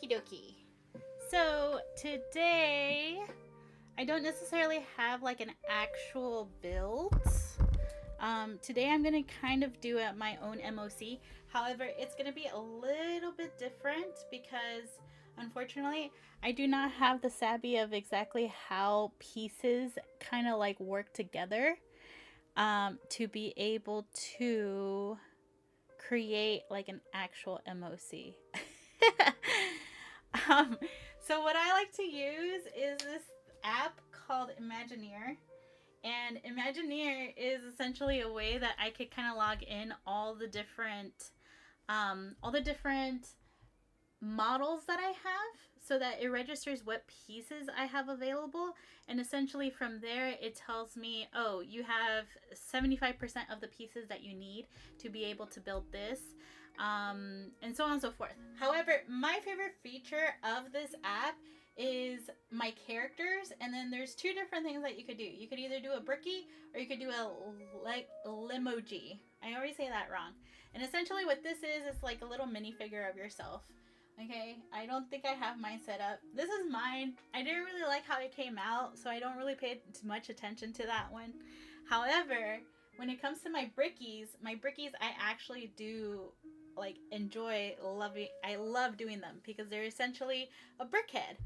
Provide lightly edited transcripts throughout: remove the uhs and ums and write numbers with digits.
Okie dokie. So today, I don't necessarily have like an actual build. Today I'm gonna kind of do my own MOC. However, it's gonna be a little bit different because unfortunately I do not have the savvy of exactly how pieces kind of like work together to be able to create like an actual MOC. um, so what I like to use is this app called Imagineer. And Imagineer is essentially a way that I could kind of log in all the different models that I have, so that it registers what pieces I have available, and essentially from there it tells me, oh, you have 75% of the pieces that you need to be able to build this, and so on and so forth. However, my favorite feature of this app is my characters, and then there's two different things that you could do. You could either do a brickie or you could do a limoji. I always say that wrong. And essentially what this is, it's like a little minifigure of yourself. Okay, I don't think I have mine set up. This is mine. I didn't really like how it came out, so I don't really pay much attention to that one. However, when it comes to my brickies I actually do like enjoy loving. I love doing them because they're essentially a brickhead.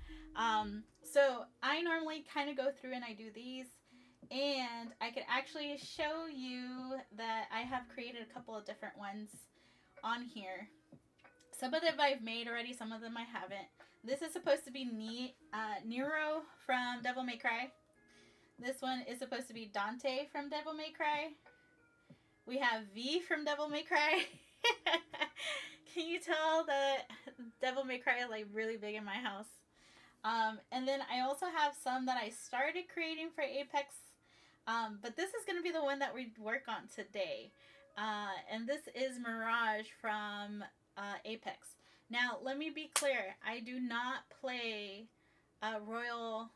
So I normally kind of go through and I do these, and I could actually show you that I have created a couple of different ones on here. Some of them I've made already, some of them I haven't. This is supposed to be Nero from Devil May Cry. This one is supposed to be Dante from Devil May Cry. We have V from Devil May Cry. Can you tell that Devil May Cry is like really big in my house? And then I also have some that I started creating for Apex. But this is going to be the one that we work on today. And this is Mirage from Apex. Now, let me be clear. I do not play battle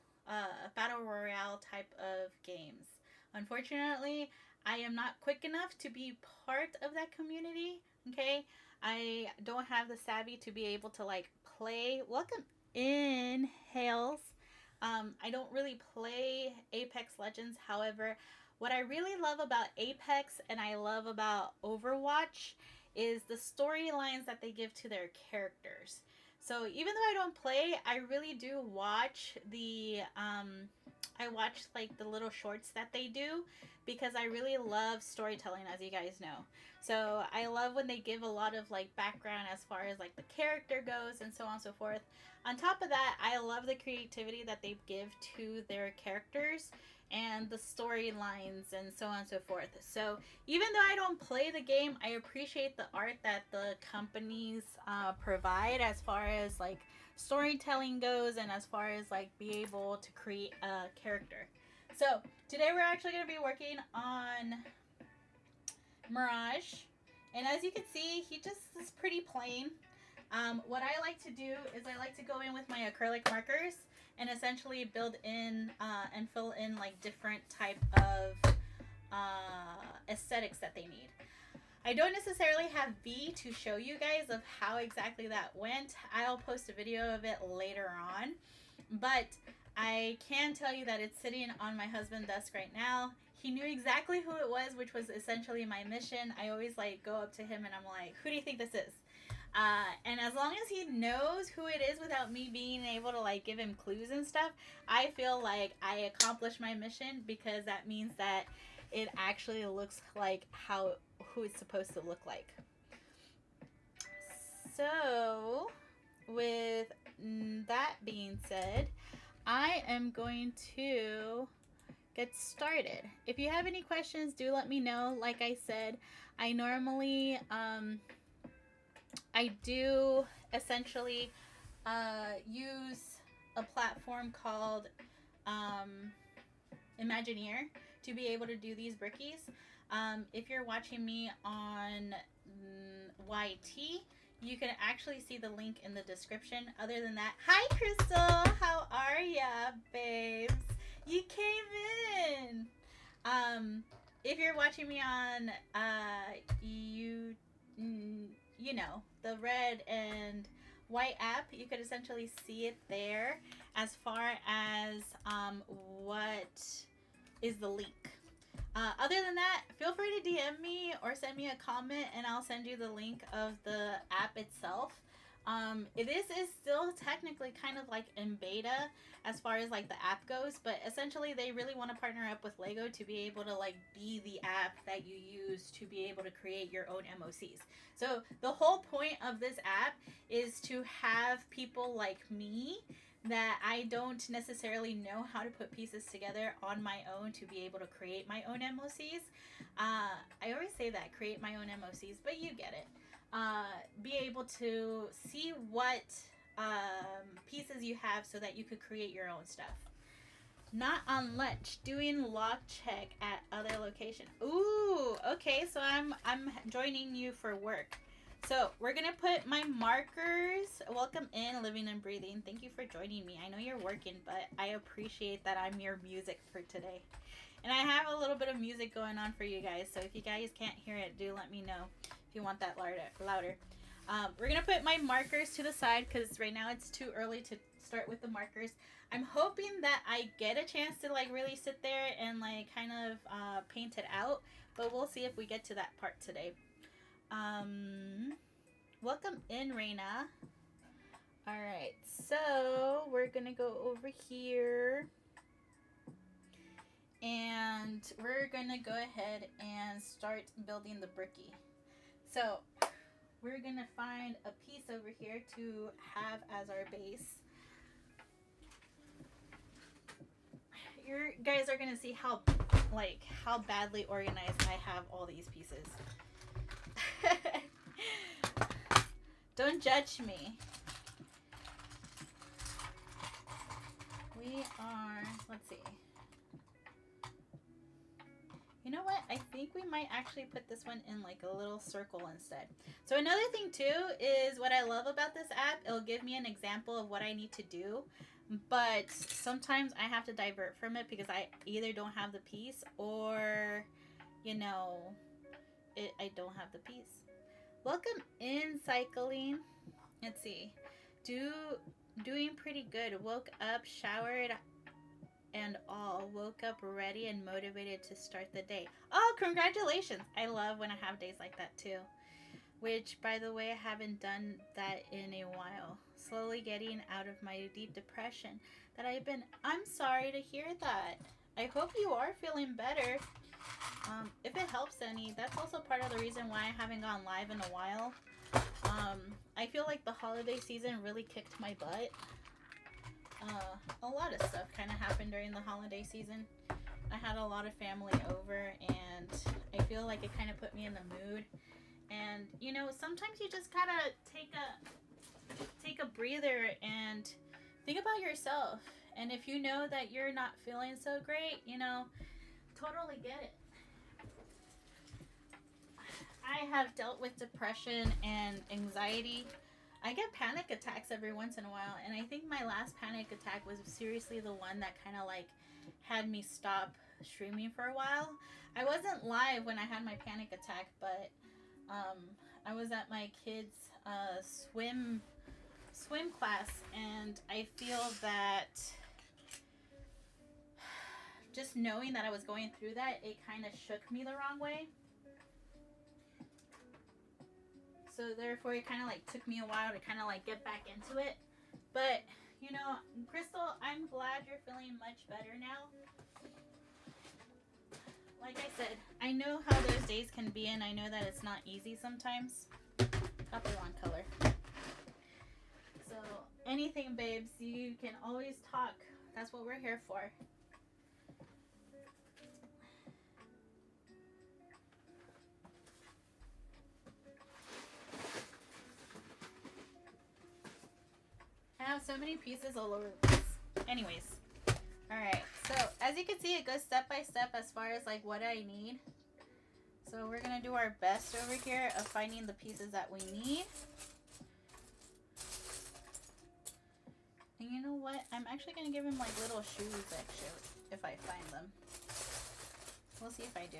royale type of games. Unfortunately, I am not quick enough to be part of that community. Okay, I don't have the savvy to be able to like play. Welcome in, Hales. I don't really play Apex Legends. However, what I really love about Apex and I love about Overwatch is the storylines that they give to their characters. So even though I don't play, I really do watch I watch like the little shorts that they do because I really love storytelling, as you guys know. So I love when they give a lot of like background as far as like the character goes and so on and so forth. On top of that, I love the creativity that they give to their characters and the storylines and so on and so forth. So even though I don't play the game, I appreciate the art that the companies provide as far as like storytelling goes and as far as like be able to create a character. So today we're actually going to be working on Mirage, and as you can see, he just is pretty plain. What I like to do is I like to go in with my acrylic markers and essentially build in and fill in like different type of aesthetics that they need. I don't necessarily have V to show you guys of how exactly that went. I'll post a video of it later on, but I can tell you that it's sitting on my husband's desk right now. He knew exactly who it was, which was essentially my mission. I always like go up to him and I'm like, who do you think this is? And as long as he knows who it is without me being able to like give him clues and stuff, I feel like I accomplished my mission, because that means that it actually looks like who it's supposed to look like. So with that being said, I am going to get started. If you have any questions, do let me know. Like I said, I normally I do essentially use a platform called Imagineer to be able to do these brickies. If you're watching me on YT, you can actually see the link in the description. Other than that, hi Crystal, how are ya, babes? You came in. If you're watching me on you know, the red and white app. You could essentially see it there as far as what is the link. Other than that, feel free to DM me or send me a comment and I'll send you the link of the app itself. This is still technically kind of like in beta as far as like the app goes, but essentially they really want to partner up with LEGO to be able to like be the app that you use to be able to create your own MOCs. So the whole point of this app is to have people like me that I don't necessarily know how to put pieces together on my own to be able to create my own MOCs. I always say that, create my own MOCs, but you get it. Be able to see what pieces you have so that you could create your own stuff. Not on lunch, doing log check at other location. Ooh, okay, so I'm joining you for work. So we're gonna put my markers. Welcome in, living and breathing. Thank you for joining me. I know you're working, but I appreciate that I'm your music for today. And I have a little bit of music going on for you guys, so if you guys can't hear it, do let me know if you want that louder. We're gonna put my markers to the side because right now it's too early to start with the markers. I'm hoping that I get a chance to like really sit there and like kind of paint it out, but we'll see if we get to that part today. Welcome in, Reina. Alright, so we're gonna go over here and we're gonna go ahead and start building the bricky. So we're gonna find a piece over here to have as our base. You guys are gonna see how badly organized I have all these pieces. Don't judge me. We are, let's see. You know what? I think we might actually put this one in like a little circle instead. So another thing too is what I love about this app. It'll give me an example of what I need to do. But sometimes I have to divert from it because I either don't have the piece or, you know, I don't have the piece. Welcome in, cycling. Let's see. Doing pretty good. Woke up, showered, and all. Woke up ready and motivated to start the day. Oh, congratulations. I love when I have days like that too. Which, by the way, I haven't done that in a while. Slowly getting out of my deep depression that I've been. I'm sorry to hear that. I hope you are feeling better. If it helps any, that's also part of the reason why I haven't gone live in a while. I feel like the holiday season really kicked my butt. A lot of stuff kind of happened during the holiday season. I had a lot of family over and I feel like it kind of put me in the mood. And, you know, sometimes you just gotta take a breather and think about yourself. And if you know that you're not feeling so great, you know, totally get it. I have dealt with depression and anxiety. I get panic attacks every once in a while, and I think my last panic attack was seriously the one that kind of like had me stop streaming for a while. I wasn't live when I had my panic attack, but I was at my kids' swim class, and I feel that just knowing that I was going through that, it kind of shook me the wrong way. So therefore it kind of like took me a while to kind of like get back into it. But, you know, Crystal, I'm glad you're feeling much better now. Like I said, I know how those days can be, and I know that it's not easy sometimes. Got the wrong color. So anything, babes, you can always talk. That's what we're here for. I have so many pieces all over the place. Anyways, alright, so as you can see, it goes step by step as far as like what I need. So we're gonna do our best over here of finding the pieces that we need. And you know what? I'm actually gonna give him like little shoes actually, if I find them. We'll see if I do.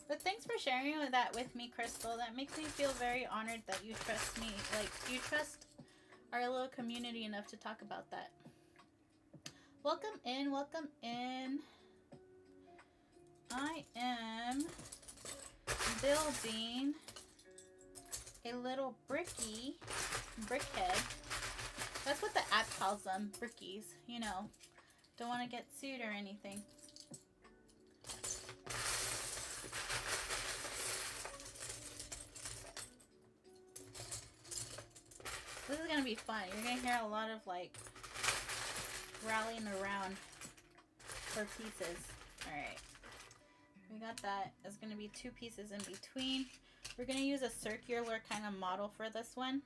But thanks for sharing that with me, Crystal. That makes me feel very honored that you trust me. Like, you trust our little community enough to talk about that. Welcome in, welcome in. I am building a little brickhead. That's what the app calls them, brickies, you know. Don't want to get sued or anything. This is going to be fun. You're going to hear a lot of like rallying around for pieces. Alright. We got that. It's going to be 2 pieces in between. We're going to use a circular kind of model for this one.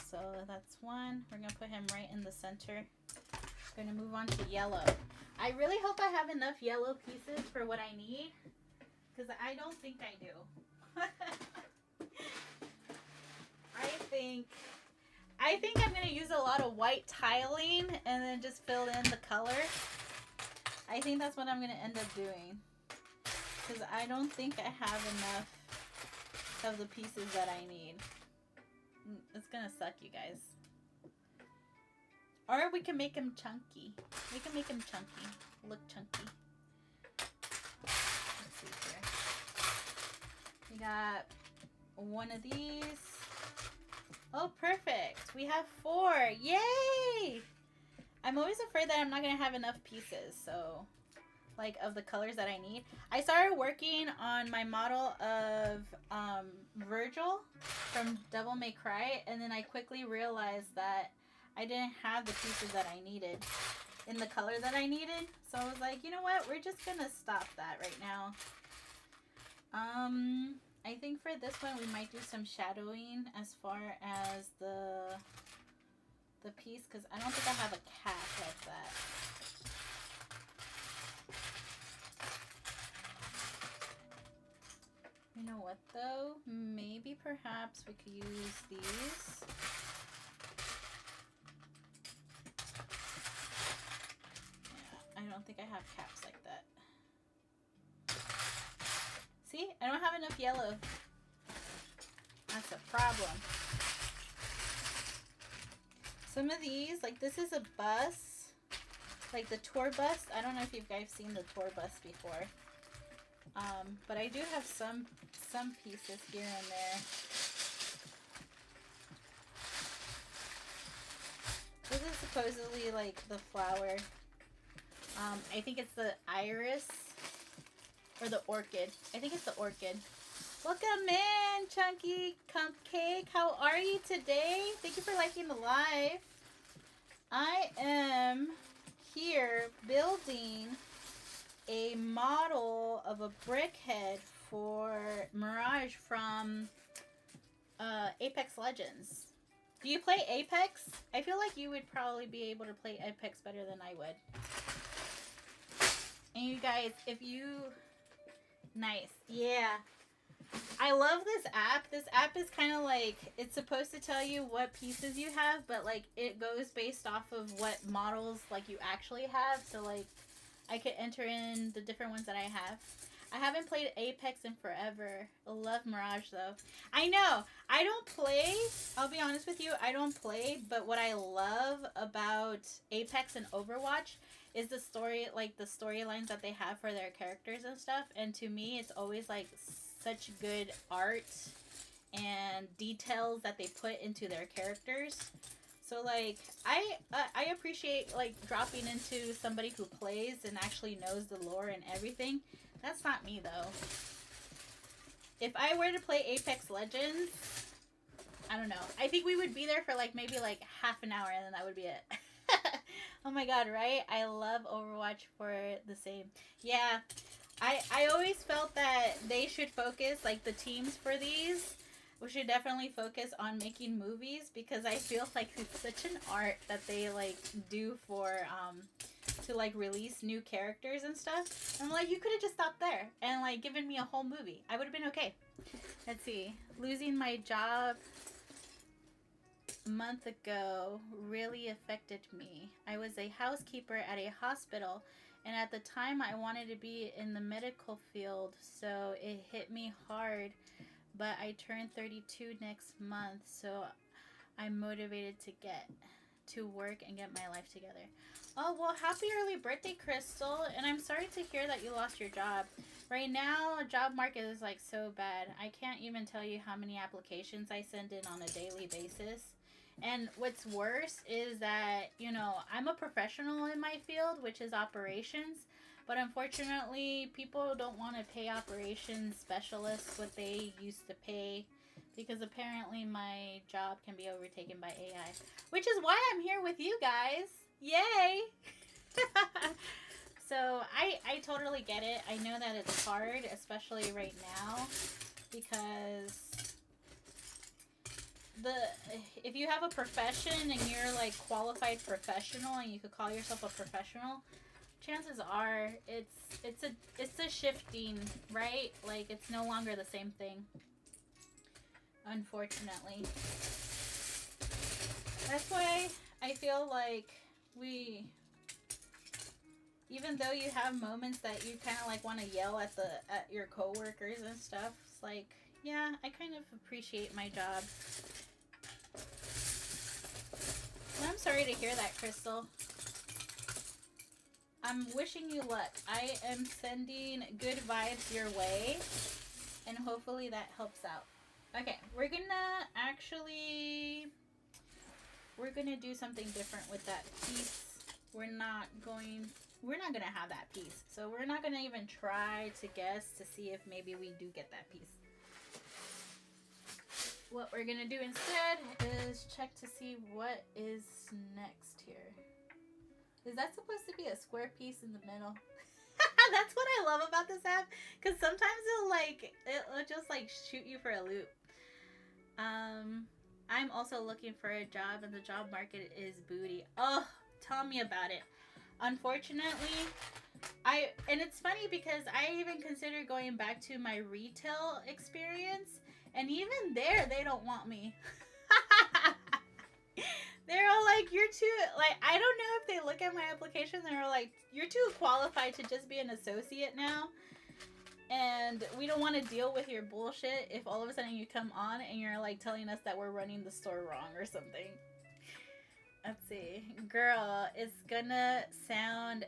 So that's one. We're going to put him right in the center. We're going to move on to yellow. I really hope I have enough yellow pieces for what I need, because I don't think I do. I think I'm going to use a lot of white tiling and then just fill in the color. I think that's what I'm going to end up doing, because I don't think I have enough of the pieces that I need. It's going to suck, you guys. Or we can make him chunky. We can make him chunky. Look chunky. Let's see here. We got one of these. Oh, perfect. We have 4. Yay! I'm always afraid that I'm not going to have enough pieces, so, like, of the colors that I need. I started working on my model of Virgil from Devil May Cry, and then I quickly realized that I didn't have the pieces that I needed in the color that I needed. So I was like, you know what? We're just going to stop that right now. I think for this one we might do some shadowing as far as the piece, because I don't think I have a cat like that. You know what though? Maybe perhaps we could use these. Yeah, I don't think I have caps like that. See? I don't have enough yellow. That's a problem. Some of these, like this is a bus. Like the tour bus. I don't know if you guys seen the tour bus before. But I do have some pieces here and there. This is supposedly like the flower. I think it's the iris. Or the orchid. I think it's the orchid. Welcome in, Chunky Cupcake. How are you today? Thank you for liking the live. I am here building a model of a brickhead for Mirage from Apex Legends. Do you play Apex? I feel like you would probably be able to play Apex better than I would. And you guys, if you... Nice. Yeah. I love this app. This app is kind of like, it's supposed to tell you what pieces you have, but like it goes based off of what models like you actually have. So like I could enter in the different ones that I have. I haven't played Apex in forever. I love Mirage though. I know. I don't play. I'll be honest with you. I don't play, but what I love about Apex and Overwatch is the story, like the storylines that they have for their characters and stuff. And to me, it's always like such good art and details that they put into their characters. So like I appreciate like dropping into somebody who plays and actually knows the lore and everything. That's not me though. If I were to play Apex Legends, I don't know. I think we would be there for like maybe like half an hour and then that would be it. Oh my god, right? I love Overwatch for the same. Yeah, I always felt that they should focus, like the teams for these, we should definitely focus on making movies, because I feel like it's such an art that they like do for, to like release new characters and stuff. I'm like, you could have just stopped there and like given me a whole movie. I would have been okay. Let's see. Losing my job month ago really affected me. I was a housekeeper at a hospital And at the time, I wanted to be in the medical field, so it hit me hard. But I turn 32 next month, so I'm motivated to get to work and get my life together. Oh, well, happy early birthday, Crystal. And I'm sorry to hear that you lost your job. Right now, job market is like so bad. I can't even tell you how many applications I send in on a daily basis. And what's worse is that, you know, I'm a professional in my field, which is operations. But unfortunately, people don't want to pay operations specialists what they used to pay, because apparently my job can be overtaken by AI, which is why I'm here with you guys. Yay! So I totally get it. I know that it's hard, especially right now, because if you have a profession and you're like qualified professional and you could call yourself a professional, chances are it's a shifting, right? Like, it's no longer the same thing, unfortunately. That's why I feel like even though you have moments that you kind of like want to yell at your coworkers and stuff, it's like, yeah, I kind of appreciate my job. I'm sorry to hear that, Crystal. I'm wishing you luck. I am sending good vibes your way, and hopefully that helps out. Okay, we're gonna do something different with that piece. We're not gonna have that piece. So we're not gonna even try to guess to see if maybe we do get that piece. What we're gonna do instead is check to see what is next here. Is that supposed to be a square piece in the middle? That's what I love about this app, because sometimes it'll just like shoot you for a loop. I'm also looking for a job, and the job market is booty. Oh, tell me about it. Unfortunately, and it's funny because I even consider going back to my retail experience, and even there they don't want me. They're all like, you're too, like, I don't know if they look at my application and they're like, you're too qualified to just be an associate now, and we don't want to deal with your bullshit if all of a sudden you come on and you're like telling us that we're running the store wrong or something. Let's see. Girl, it's gonna sound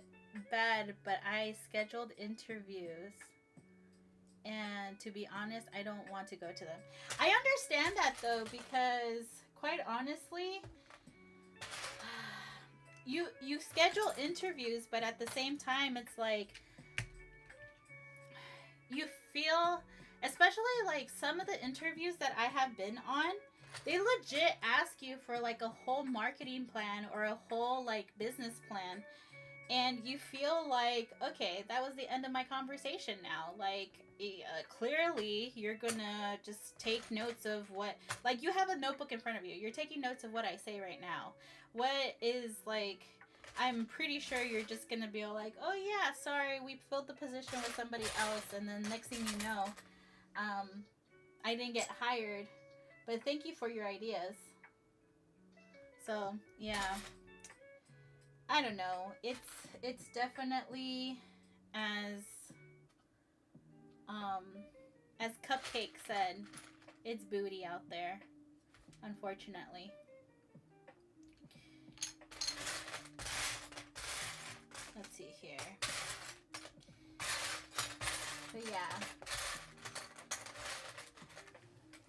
bad, but I scheduled interviews, and to be honest, I don't want to go to them. I understand that though, because quite honestly, you schedule interviews, but at the same time, it's like you feel, especially like some of the interviews that I have been on, they legit ask you for like a whole marketing plan or a whole like business plan, and you feel like, okay, that was the end of my conversation now. Like, clearly you're gonna just take notes of what, like, you have a notebook in front of you, you're taking notes of what I say right now. What is, like, I'm pretty sure you're just gonna be like, oh yeah, sorry, we filled the position with somebody else, and then next thing you know, I didn't get hired, but thank you for your ideas. So yeah, I don't know. It's definitely as Cupcake said, it's booty out there, unfortunately. Let's see here. But yeah,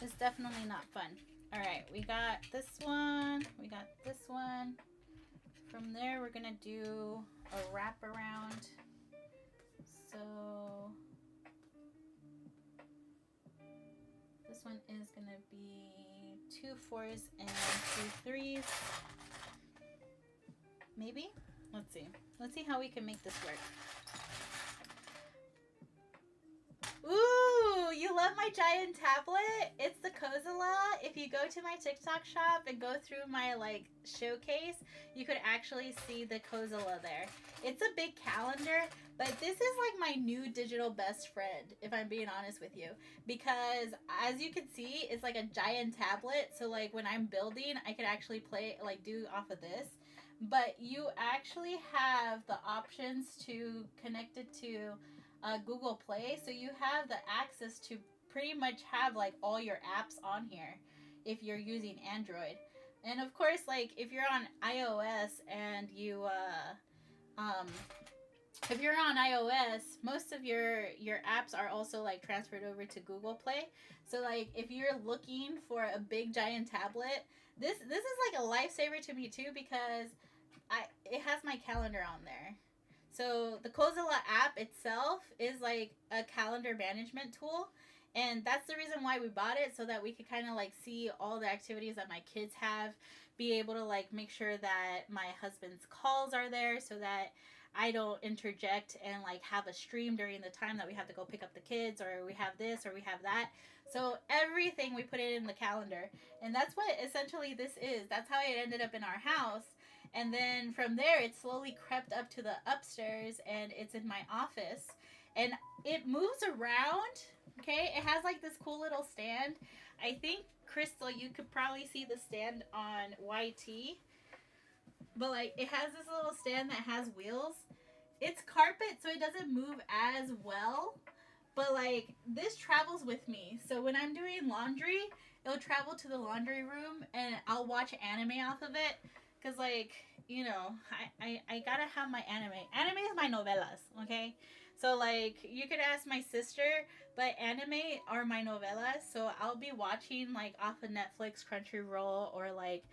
it's definitely not fun. Alright, we got this one. We got this one. From there, we're going to do a wraparound. So this one is going to be 2 4s and 2 3s. Maybe? Let's see. Let's see how we can make this work. Ooh, you love my giant tablet? It's the Kozala. If you go to my TikTok shop and go through my like showcase, you could actually see the Kozala there. It's a big calendar, but this is like my new digital best friend, if I'm being honest with you. Because as you can see, it's like a giant tablet. So like when I'm building, I could actually play, like do off of this. but you actually have the options to connect it to Google Play, so you have the access to pretty much have like all your apps on here if you're using Android. And of course, like if you're on iOS and you um if you're on iOS, most of your apps are also like transferred over to Google Play. So like if you're looking for a big giant tablet, this is like a lifesaver to me too, because it has my calendar on there. So the Cozilla app itself is like a calendar management tool. And that's the reason why we bought it, so that we could kind of like see all the activities that my kids have, be able to like make sure that my husband's calls are there, so that I don't interject and like have a stream during the time that we have to go pick up the kids, or we have this or we have that. So everything we put it in the calendar. And that's what essentially this is. That's how it ended up in our house. And then from there, it slowly crept up to the upstairs, and it's in my office. And it moves around, okay? It has like this cool little stand. I think, Crystal, you could probably see the stand on YT. But like, it has this little stand that has wheels. It's carpet, so it doesn't move as well. But like, this travels with me. So when I'm doing laundry, it'll travel to the laundry room, and I'll watch anime off of it. Because, like, you know, I gotta have my anime. Anime is my novelas, okay? So, like, you could ask my sister, but anime are my novelas. So I'll be watching, like, off of Netflix, Crunchyroll, or, like,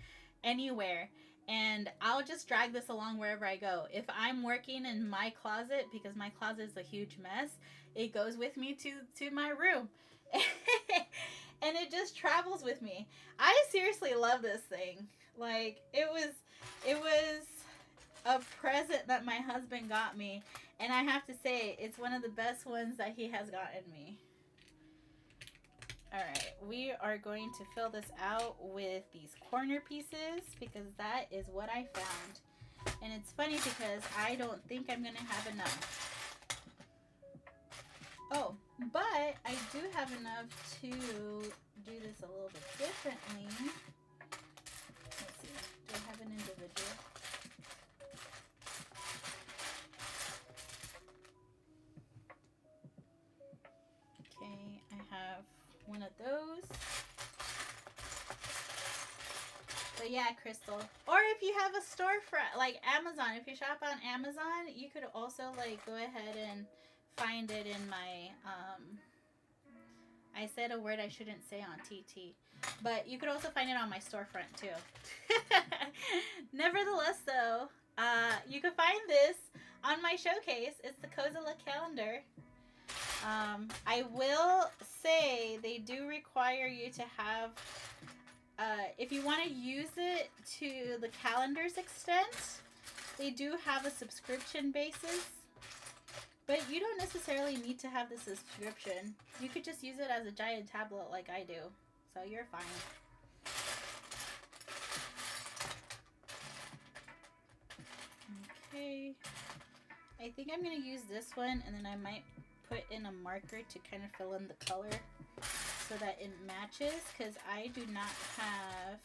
anywhere. And I'll just drag this along wherever I go. If I'm working in my closet, because my closet is a huge mess, it goes with me to my room. And it just travels with me. I seriously love this thing. Like, it was a present that my husband got me, and I have to say, it's one of the best ones that he has gotten me. Alright, we are going to fill this out with these corner pieces, because that is what I found. And it's funny because I don't think I'm going to have enough. Oh, but I do have enough to do this a little bit differently. Let's see, do I have an individual? Okay, I have one of those. But yeah, Crystal. Or if you have a storefront, like Amazon, if you shop on Amazon, you could also like go ahead and find it in my, I said a word I shouldn't say on TT. But you could also find it on my storefront too. Nevertheless though, you can find this on my showcase. It's the Cozilla calendar. I will say they do require you to have, if you want to use it to the calendar's extent, they do have a subscription basis. But you don't necessarily need to have the subscription. You could just use it as a giant tablet like I do. So you're fine. Okay. I think I'm going to use this one, and then I might put in a marker to kind of fill in the color so that it matches, because I do not have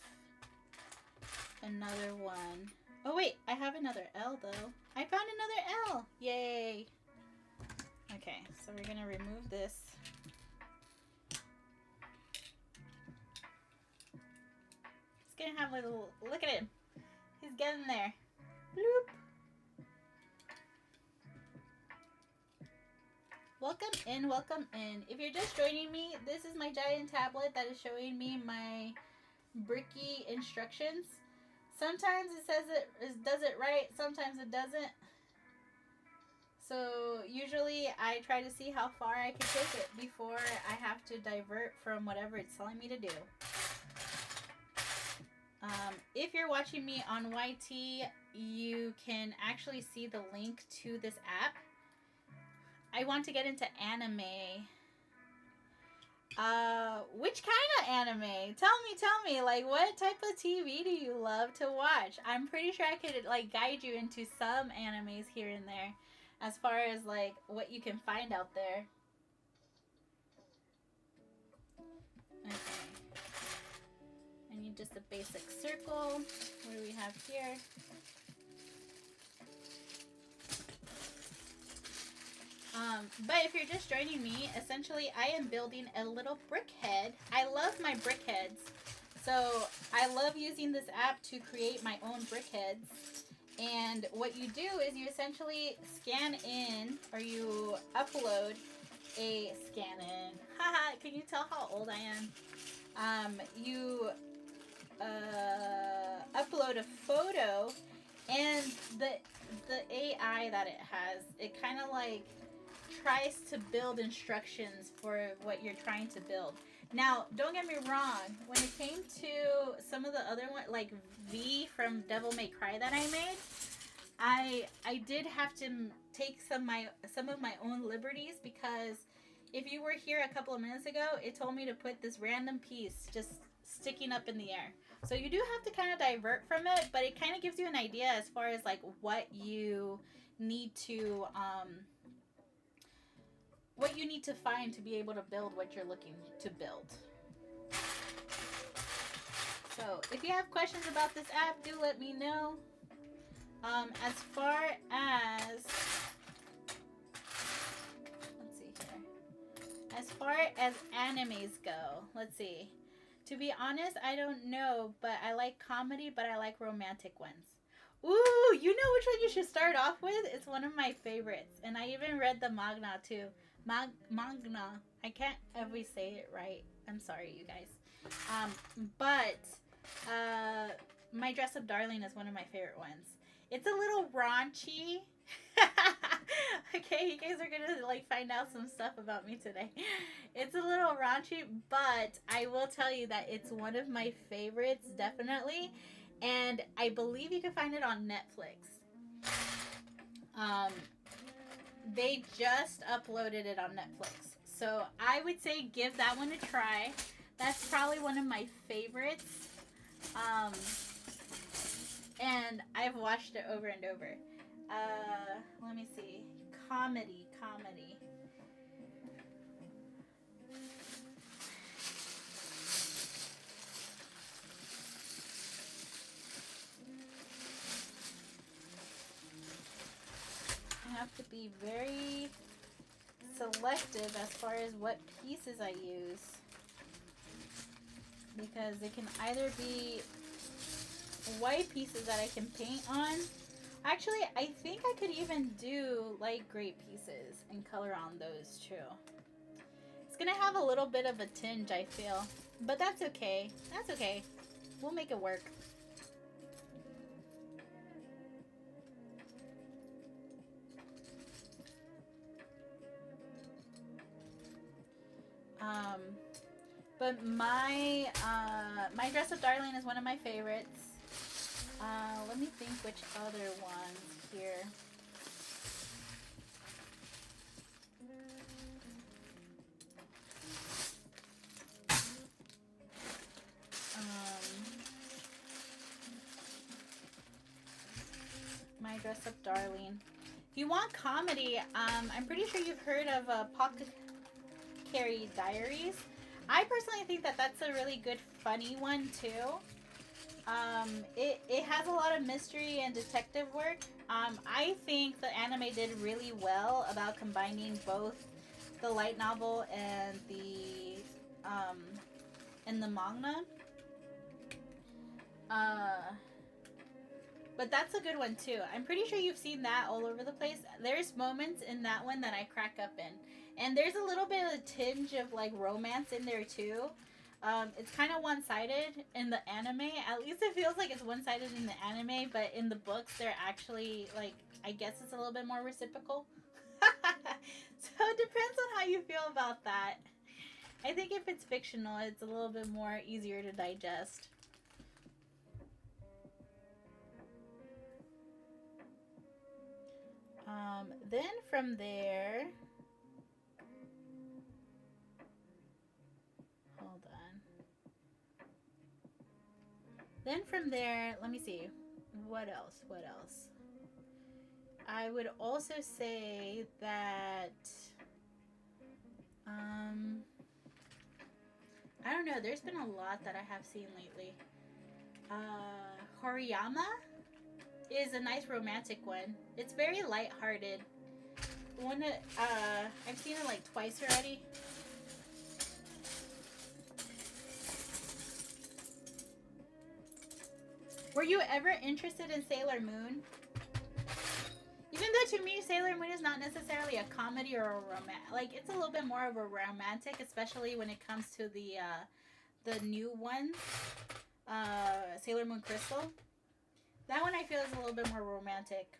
another one. Oh wait, I have another L though. I found another L! Yay! Okay, so we're gonna remove this. He's gonna have a little, look at him. He's getting there. Bloop. Welcome in, welcome in. If you're just joining me, this is my giant tablet that is showing me my bricky instructions. Sometimes it says it does it right, sometimes it doesn't. So usually I try to see how far I can take it before I have to divert from whatever it's telling me to do. If you're watching me on YT, you can actually see the link to this app. I want to get into anime. Which kind of anime? Tell me, like, what type of TV do you love to watch? I'm pretty sure I could, like, guide you into some animes here and there, as far as, like, what you can find out there. Okay. I need just a basic circle. What do we have here? But if you're just joining me, essentially I am building a little BrickHead. I love my BrickHeads. So I love using this app to create my own BrickHeads. And what you do is you essentially scan in, or you upload a scan in. Haha, can you tell how old I am? You upload a photo, and the AI that it has, it kind of like tries to build instructions for what you're trying to build. Now, don't get me wrong, when it came to some of the other ones, like V from Devil May Cry that I made, I did have to take some of my own liberties, because if you were here a couple of minutes ago, it told me to put this random piece just sticking up in the air. So you do have to kind of divert from it, but it kind of gives you an idea as far as like what you need to find to be able to build what you're looking to build. So if you have questions about this app, do let me know. As far as, let's see here. As far as animes go, let's see. To be honest, I don't know, but I like comedy, but I like romantic ones. Ooh, you know which one you should start off with? It's one of my favorites. And I even read the manga too. Manga. I can't ever say it right. I'm sorry, you guys. But My Dress Up Darling is one of my favorite ones. It's a little raunchy. Okay, you guys are gonna like find out some stuff about me today. It's a little raunchy, but I will tell you that it's one of my favorites, definitely. And I believe you can find it on Netflix. They just uploaded it on Netflix, so I would say give that one a try. That's probably one of my favorites. And I've watched it over and over. Let me see. Comedy. I have to be very selective as far as what pieces I use, because it can either be white pieces that I can paint on. Actually, I think I could even do light gray pieces and color on those too. It's gonna have a little bit of a tinge, I feel, but that's okay. That's okay. We'll make it work. But my Dress Up Darling is one of my favorites. Let me think which other ones here. My Dress Up Darling. If you want comedy, I'm pretty sure you've heard of Pocket Carry Diaries. I personally think that that's a really good funny one too. It has a lot of mystery and detective work. I think the anime did really well about combining both the light novel and the manga. But that's a good one too. I'm pretty sure you've seen that all over the place. There's moments in that one that I crack up in. And there's a little bit of a tinge of like romance in there too. It's kind of one-sided in the anime. At least it feels like it's one-sided in the anime, but in the books they're actually like, I guess it's a little bit more reciprocal. So it depends on how you feel about that. I think if it's fictional, it's a little bit more easier to digest. Then from there, hold on. Then from there, let me see. What else? I would also say that, I don't know. There's been a lot that I have seen lately. Horiyama is a nice romantic one. It's very lighthearted. one that I've seen it like twice already. Were you ever interested in Sailor Moon? Even though to me Sailor Moon is not necessarily a comedy or a romantic, like it's a little bit more of a romantic, especially when it comes to the new one, Sailor Moon Crystal. That one I feel is a little bit more romantic.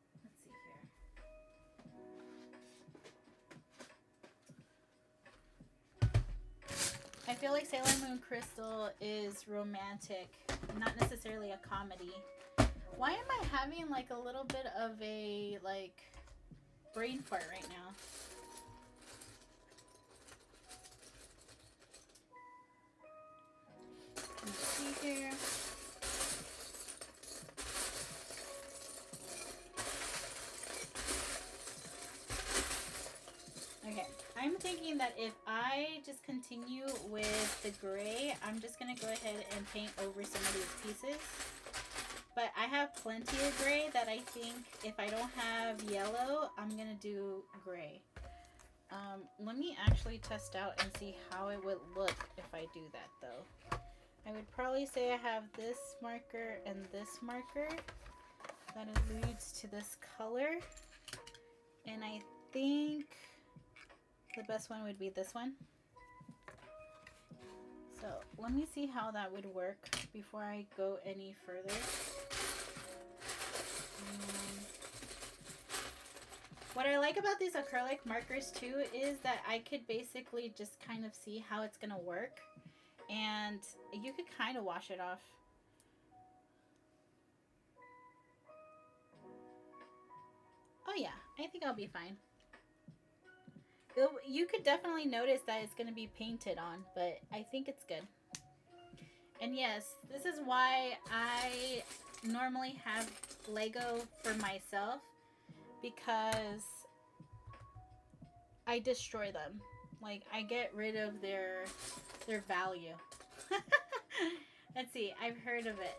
Let's see here. I feel like Sailor Moon Crystal is romantic, not necessarily a comedy. Why am I having like a little bit of a like brain fart right now? Let's see here. Okay, I'm thinking that if I just continue with the gray, I'm just going to go ahead and paint over some of these pieces. But I have plenty of gray that I think if I don't have yellow, I'm going to do gray. Let me actually test out and see how it would look if I do that though. I would probably say I have this marker and this marker that alludes to this color. And I think the best one would be this one. So let me see how that would work before I go any further. What I like about these acrylic markers too is that I could basically just kind of see how it's gonna work, and you could kind of wash it off. Oh yeah, I think I'll be fine. You could definitely notice that it's going to be painted on, but I think it's good. And yes, this is why I normally have Lego for myself, because I destroy them. Like, I get rid of their value. Let's see, I've heard of it.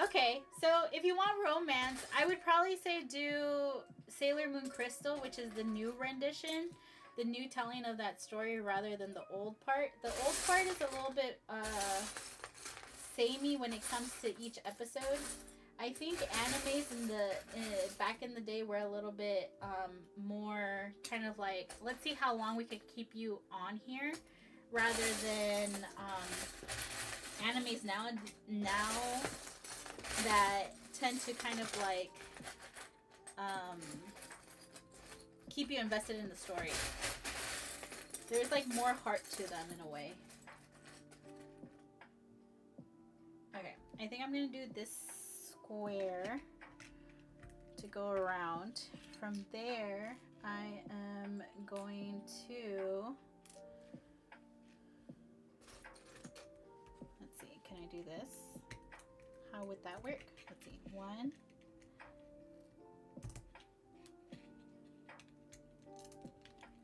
Okay, so if you want romance, I would probably say do Sailor Moon Crystal, which is the new rendition, the new telling of that story rather than the old part. The old part is a little bit samey when it comes to each episode. I think animes back in the day were a little bit more kind of like, let's see how long we could keep you on here, rather than animes now that tend to kind of like keep you invested in the story. There's like more heart to them in a way. Okay, I think I'm gonna do this square to go around. From there, I am going to, let's see, can I do this? How would that work? Let's see, one.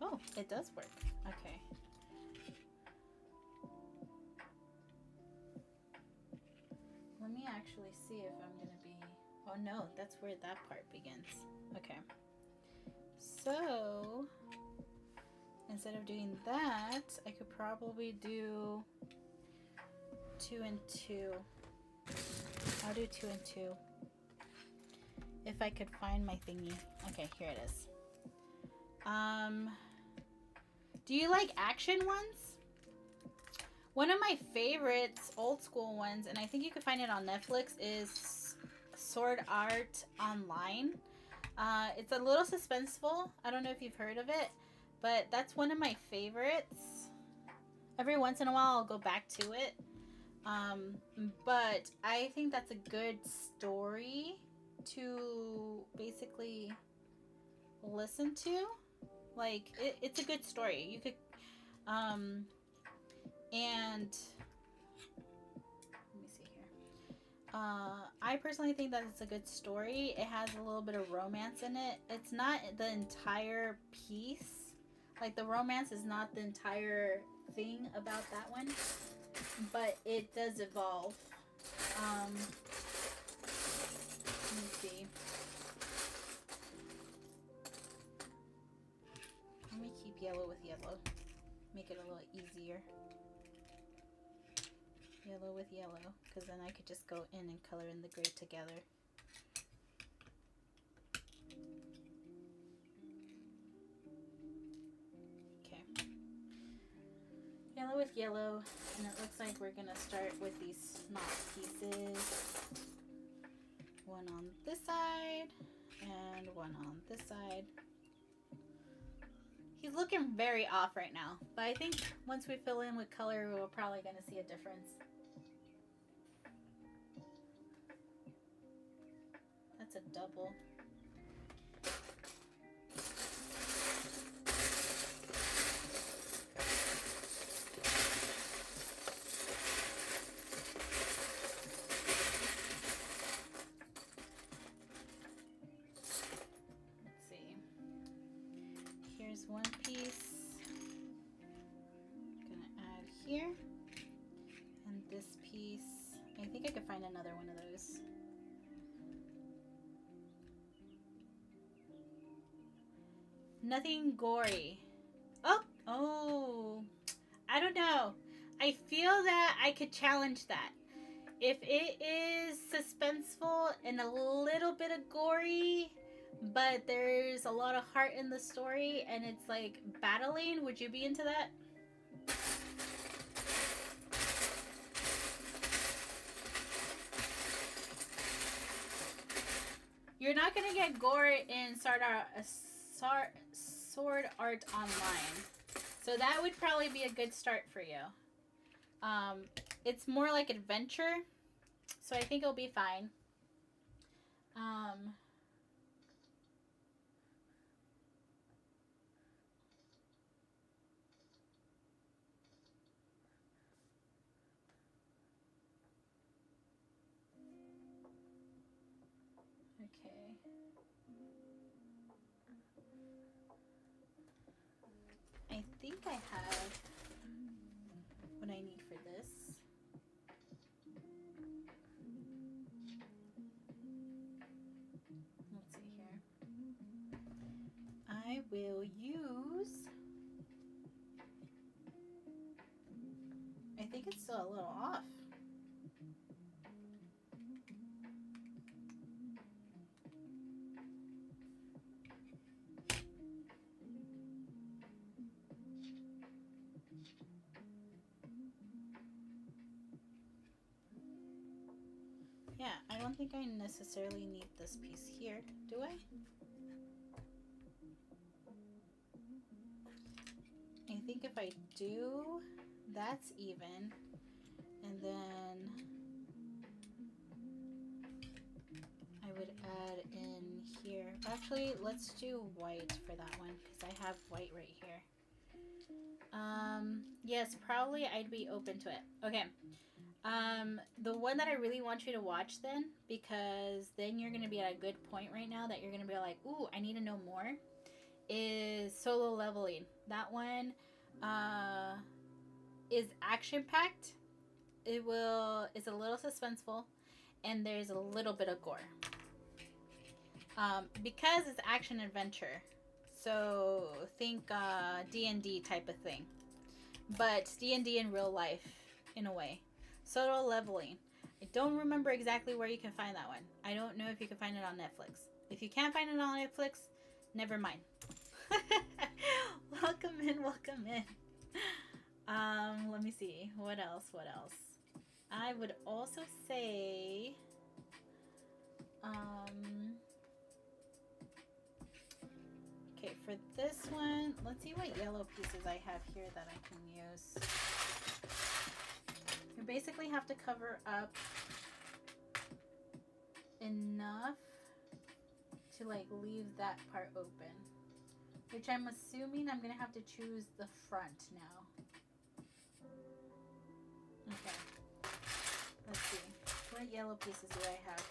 Oh, it does work. Okay. Let me actually see if I'm gonna be, oh no, that's where that part begins. Okay. So, instead of doing that, I could probably do 2 and 2. I'll do 2 and 2. If I could find my thingy. Okay, here it is. Do you like action ones? One of my favorites, old school ones, and I think you can find it on Netflix, is Sword Art Online. It's a little suspenseful. I don't know if you've heard of it, but that's one of my favorites. Every once in a while I'll go back to it. But I think that's a good story to basically listen to. Like, it's a good story. You could, and let me see here. I personally think that it's a good story. It has a little bit of romance in it. It's not the entire piece. Like, the romance is not the entire thing about that one, but it does evolve. Let me see. Let me keep yellow with yellow. Make it a little easier. Yellow with yellow, because then I could just go in and color in the gray together. Okay. Yellow with yellow, and it looks like we're gonna start with these knot pieces. One on this side, and one on this side. He's looking very off right now, but I think once we fill in with color, we're probably gonna see a difference. That's a double. Let's see. Here's one piece. Gonna add here. And this piece. I think I could find another one of those. Nothing gory. Oh, I don't know. I feel that I could challenge that. If it is suspenseful and a little bit of gory, but there's a lot of heart in the story and it's like battling, would you be into that? You're not gonna get gore in Sword Art Online, so that would probably be a good start for you. It's more like adventure, so I think it'll be fine. Okay. I think I have what I need for this. Let's see here. I will use... I think it's still a little off. Yeah, I don't think I necessarily need this piece here, do I? I think if I do, that's even. And then I would add in here. Actually, let's do white for that one because I have white right here. Yes, probably I'd be open to it. Okay. The one that I really want you to watch then, because then you're going to be at a good point right now that you're going to be like, ooh, I need to know more, is Solo Leveling. That one is action-packed. It's a little suspenseful, and there's a little bit of gore. Because it's action-adventure, so think D&D type of thing. But D&D in real life, in a way. Solo Leveling. I don't remember exactly where you can find that one. I don't know if you can find it on Netflix. If you can't find it on Netflix, never mind. Welcome in, welcome in. Let me see. What else? What else? I would also say... Okay, for this one, let's see what yellow pieces I have here that I can use. You basically have to cover up enough to like leave that part open, which I'm assuming I'm gonna have to choose the front now. Okay, let's see. What yellow pieces do I have?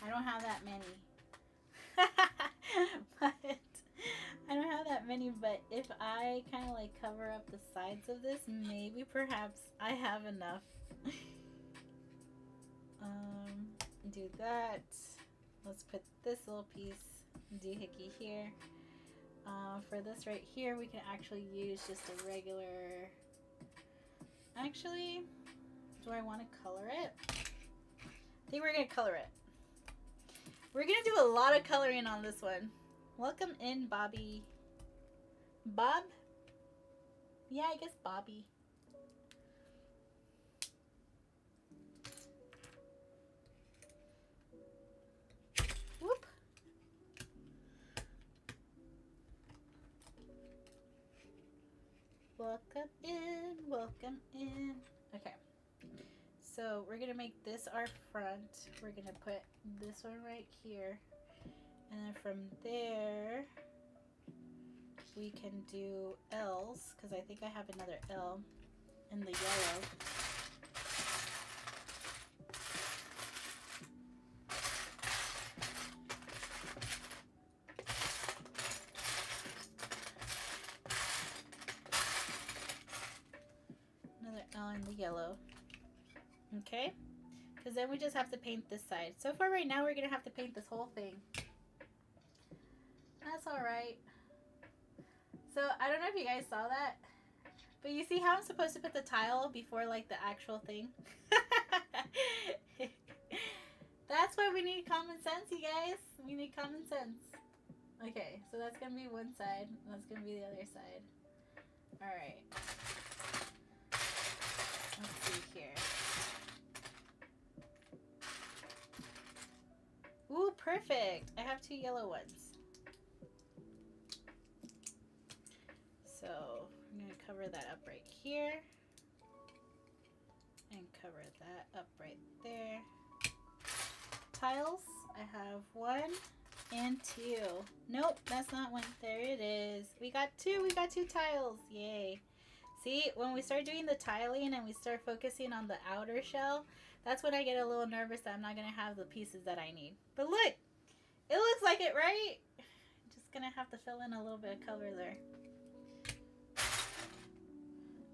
I don't have that many. But I don't have that many, but if I kind of like cover up the sides of this, maybe perhaps I have enough. do that. Let's put this little piece doohickey here. For this right here, we can actually use just a regular... Actually, do I want to color it? I think we're going to color it. We're going to do a lot of coloring on this one. Welcome in, Bobby. Bob? Yeah, I guess Bobby. Whoop. Welcome in, welcome in. Okay, so we're gonna make this our front. We're gonna put this one right here, and then from there we can do L's, because I think I have another L in the yellow. Another L in the yellow. Okay, because then we just have to paint this side. So for right now, we're gonna have to paint this whole thing. That's all right. So I don't know if you guys saw that, but you see how I'm supposed to put the tile before like the actual thing? That's why we need common sense, you guys. We need common sense. Okay, so that's gonna be one side. That's gonna be the other side. All right. Let's see here. Ooh, perfect. I have two yellow ones. So I'm going to cover that up right here. And cover that up right there. Tiles. I have 1 and 2. Nope, that's not one. There it is. We got 2. We got 2 tiles. Yay. See, when we start doing the tiling and we start focusing on the outer shell, that's when I get a little nervous that I'm not going to have the pieces that I need. But look, it looks like it, right? Just going to have to fill in a little bit of color there.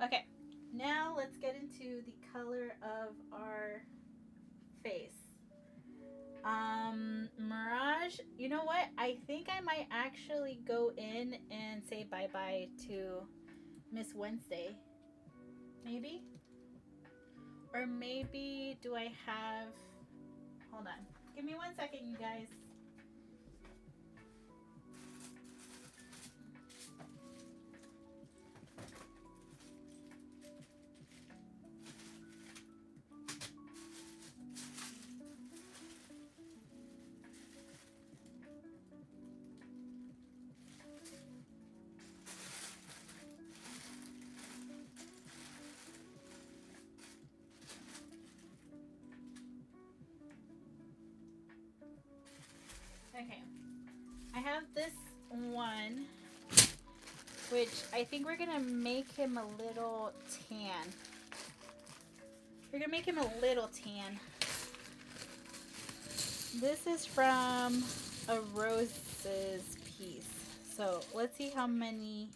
Okay, now let's get into the color of our face. Mirage, you know what? I think I might actually go in and say bye-bye to Miss Wednesday. Maybe? Or maybe do I have... Hold on. Give me 1 second, you guys. Okay, I have this one, which I think we're gonna make him a little tan. We're gonna make him a little tan. This is from a roses piece. So let's see how many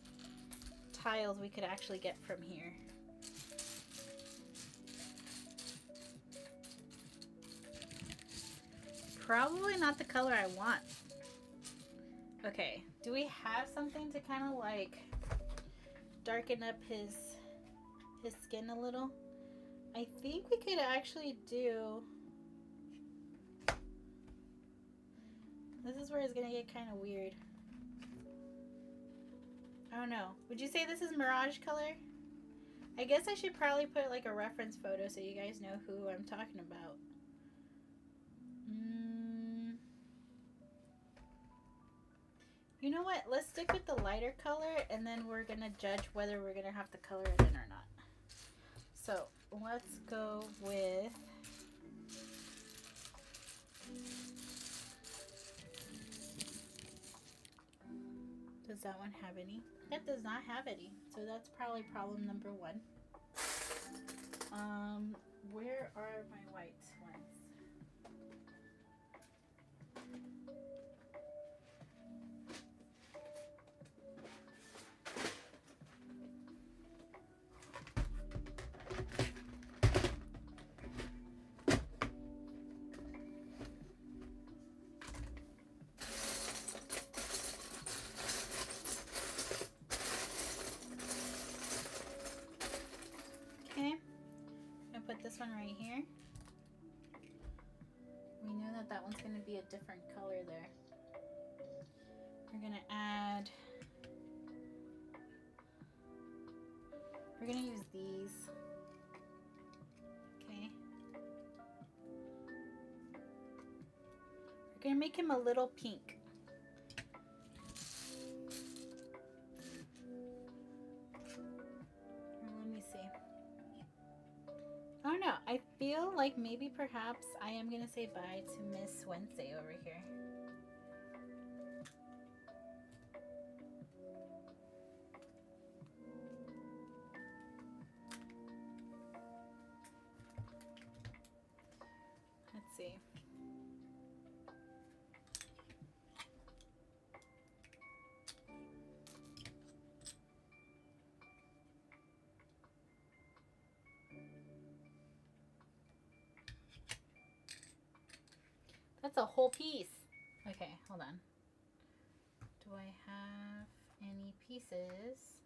tiles we could actually get from here. Probably not the color I want. Okay, do we have something to kind of like darken up his skin a little? I think we could actually do... This is where it's gonna get kind of weird. I don't know. Would you say this is Mirage color? I guess I should probably put like a reference photo so you guys know who I'm talking about. You know what? Let's stick with the lighter color and then we're going to judge whether we're going to have to color it in or not. So let's go with... Does that one have any? That does not have any. So that's probably problem number 1. Where are my white ones? one right here. We know that that one's going to be a different color there. We're going to add... We're going to use these. Okay. We're going to make him a little pink. Let me see. I don't know. I feel like maybe perhaps I am going to say bye to Miss Wednesday over here. Let's see. That's a whole piece. Okay, hold on. Do I have any pieces?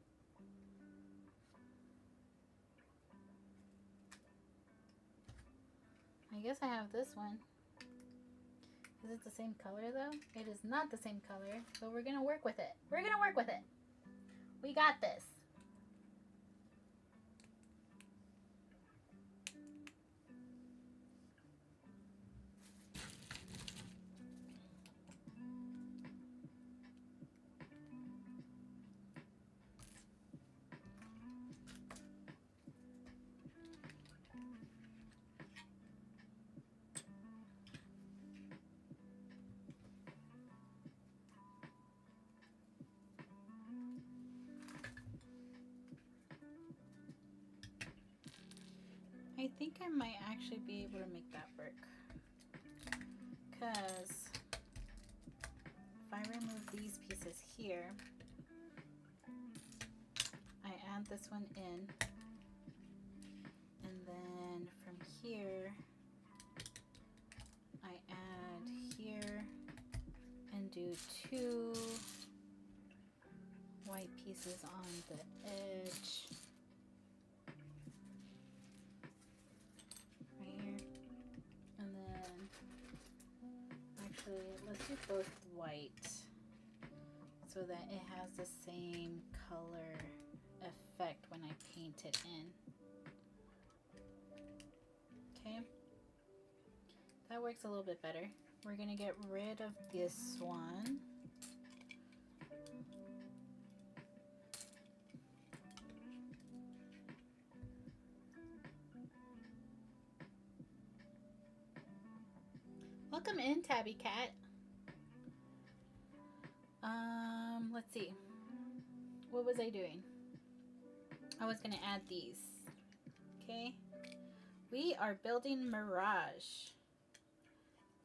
I guess I have this one. Is it the same color though? It is not the same color, but we're gonna work with it. We're gonna work with it. We got this. I think I might actually be able to make that work, because if I remove these pieces here, I add this one in, and then from here I add here and do 2 white pieces on the edge. Let's do both white so that it has the same color effect when I paint it in. Okay, that works a little bit better. We're gonna get rid of this one. Welcome in, Tabby Cat. Let's see. What was I doing? I was gonna add these. Okay. We are building Mirage.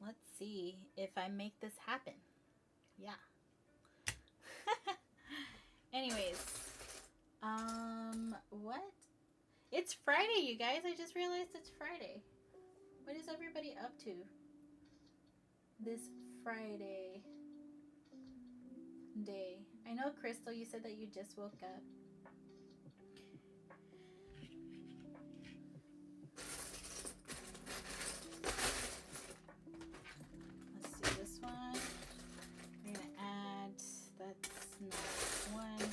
Let's see if I make this happen. Yeah. Anyways. What? It's Friday, you guys. I just realized it's Friday. What is everybody up to this Friday day? I know, Crystal, you said that you just woke up. Let's see this one. We're gonna add, that's not one.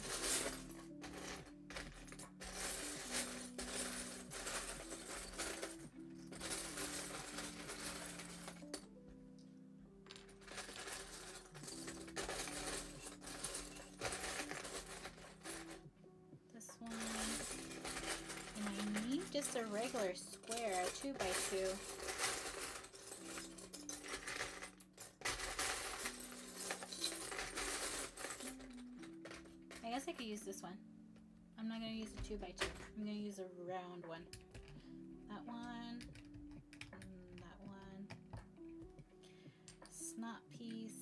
Just a regular square, a 2x2. I guess I could use this one. I'm not going to use a 2x2. I'm going to use a round one. That one. And that one. Snot piece.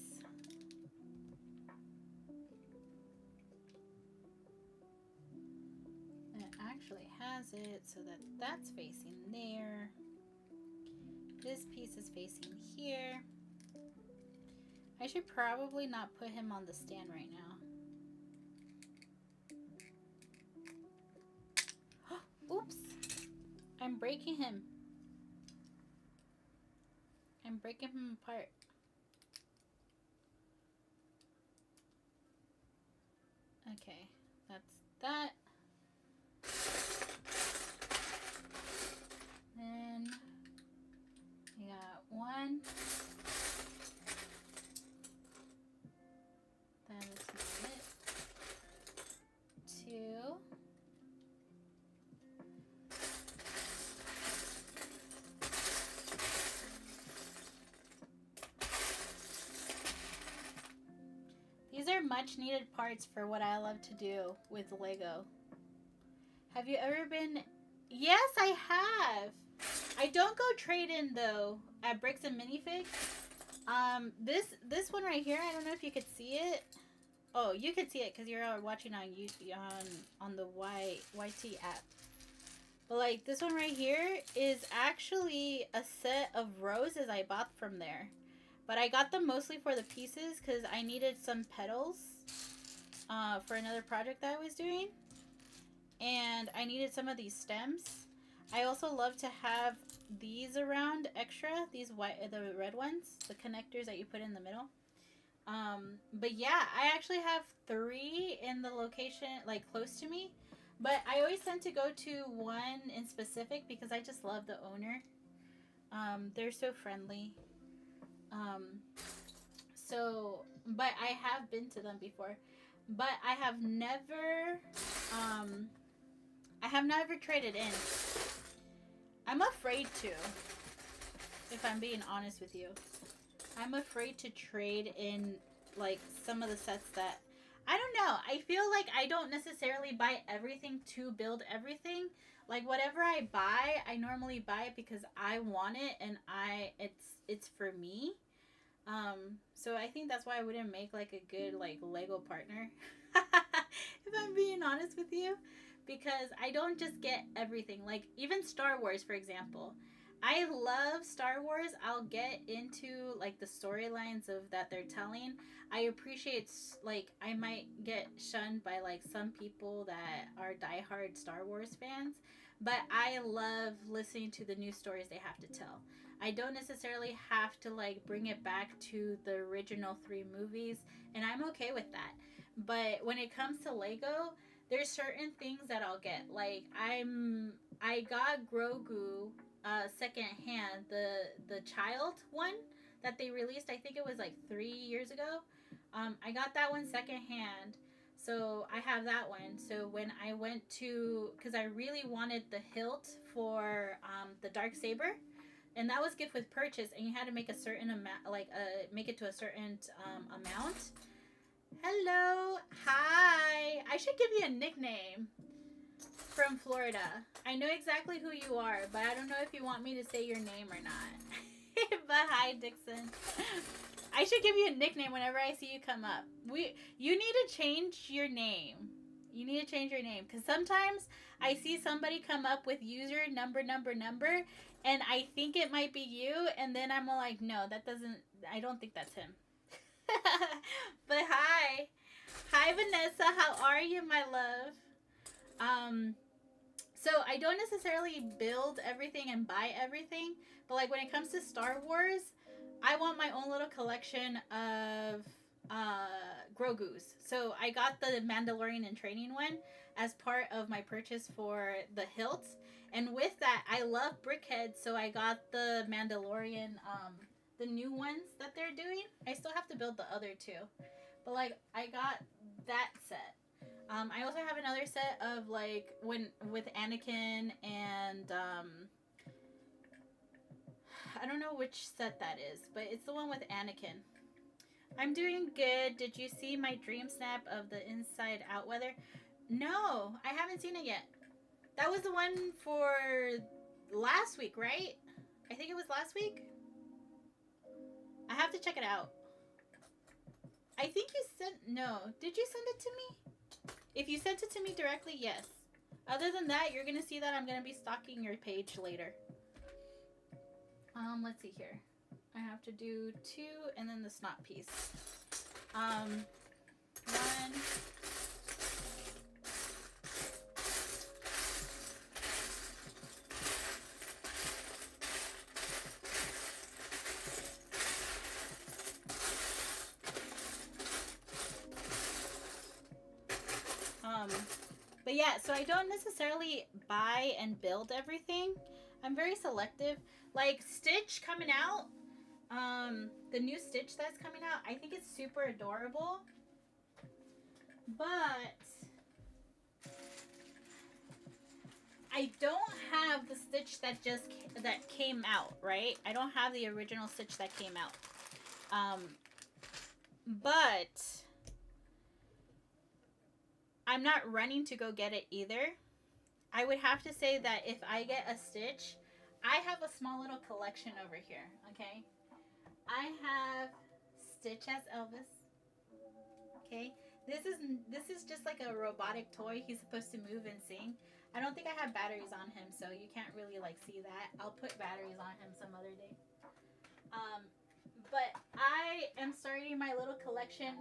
Actually has it so that that's facing there. This piece is facing here. I should probably not put him on the stand right now. Oops! I'm breaking him. I'm breaking him apart. Okay, that's that. Then we got one. That is not it. Two. These are much needed parts for what I love to do with Lego. Have you ever been... Yes, I have. I don't go trade in though at Bricks and Minifigs. This one right here, I don't know if you could see it. Oh, you could see it because you're watching on YouTube on the YT app. But like this one right here is actually a set of roses I bought from there. But I got them mostly for the pieces because I needed some petals for another project that I was doing. And I needed some of these stems. I also love to have these around extra. These the red ones. The connectors that you put in the middle. But yeah, I actually have 3 in the location, like close to me. But I always tend to go to one in specific because I just love the owner. They're so friendly. But I have been to them before. But I have never traded in. I'm afraid to, if I'm being honest with you. I'm afraid to trade in like some of the sets that, I don't know. I feel like I don't necessarily buy everything to build everything. Like whatever I buy, I normally buy it because I want it and it's for me. So I think that's why I wouldn't make like a good like Lego partner. If I'm being honest with you, because I don't just get everything. Like even Star Wars, for example. I love Star Wars. I'll get into like the storylines of that they're telling. I appreciate, like, I might get shunned by like some people that are diehard Star Wars fans, but I love listening to the new stories they have to tell. I don't necessarily have to like bring it back to the original 3 movies, and I'm okay with that. But when it comes to Lego, there's certain things that I'll get. Like I got Grogu second hand, the child one that they released. I think it was like 3 years ago. I got that one second hand, so I have that one. So when I went to, because I really wanted the hilt for the dark saber, and that was gift with purchase, and you had to make a certain amount, like make it to a certain amount. Hello, hi. I should give you a nickname. From Florida. I know exactly who you are, but I don't know if you want me to say your name or not. But hi, Dixon. I should give you a nickname whenever I see you come up. You need to change your name. You need to change your name, because sometimes I see somebody come up with user number, and I think it might be you, and then I'm like, no, that doesn't, I don't think that's him. But hi. Hi, Vanessa. How are you, my love? So I don't necessarily build everything and buy everything, but like when it comes to Star Wars, I want my own little collection of Grogu's. So I got the Mandalorian and training one as part of my purchase for the hilt. And with that, I love BrickHeadz, so I got the Mandalorian, the new ones that they're doing. I still have to build the other 2. But like I got that set. I also have another set of like with Anakin and I don't know which set that is, but it's the one with Anakin. I'm doing good. Did you see my dream snap of the Inside Out weather? No, I haven't seen it yet. That was the one for last week, right? I think it was last week. I have to check it out. I think you sent, no. Did you send it to me? If you sent it to me directly, yes. Other than that, you're going to see that I'm going to be stalking your page later. Let's see here. I have to do 2 and then the snot piece. 1. But yeah, so I don't necessarily buy and build everything. I'm very selective. Like Stitch coming out, the new Stitch that's coming out, I think it's super adorable. But I don't have the Stitch that came out, right? I don't have the original Stitch that came out. But I'm not running to go get it either. I would have to say that if I get a Stitch, I have a small little collection over here, okay? I have Stitch as Elvis, okay? This is just like a robotic toy. He's supposed to move and sing. I don't think I have batteries on him, so you can't really like see that. I'll put batteries on him some other day. But I am starting my little collection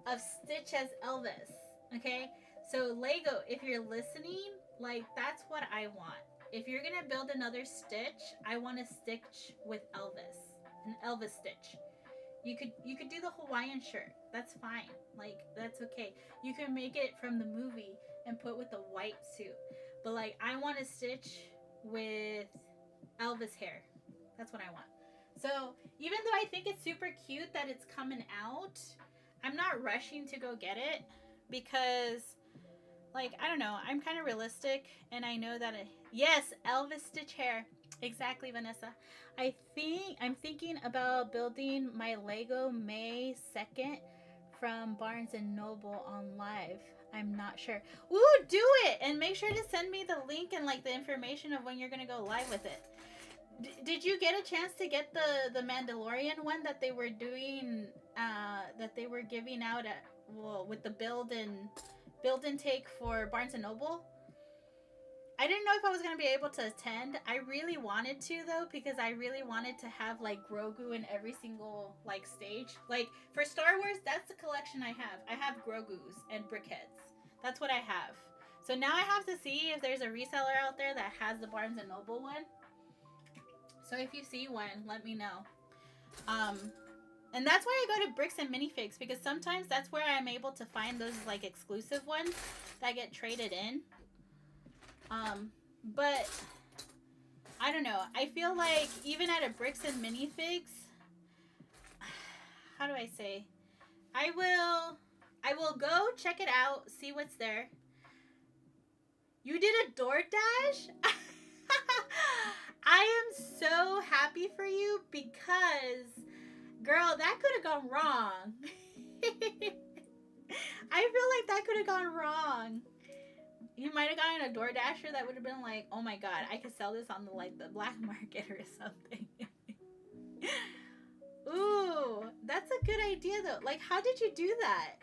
of Stitch as Elvis, okay? So Lego, if you're listening, like that's what I want. If you're gonna build another Stitch, I want a Stitch with Elvis, an Elvis Stitch. You could do the Hawaiian shirt. That's fine. Like that's okay. You can make it from the movie and put with the white suit. But like I want a Stitch with Elvis hair. That's what I want. So even though I think it's super cute that it's coming out, I'm not rushing to go get it because, like, I don't know, I'm kind of realistic and I know that yes, Elvis Stitch hair. Exactly, Vanessa. I'm thinking about building my Lego May 2nd from Barnes and Noble on live. I'm not sure. Ooh, do it! And make sure to send me the link and like the information of when you're gonna go live with it. Did you get a chance to get the Mandalorian one that they were doing, that they were giving out at, well, with the build and take for Barnes and Noble? I didn't know if I was going to be able to attend. I really wanted to, though, because I really wanted to have, like, Grogu in every single, like, stage. Like, for Star Wars, that's the collection I have. I have Grogus and BrickHeadz. That's what I have. So now I have to see if there's a reseller out there that has the Barnes & Noble one. So if you see one, let me know. And that's why I go to Bricks and Minifigs, because sometimes that's where I'm able to find those, like, exclusive ones that get traded in. But I don't know. I feel like even at a Bricks and Minifigs, how do I say? I will go check it out, see what's there. You did a DoorDash? I am so happy for you because, girl, that could have gone wrong. I feel like that could have gone wrong. You might have gotten a DoorDasher that would have been like, oh my god, I could sell this on the black market or something. Ooh, that's a good idea though. Like, how did you do that?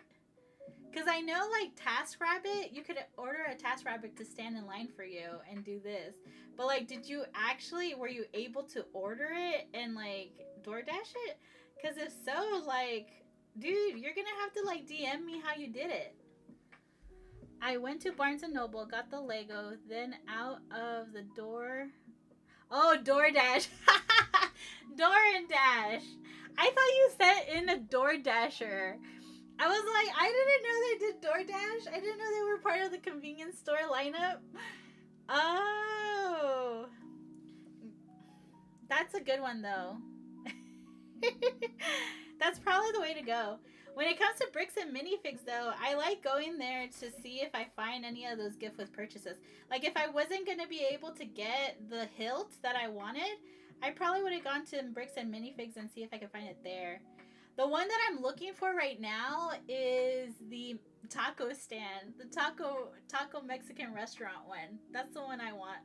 Because I know, like, TaskRabbit, you could order a TaskRabbit to stand in line for you and do this. But, like, were you able to order it and, like, DoorDash it? Because if so, like, dude, you're going to have to, like, DM me how you did it. I went to Barnes & Noble, got the Lego, then out of the door. Oh, DoorDash. DoorDash. I thought you sent in a DoorDasher. I was like, I didn't know they did DoorDash. I didn't know they were part of the convenience store lineup. Oh. That's a good one, though. That's probably the way to go. When it comes to Bricks and Minifigs, though, I like going there to see if I find any of those gift with purchases. Like, if I wasn't going to be able to get the hilt that I wanted, I probably would have gone to Bricks and Minifigs and see if I could find it there. The one that I'm looking for right now is the taco stand. The taco Mexican restaurant one. That's the one I want.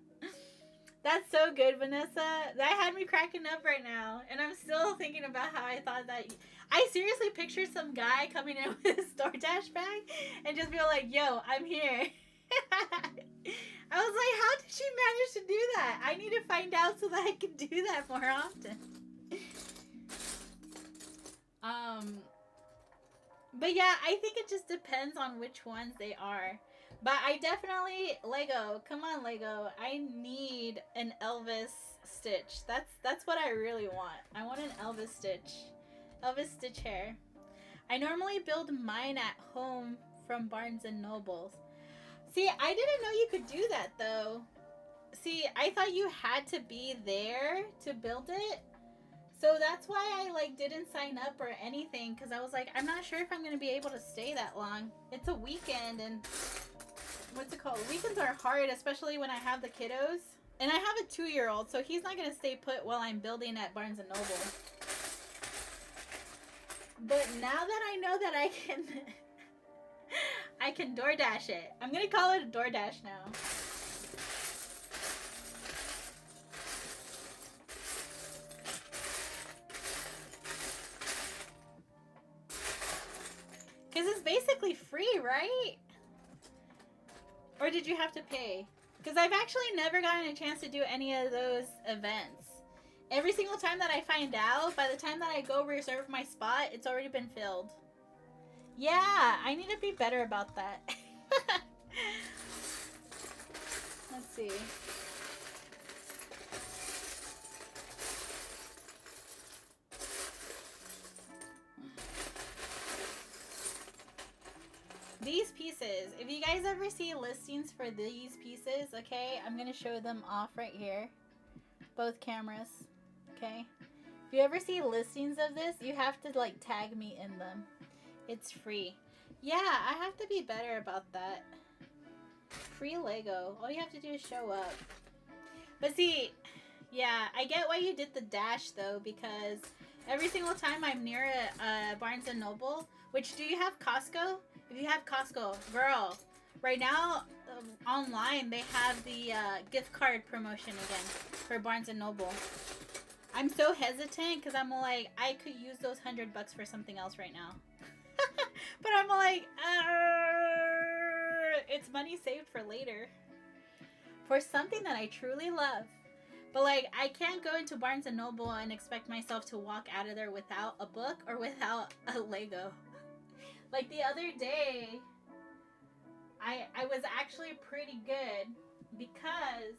That's so good, Vanessa. That had me cracking up right now. And I'm still thinking about how I thought that... I seriously pictured some guy coming in with his DoorDash bag and just be like, yo, I'm here. I was like, how did she manage to do that? I need to find out so that I can do that more often. But yeah, I think it just depends on which ones they are. But I definitely, Lego, come on Lego, I need an Elvis Stitch. That's what I really want. I want an Elvis Stitch. Elvis Stitch hair. I normally build mine at home from Barnes and Nobles. See, I didn't know you could do that though. See, I thought you had to be there to build it. So that's why I like didn't sign up or anything, because I was like, I'm not sure if I'm going to be able to stay that long. It's a weekend, and what's it called? Weekends are hard, especially when I have the kiddos. And I have a 2-year-old, so he's not going to stay put while I'm building at Barnes & Noble. But now that I know that I can I can DoorDash it. I'm going to call it a DoorDash now. Because it's basically free, right? Or did you have to pay? Because I've actually never gotten a chance to do any of those events. Every single time that I find out, by the time that I go reserve my spot, it's already been filled. Yeah, I need to be better about that. Let's see. These pieces, if you guys ever see listings for these pieces, okay, I'm going to show them off right here. Both cameras, okay? If you ever see listings of this, you have to like tag me in them. It's free. Yeah, I have to be better about that. Free Lego. All you have to do is show up. But see, yeah, I get why you did the dash though, because every single time I'm near a Barnes & Noble, which, do you have Costco? If you have Costco, girl, right now online they have the gift card promotion again for Barnes & Noble. I'm so hesitant because I'm like, I could use those $100 for something else right now. But I'm like, it's money saved for later. For something that I truly love. But like, I can't go into Barnes & Noble and expect myself to walk out of there without a book or without a Lego. Like the other day, I was actually pretty good because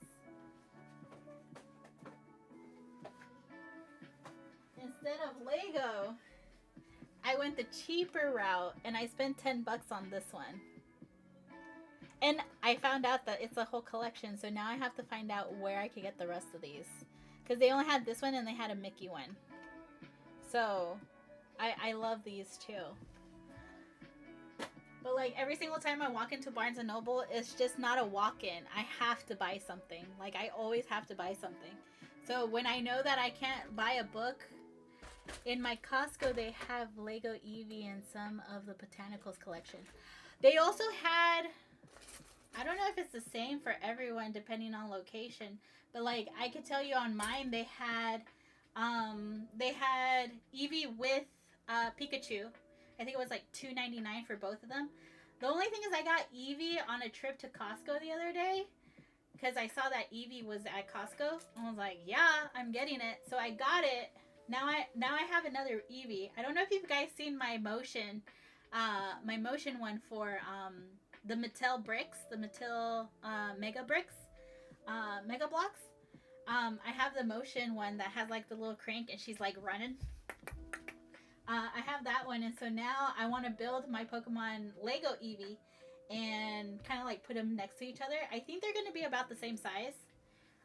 instead of Lego, I went the cheaper route and I spent $10 on this one. And I found out that it's a whole collection, so now I have to find out where I could get the rest of these. Because they only had this one and they had a Mickey one. So, I love these too. But like every single time I walk into Barnes & Noble, it's just not a walk-in. I have to buy something. Like I always have to buy something. So when I know that I can't buy a book, in my Costco they have Lego Eevee and some of the Botanicals collection. They also had, I don't know if it's the same for everyone depending on location, but like I could tell you on mine they had Eevee with Pikachu. I think it was like $2.99 for both of them. The only thing is I got Eevee on a trip to Costco the other day because I saw that Eevee was at Costco. I was like, yeah, I'm getting it. So I got it. Now I have another Eevee. I don't know if you've guys seen my motion one for the Mattel bricks, the Mattel Mega bricks, Mega blocks. I have the motion one that has like the little crank and she's like running. I have that one, and so now I want to build my Pokemon Lego Eevee and kind of like put them next to each other. I think they're going to be about the same size.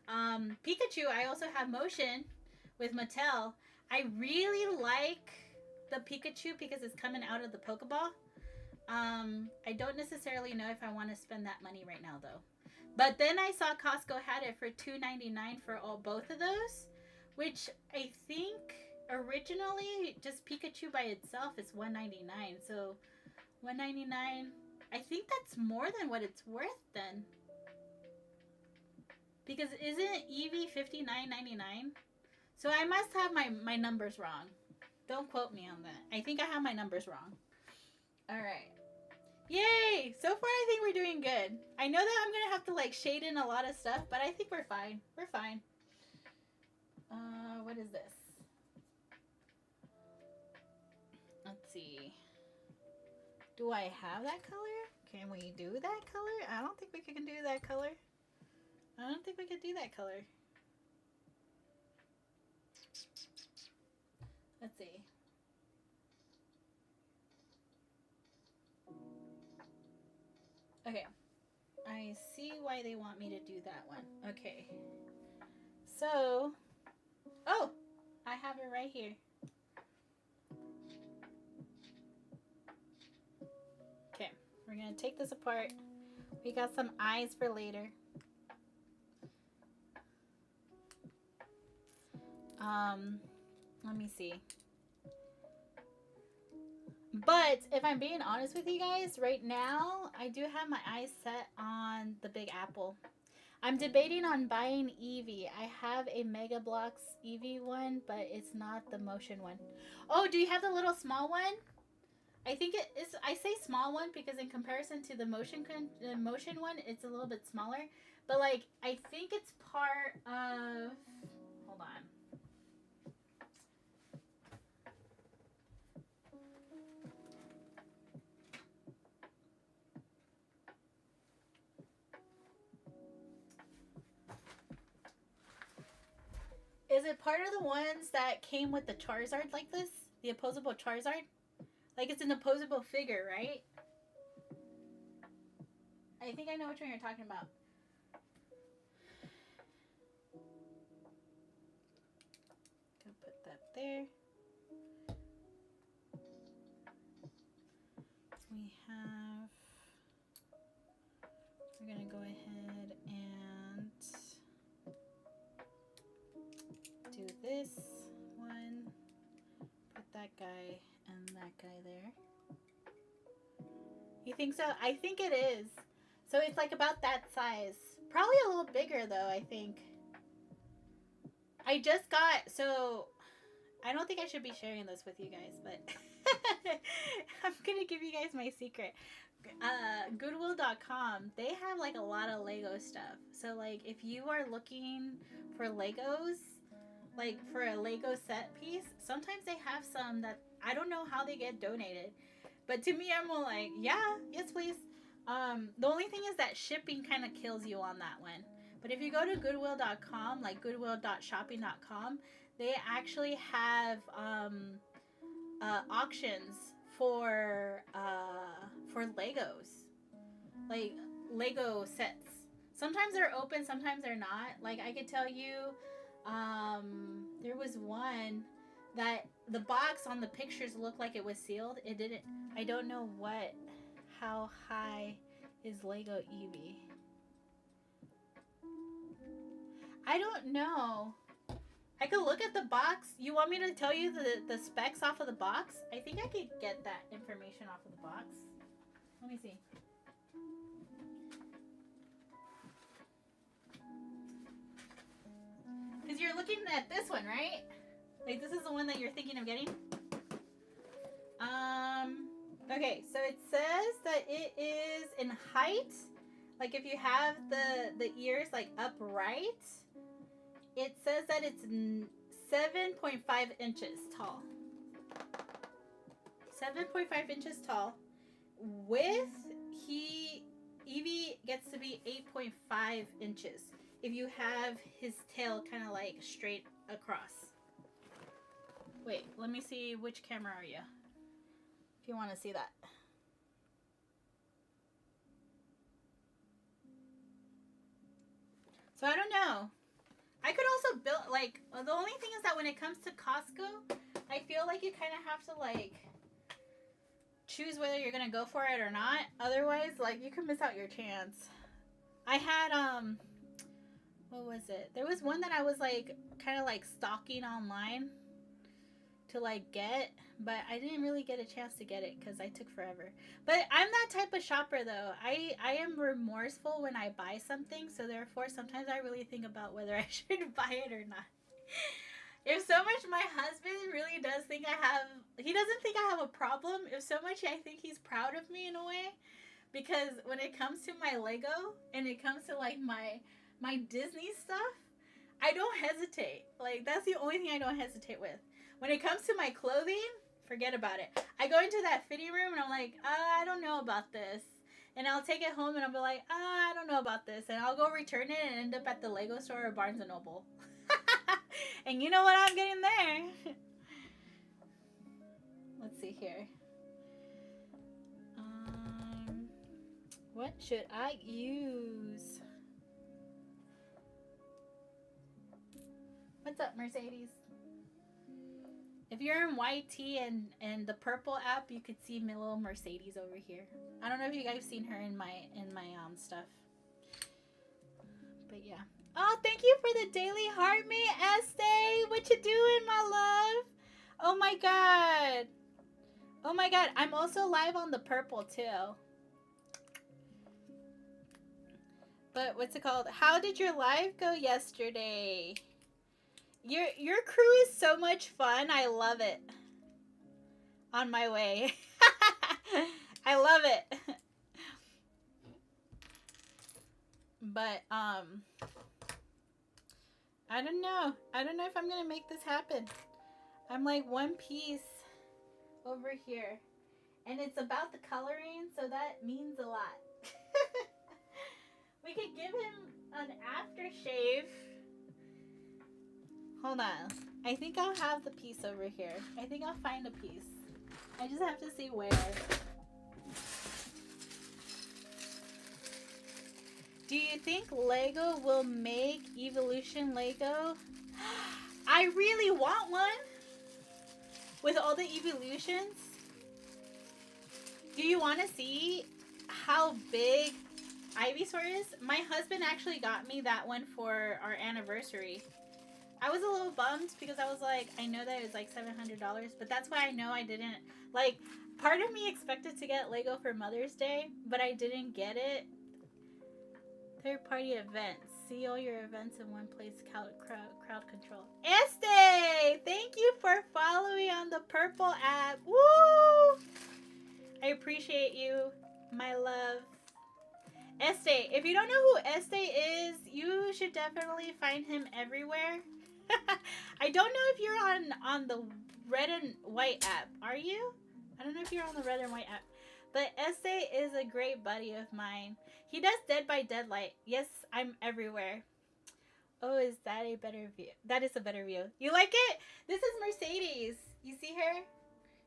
Pikachu, I also have motion with Mattel. I really like the Pikachu because it's coming out of the Pokeball. I don't necessarily know if I want to spend that money right now though. But then I saw Costco had it for $2.99 for both of those, which I think originally just Pikachu by itself is $1.99. So $1.99, I think that's more than what it's worth then. Because isn't Eevee $59.99? So I must have my numbers wrong. Don't quote me on that. I think I have my numbers wrong. Alright. Yay! So far I think we're doing good. I know that I'm going to have to like shade in a lot of stuff, but I think we're fine. We're fine. What is this? Let's see. Do I have that color? Can we do that color? I don't think we can do that color. I don't think we could do that color. Let's see. Okay. I see why they want me to do that one. Okay. So, oh, I have it right here. Okay, we're gonna take this apart. We got some eyes for later. Let me see. But if I'm being honest with you guys, right now, I do have my eyes set on the Big Apple. I'm debating on buying Eevee. I have a Mega Bloks Eevee one, but it's not the motion one. Oh, do you have the little small one? I think it is. I say small one because in comparison to the motion one, it's a little bit smaller. But like, I think it's part of. Hold on. Is it part of the ones that came with the Charizard like this? The opposable Charizard? Like it's an opposable figure, right? I think I know which one you're talking about. Gonna put that there. We're gonna go ahead and do this one. Put that guy and that guy there. You think so? I think it is. So it's like about that size. Probably a little bigger though, I think. I just got, so I don't think I should be sharing this with you guys, but I'm gonna give you guys my secret. Goodwill.com, they have like a lot of Lego stuff. So like if you are looking for Legos, like for a Lego set piece, sometimes they have some that I don't know how they get donated. But to me, I'm all like, yeah, yes please. The only thing is that shipping kind of kills you on that one. But if you go to Goodwill.com, like goodwill.shopping.com, they actually have auctions for Legos, like Lego sets. Sometimes they're open, sometimes they're not. Like I could tell you, there was one that the box on the pictures looked like it was sealed. It didn't. I don't know how high is Lego Eevee. I don't know. I could look at the box. You want me to tell you the specs off of the box? I think I could get that information off of the box. Let me see. Because you're looking at this one, right? Like this is the one that you're thinking of getting? Okay, so it says that it is in height. Like if you have the ears like upright, it says that it's 7.5 inches tall. 7.5 inches tall. Width, Eevee gets to be 8.5 inches if you have his tail kind of like straight across. Wait, let me see, which camera are you? If you want to see that. So I don't know. I could also build, like, the only thing is that when it comes to Costco, I feel like you kind of have to, like, choose whether you're going to go for it or not. Otherwise, like, you could miss out your chance. I had, what was it? There was one that I was, like, kind of, like, stalking online to, like, get, but I didn't really get a chance to get it because I took forever. But I'm that type of shopper, though. I am remorseful when I buy something, so therefore sometimes I really think about whether I should buy it or not. If so much my husband really does think he doesn't think I have a problem. If so much I think he's proud of me in a way, because when it comes to my Lego and it comes to like my Disney stuff, I don't hesitate. Like that's the only thing I don't hesitate with. When it comes to my clothing, forget about it. I go into that fitting room and I'm like, I don't know about this. And I'll take it home and I'll be like, I don't know about this. And I'll go return it and end up at the Lego store or Barnes & Noble. And you know what I'm getting there? Let's see here. What should I use? What's up, Mercedes? If you're in YT and the purple app, you could see my little Mercedes over here. I don't know if you guys seen her in my stuff. But yeah. Oh, thank you for the daily heart, mate, Estee. What you doing, my love? Oh my god. Oh my god. I'm also live on the purple too. But what's it called? How did your live go yesterday? Your crew is so much fun. I love it. On my way. I love it. But I don't know. I don't know if I'm gonna make this happen. I'm like one piece over here. And it's about the coloring, so that means a lot. We could give him an aftershave. Hold on. I think I'll have the piece over here. I think I'll find a piece. I just have to see where. Do you think LEGO will make Evolution LEGO? I really want one. With all the evolutions. Do you want to see how big Ivysaur is? My husband actually got me that one for our anniversary. I was a little bummed because I was like, I know that it was like $700, but that's why I know I didn't, like, part of me expected to get Lego for Mother's Day, but I didn't get it. Third-party events. See all your events in one place. Crowd control. Estee! Thank you for following on the purple app. Woo! I appreciate you, my love. Estee. If you don't know who Estee is, you should definitely find him everywhere. I don't know if you're on the red and white app. Are you? I don't know if you're on the red and white app. But Estee is a great buddy of mine. He does Dead by Deadlight. Yes, I'm everywhere. Oh, is that a better view? That is a better view. You like it? This is Mercedes. You see her?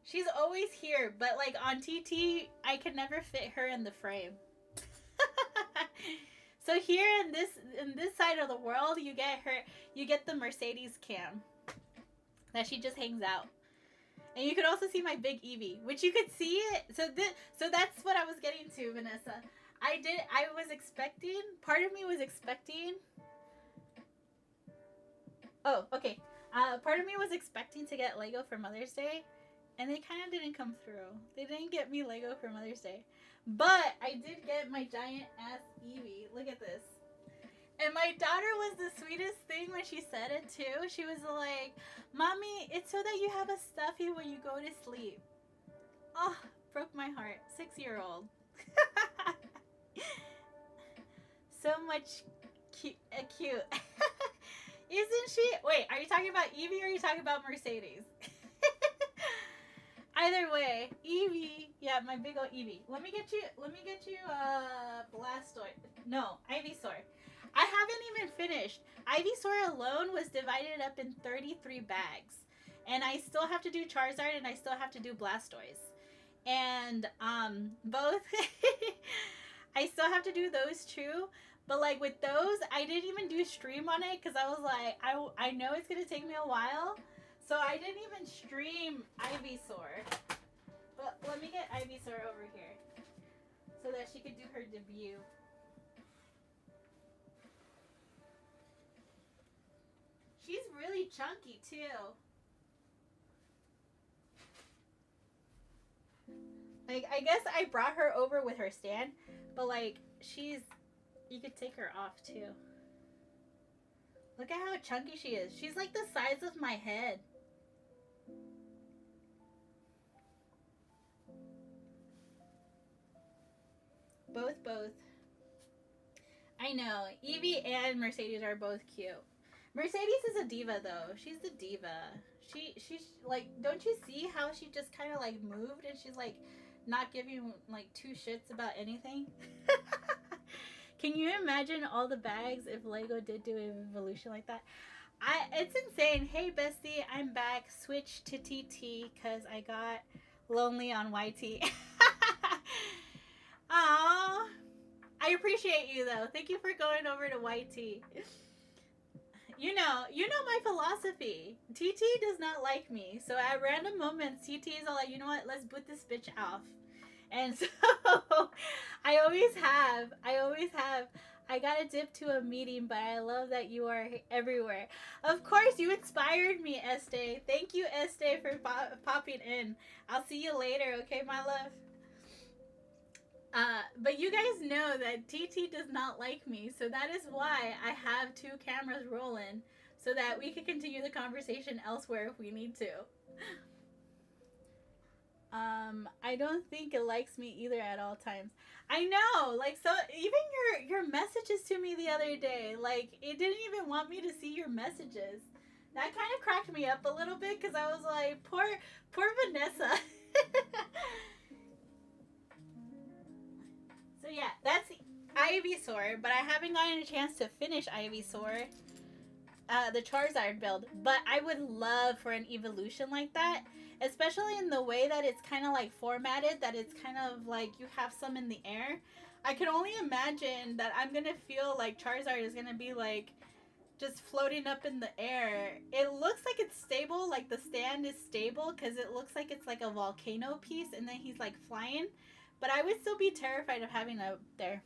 She's always here, but like on TT, I can never fit her in the frame. So here in this side of the world, you get the Mercedes cam that she just hangs out. And you could also see my big Eevee, which you could see it. So that's what I was getting to, Vanessa. I was expecting, part of me was expecting. Oh, okay. Part of me was expecting to get Lego for Mother's Day, and they kind of didn't come through. They didn't get me Lego for Mother's Day. But I did get my giant ass Eevee. Look at this. And my daughter was the sweetest thing when she said it too. She was like, Mommy, it's so that you have a stuffy when you go to sleep. Oh, broke my heart. 6-year-old. So much cute. Isn't she? Wait, are you talking about Eevee or are you talking about Mercedes? Either way, Eevee. Yeah, my big old Eevee. Let me get you Blastoise. No, Ivysaur. I haven't even finished. Ivysaur alone was divided up in 33 bags. And I still have to do Charizard and I still have to do Blastoise. And both I still have to do those two. But like with those, I didn't even do stream on it because I was like, I know it's gonna take me a while. So I didn't even stream Ivysaur. But let me get Ivysaur over here so that she could do her debut. She's really chunky too. Like, I guess I brought her over with her stand, but like, you could take her off too. Look at how chunky she is. She's like the size of my head. Both. I know. Eevee and Mercedes are both cute. Mercedes is a diva though. She's the diva. She's like, don't you see how she just kind of like moved and she's like not giving like two shits about anything? Can you imagine all the bags if Lego did do an evolution like that? It's insane. Hey bestie, I'm back. Switch to TT because I got lonely on YT. Aww. appreciate you though. Thank you for going over to YT. You know my philosophy. TT does not like me. So at random moments, TT is all like, you know what, let's boot this bitch off. And so I always have. I gotta dip to a meeting, but I love that you are everywhere. Of course, you inspired me, Este. Thank you, Este, for popping in. I'll see you later, okay, my love? But you guys know that TT does not like me, so that is why I have 2 cameras rolling, so that we can continue the conversation elsewhere if we need to. I don't think it likes me either at all times. I know, like, so even your messages to me the other day, like, it didn't even want me to see your messages. That kind of cracked me up a little bit, because I was like, poor Vanessa. So yeah, that's Ivysaur, but I haven't gotten a chance to finish Ivysaur, the Charizard build, but I would love for an evolution like that. Especially in the way that it's kind of like formatted, that it's kind of like you have some in the air. I can only imagine that I'm going to feel like Charizard is going to be like just floating up in the air. It looks like it's stable, like the stand is stable because it looks like it's like a volcano piece and then he's like flying. But I would still be terrified of having it up there.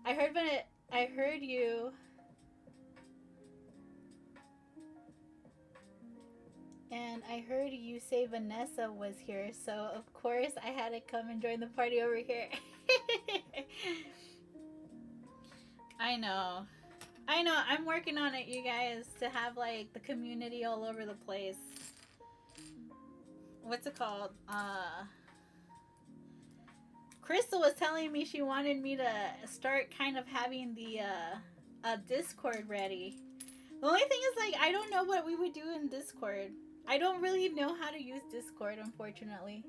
I heard you. And I heard you say Vanessa was here, so of course I had to come and join the party over here. I know. I'm working on it, you guys, to have like the community all over the place. What's it called? Crystal was telling me she wanted me to start kind of having the Discord ready. The only thing is, like, I don't know what we would do in Discord. I don't really know how to use Discord, unfortunately.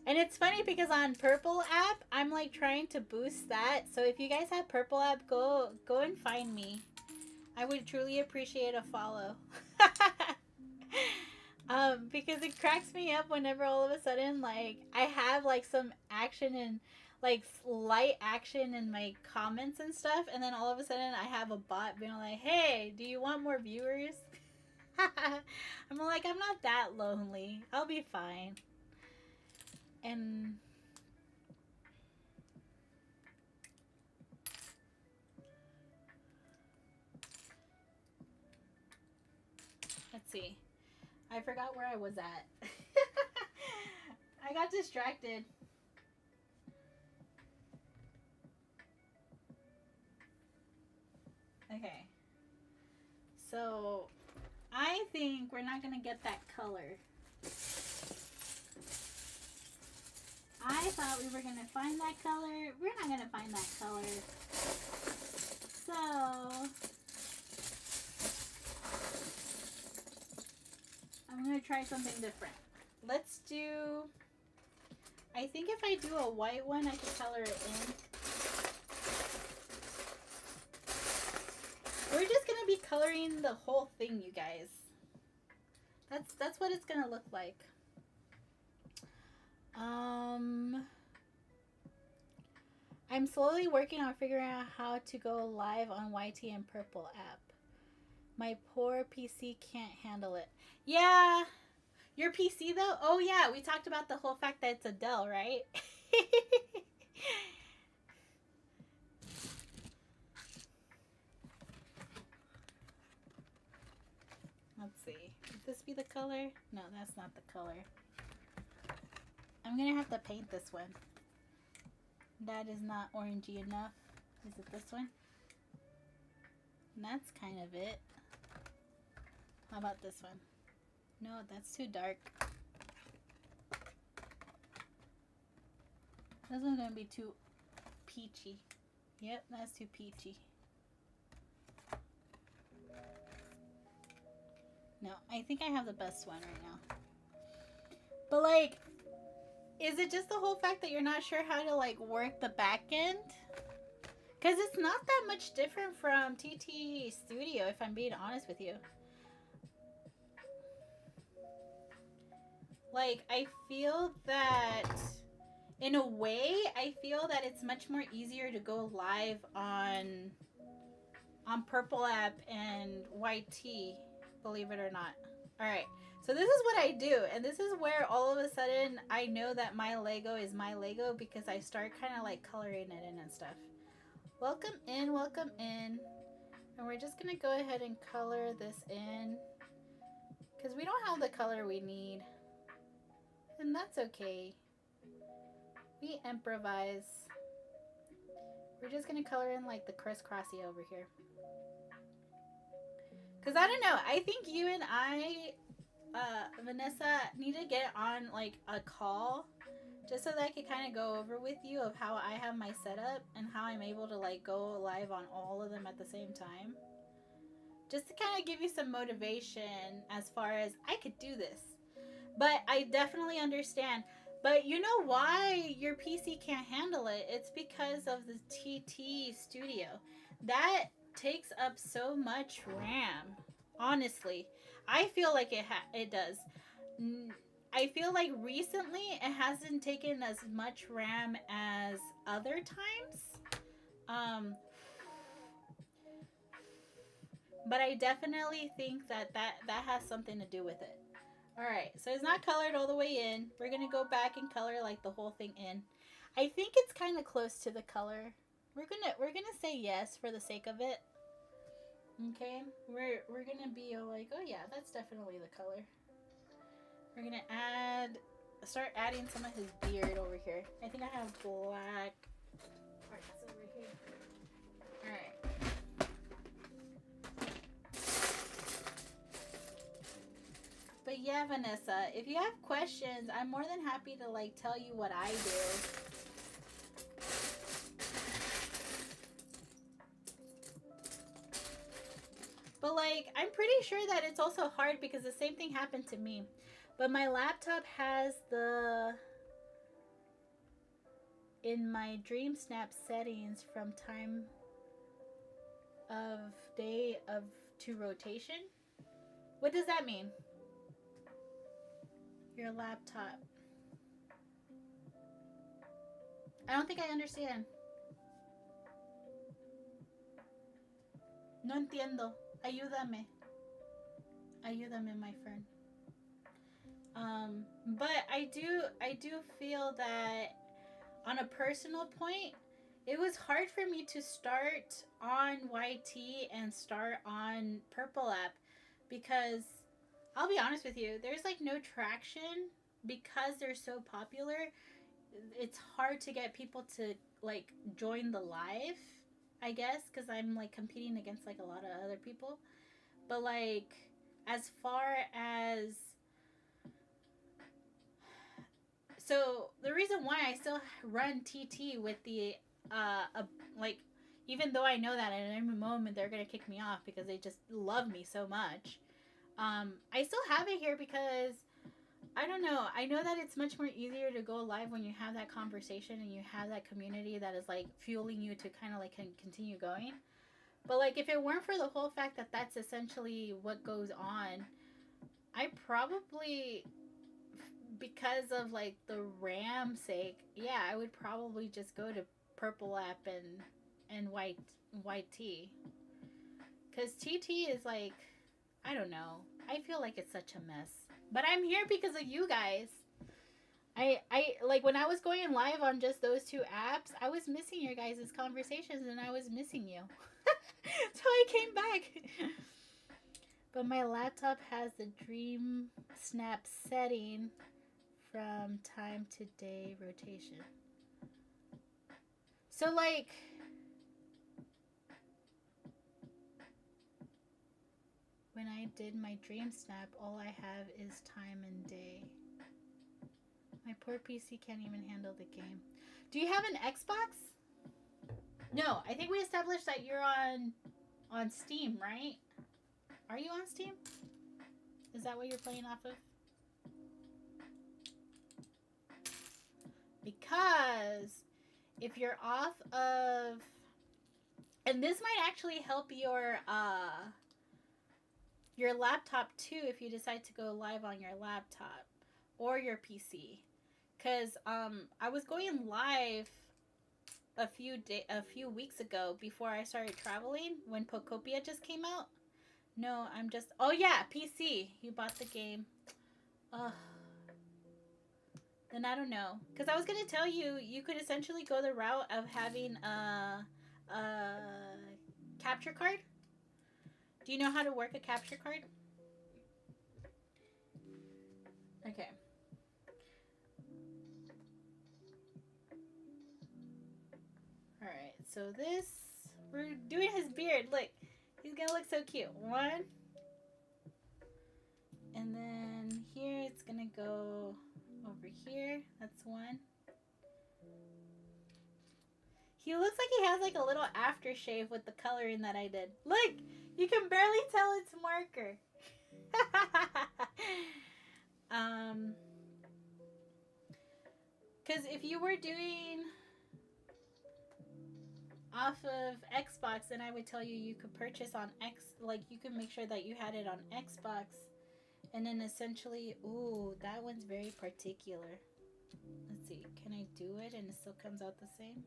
And it's funny because on Purple app, I'm like trying to boost that. So if you guys have Purple app, go and find me. I would truly appreciate a follow. Because it cracks me up whenever all of a sudden, like, I have like some action and like light action in my comments and stuff, and then all of a sudden I have a bot being like, hey, do you want more viewers? I'm like, I'm not that lonely. I'll be fine. And let's see. I forgot where I was at. I got distracted. Okay. So I think we're not going to get that color. I thought we were going to find that color. We're not going to find that color. So I'm going to try something different. Let's do, I think if I do a white one, I can color it in. We're just going to be coloring the whole thing, you guys. That's what it's going to look like. I'm slowly working on figuring out how to go live on YT and Purple app. My poor PC can't handle it. Yeah. Your PC though? Oh yeah, we talked about the whole fact that it's a Dell, right? Let's see. Would this be the color? No, that's not the color. I'm gonna have to paint this one. That is not orangey enough. Is it this one? And that's kind of it. How about this one? No, that's too dark. This one's gonna be too peachy. Yep, that's too peachy. No, I think I have the best one right now. But like, is it just the whole fact that you're not sure how to like work the back end? Because it's not that much different from TT Studio, if I'm being honest with you. Like, I feel that in a way, I feel that it's much more easier to go live on Purple App and YT, believe it or not. All right. So this is what I do, and this is where all of a sudden I know that my Lego is my Lego because I start kind of like coloring it in and stuff. Welcome in, welcome in. And we're just gonna go ahead and color this in because we don't have the color we need. And that's okay. We improvise. We're just gonna color in like the crisscrossy over here. Cause I don't know, I think you and I, Vanessa, need to get on like a call just so that I can kind of go over with you of how I have my setup and how I'm able to like go live on all of them at the same time. Just to kind of give you some motivation as far as I could do this. But I definitely understand. But you know why your PC can't handle it? It's because of the TT Studio. That takes up so much RAM. Honestly, I feel like it does. I feel like recently it hasn't taken as much RAM as other times. But I definitely think that has something to do with it. Alright, so it's not colored all the way in. We're going to go back and color like the whole thing in. I think it's kind of close to the color. We're gonna say yes for the sake of it. Okay? We're going to be like, oh yeah, that's definitely the color. We're going to start adding some of his beard over here. I think I have black parts over here. Alright. But yeah, Vanessa, if you have questions, I'm more than happy to like tell you what I do. But like, I'm pretty sure that it's also hard because the same thing happened to me. But my laptop has in my Dream Snap settings from time of day to rotation. What does that mean? Your laptop. I don't think I understand. No entiendo. Ayúdame. Ayúdame, my friend. But I do feel that on a personal point, it was hard for me to start on YT and start on Purple App because I'll be honest with you, there's like no traction because they're so popular. It's hard to get people to like join the live, I guess, because I'm like competing against like a lot of other people. But like as far as so the reason why I still run TT with the like even though I know that at any moment they're gonna kick me off because they just love me so much. I still have it here because I don't know. I know that it's much more easier to go live when you have that conversation and you have that community that is like fueling you to kind of like continue going. But like if it weren't for the whole fact that that's essentially what goes on, I probably, because of like the RAM sake, yeah, I would probably just go to Purple App and YT. Because TT is like, I don't know. I feel like it's such a mess. But I'm here because of you guys. I like when I was going live on just those two apps, I was missing your guys' conversations and I was missing you. So I came back. But my laptop has the Dream Snap setting from time to day rotation. So like when I did my Dream Snap, all I have is time and day. My poor PC can't even handle the game. Do you have an Xbox? No, I think we established that you're on Steam, right? Are you on Steam? Is that what you're playing off of? Because if you're off of, and this might actually help your laptop too if you decide to go live on your laptop or your PC. Cause I was going live a few weeks ago before I started traveling when Pokopia just came out. No, I'm just. Oh yeah, PC. You bought the game. Ugh. Then I don't know. Cause I was gonna tell you, you could essentially go the route of having a capture card. Do you know how to work a capture card? Okay. Alright, so this, we're doing his beard. Look, he's gonna look so cute. One. And then here it's gonna go over here. That's one. He looks like he has like a little aftershave with the coloring that I did. Look, you can barely tell it's marker. Because if you were doing off of Xbox, then I would tell you you could purchase on like you could make sure that you had it on Xbox, and then essentially, ooh, that one's very particular. Let's see, can I do it and it still comes out the same?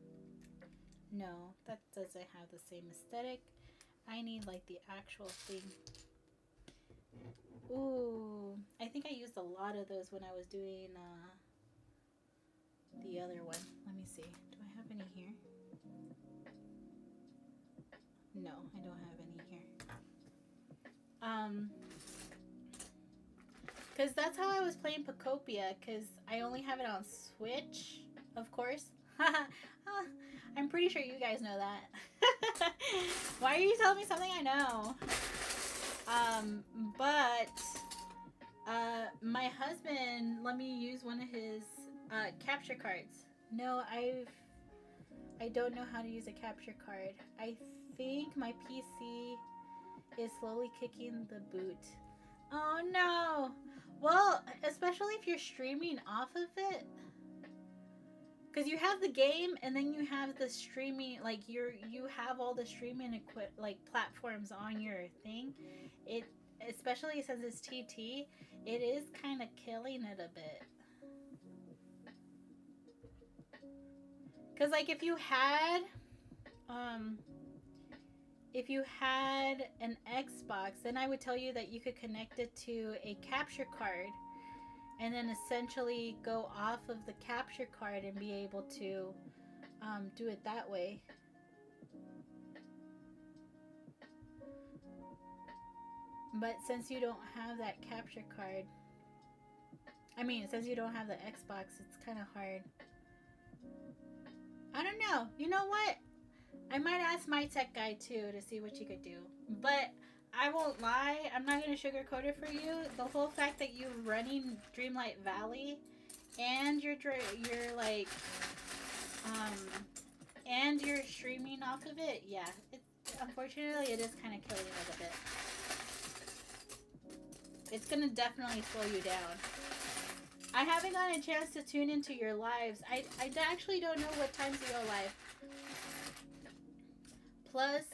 No, that doesn't have the same aesthetic. I need like the actual thing. Ooh, I think I used a lot of those when I was doing the other one. Let me see. Do I have any here? No, I don't have any here. Because that's how I was playing Pokopia, because I only have it on Switch, of course. I'm pretty sure you guys know that. Why are you telling me something I know? My husband let me use one of his capture cards. No, I don't know how to use a capture card. I think my PC is slowly kicking the boot. Oh no! Well, especially if you're streaming off of it. Because you have the game and then you have the streaming, like you have all the streaming like platforms on your thing. It, especially since it's TT, it is kind of killing it a bit. Because like if you had an Xbox, then I would tell you that you could connect it to a capture card and then essentially go off of the capture card and be able to do it that way. But since you don't have that capture card, since you don't have the Xbox, it's kind of hard. I don't know. You know what? I might ask my tech guy too to see what you could do. But I won't lie, I'm not going to sugarcoat it for you. The whole fact that you're running Dreamlight Valley and you're like, and you're streaming off of it, yeah. Unfortunately, it is kind of killing it a bit. It's going to definitely slow you down. I haven't gotten a chance to tune into your lives. I actually don't know what times you go live. Plus,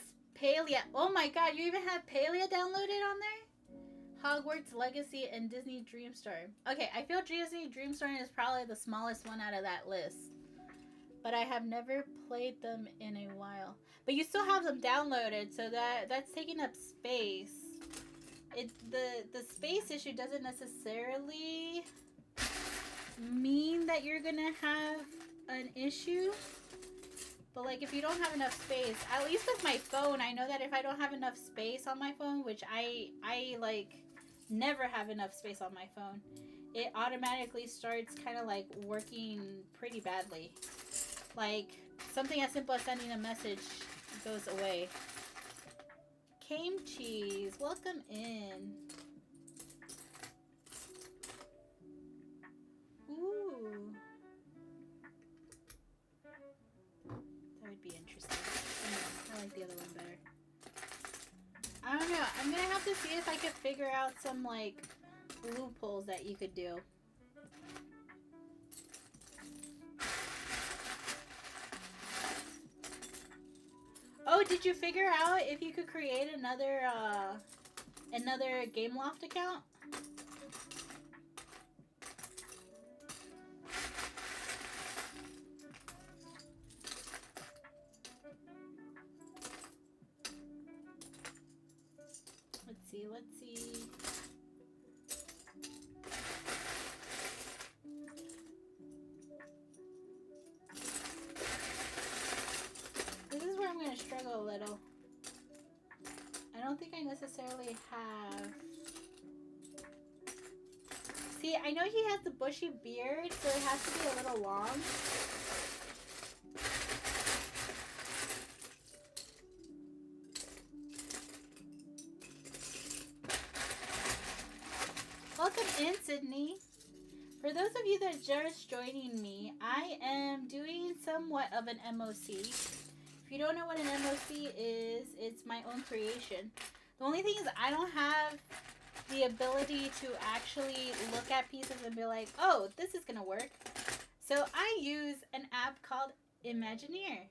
Palia. Oh my god, you even have Palia downloaded on there? Hogwarts Legacy and Disney Dreamstorm. Okay, I feel Disney Dreamstorm is probably the smallest one out of that list. But I have never played them in a while. But you still have them downloaded, so that's taking up space. The space issue doesn't necessarily mean that you're gonna have an issue. But like if you don't have enough space, at least with my phone, I know that if I don't have enough space on my phone, which I like never have enough space on my phone, it automatically starts kind of like working pretty badly. Like something as simple as sending a message goes away. Came Cheese, welcome in. Ooh. That would be interesting. I like the other one better. I don't know. I'm gonna have to see if I could figure out some like loopholes that you could do. Oh, did you figure out if you could create another Game Loft account? see. Let's see. This is where I'm going to struggle a little. I don't think I necessarily have... See, I know he has the bushy beard, so it has to be a little long. Welcome in, Sydney. For those of you that are just joining me, I am doing somewhat of an MOC. If you don't know what an MOC is, it's my own creation. The only thing is I don't have the ability to actually look at pieces and be like, oh, this is gonna work. So I use an app called Imagineer.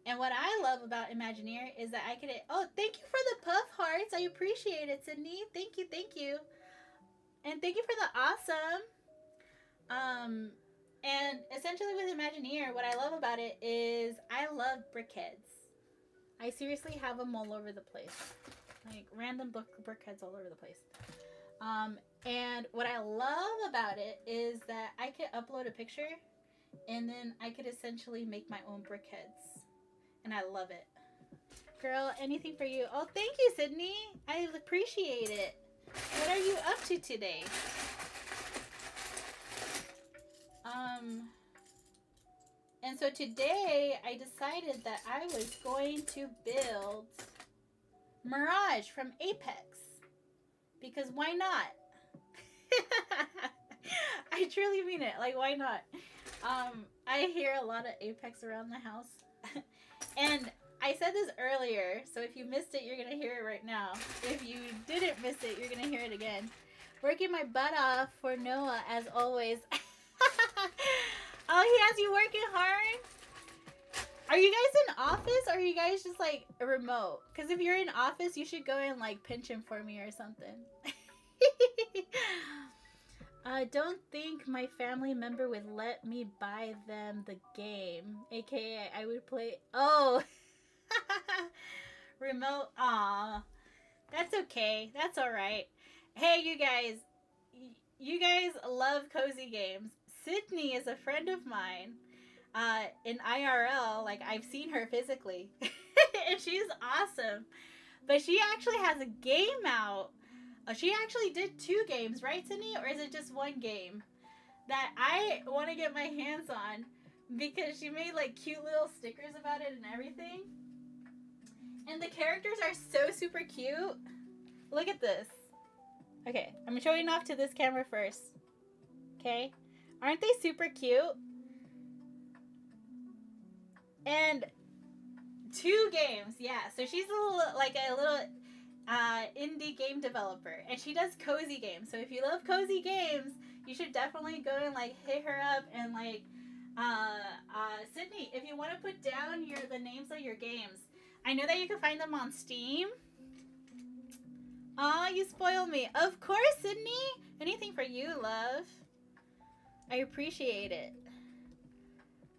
And what I love about Imagineer is that I can... Oh, thank you for the puff hearts. I appreciate it, Sydney. Thank you, thank you. And thank you for the awesome. And essentially with Imagineer, what I love about it is I love BrickHeadz. I seriously have them all over the place. Like random BrickHeadz all over the place. And what I love about it is that I could upload a picture and then I could essentially make my own BrickHeadz. And I love it. Girl, anything for you. Oh, thank you, Sydney. I appreciate it. What are you up to today? And so today I decided that I was going to build Mirage from Apex. Because why not? I truly mean it. Like, why not? I hear a lot of Apex around the house. And I said this earlier, so if you missed it, you're going to hear it right now. If you didn't miss it, you're going to hear it again. Working my butt off for Noah, as always. Oh, he has you working hard? Are you guys in office, or are you guys just, like, remote? Because if you're in office, you should go and, like, pinch him for me or something. I don't think my family member would let me buy them the game. AKA, I would play... Oh! Remote. Aw. That's okay. That's alright. Hey, you guys. You guys love cozy games. Sydney is a friend of mine. In IRL. Like, I've seen her physically. And she's awesome. But she actually has a game out. She actually did 2 games, right, Sydney? Or is it just 1 game? That I want to get my hands on. Because she made, like, cute little stickers about it and everything. And the characters are so super cute. Look at this. Okay, I'm showing off to this camera first. Okay? Aren't they super cute? And 2 games, yeah. So she's a little indie game developer. And she does cozy games. So if you love cozy games, you should definitely go and, like, hit her up and, like, Sydney, if you want to put down the names of your games. I know that you can find them on Steam. Aw, you spoil me. Of course, Sydney. Anything for you, love. I appreciate it.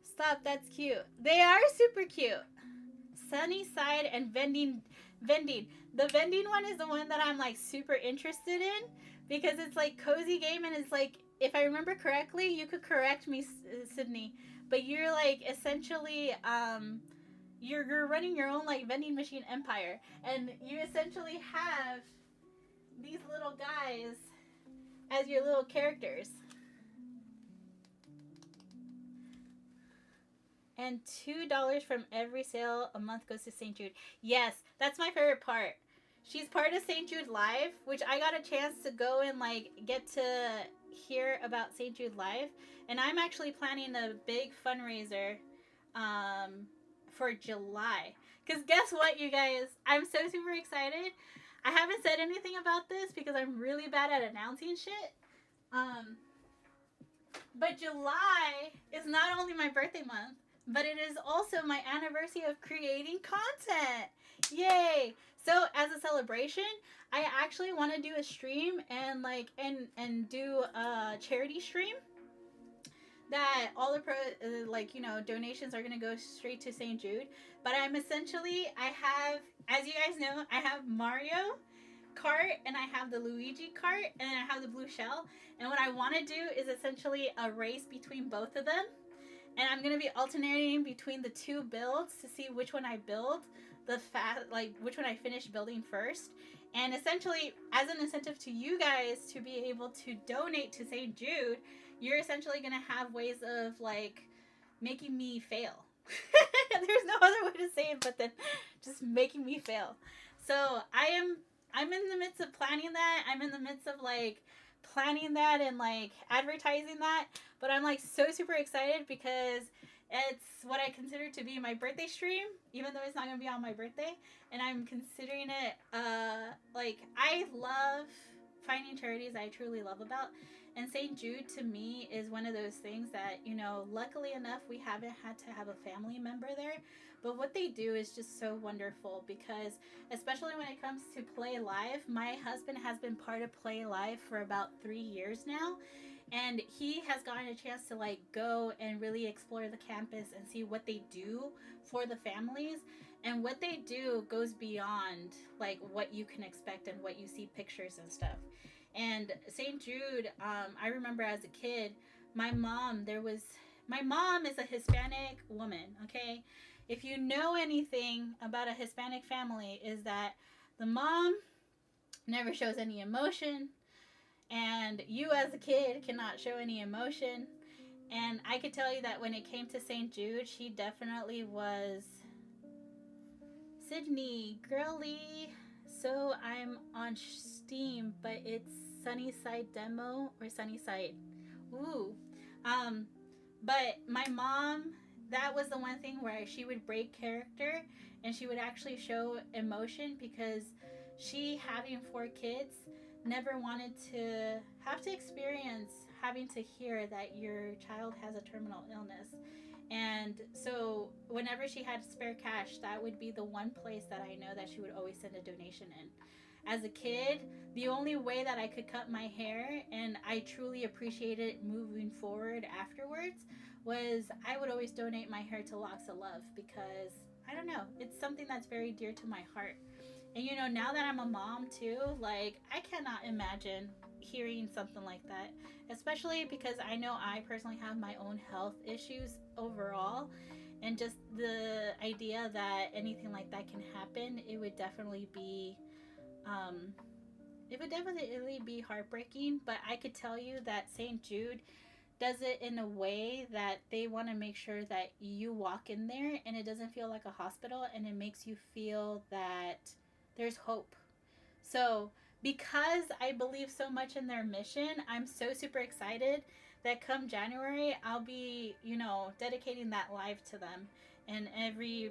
Stop, that's cute. They are super cute. Sunny Side and Vending. The vending one is the one that I'm, like, super interested in. Because it's, like, cozy game and it's, like, if I remember correctly, you could correct me, Sydney. But you're, like, essentially, you're running your own, like, vending machine empire. And you essentially have these little guys as your little characters. And $2 from every sale a month goes to St. Jude. Yes, that's my favorite part. She's part of St. Jude Live, which I got a chance to go and, like, get to hear about St. Jude Live. And I'm actually planning a big fundraiser for July. Because guess what, you guys? I'm so super excited. I haven't said anything about this because I'm really bad at announcing shit. But July is not only my birthday month, but it is also my anniversary of creating content. Yay! So as a celebration, I actually want to do a stream and, like, and do a charity stream. That all the donations are gonna go straight to St. Jude. But I'm essentially, I have, as you guys know, I have Mario, cart and I have the Luigi cart and I have the blue shell. And what I want to do is essentially a race between both of them. And I'm going to be alternating between the two builds to see which one I build which one I finish building first. And essentially, as an incentive to you guys to be able to donate to St. Jude, you're essentially going to have ways of like making me fail. There's no other way to say it but then just making me fail. So I'm in the midst of planning that. I'm in the midst of like planning that and like advertising that. But I'm like so super excited because it's what I consider to be my birthday stream, even though it's not going to be on my birthday. And I'm considering it, like, I love finding charities I truly love about. And St. Jude to me is one of those things that, you know, luckily enough, we haven't had to have a family member there. But what they do is just so wonderful because, especially when it comes to Play Live, my husband has been part of Play Live for about 3 years now. And he has gotten a chance to like go and really explore the campus and see what they do for the families. And what they do goes beyond like what you can expect and what you see pictures and stuff. And St. Jude, I remember as a kid, my mom is a Hispanic woman, okay? If you know anything about a Hispanic family, is that the mom never shows any emotion, and you as a kid cannot show any emotion. And I could tell you that when it came to St. Jude, she definitely was Sydney, girly. So I'm on Steam, but it's Sunnyside Demo or Sunnyside. Ooh. But my mom, that was the one thing where she would break character and she would actually show emotion because she, having 4 kids, never wanted to have to experience having to hear that your child has a terminal illness. And so whenever she had spare cash, that would be the one place that I know that she would always send a donation in. As a kid, the only way that I could cut my hair, and I truly appreciated it moving forward afterwards, was I would always donate my hair to Locks of Love because, I don't know, it's something that's very dear to my heart. And you know, now that I'm a mom too, like, I cannot imagine hearing something like that, especially because I know I personally have my own health issues overall, and just the idea that anything like that can happen, it would definitely be heartbreaking. But I could tell you that St. Jude does it in a way that they want to make sure that you walk in there and it doesn't feel like a hospital, and it makes you feel that there's hope. So because I believe so much in their mission, I'm so super excited that come January, I'll be, you know, dedicating that live to them. And every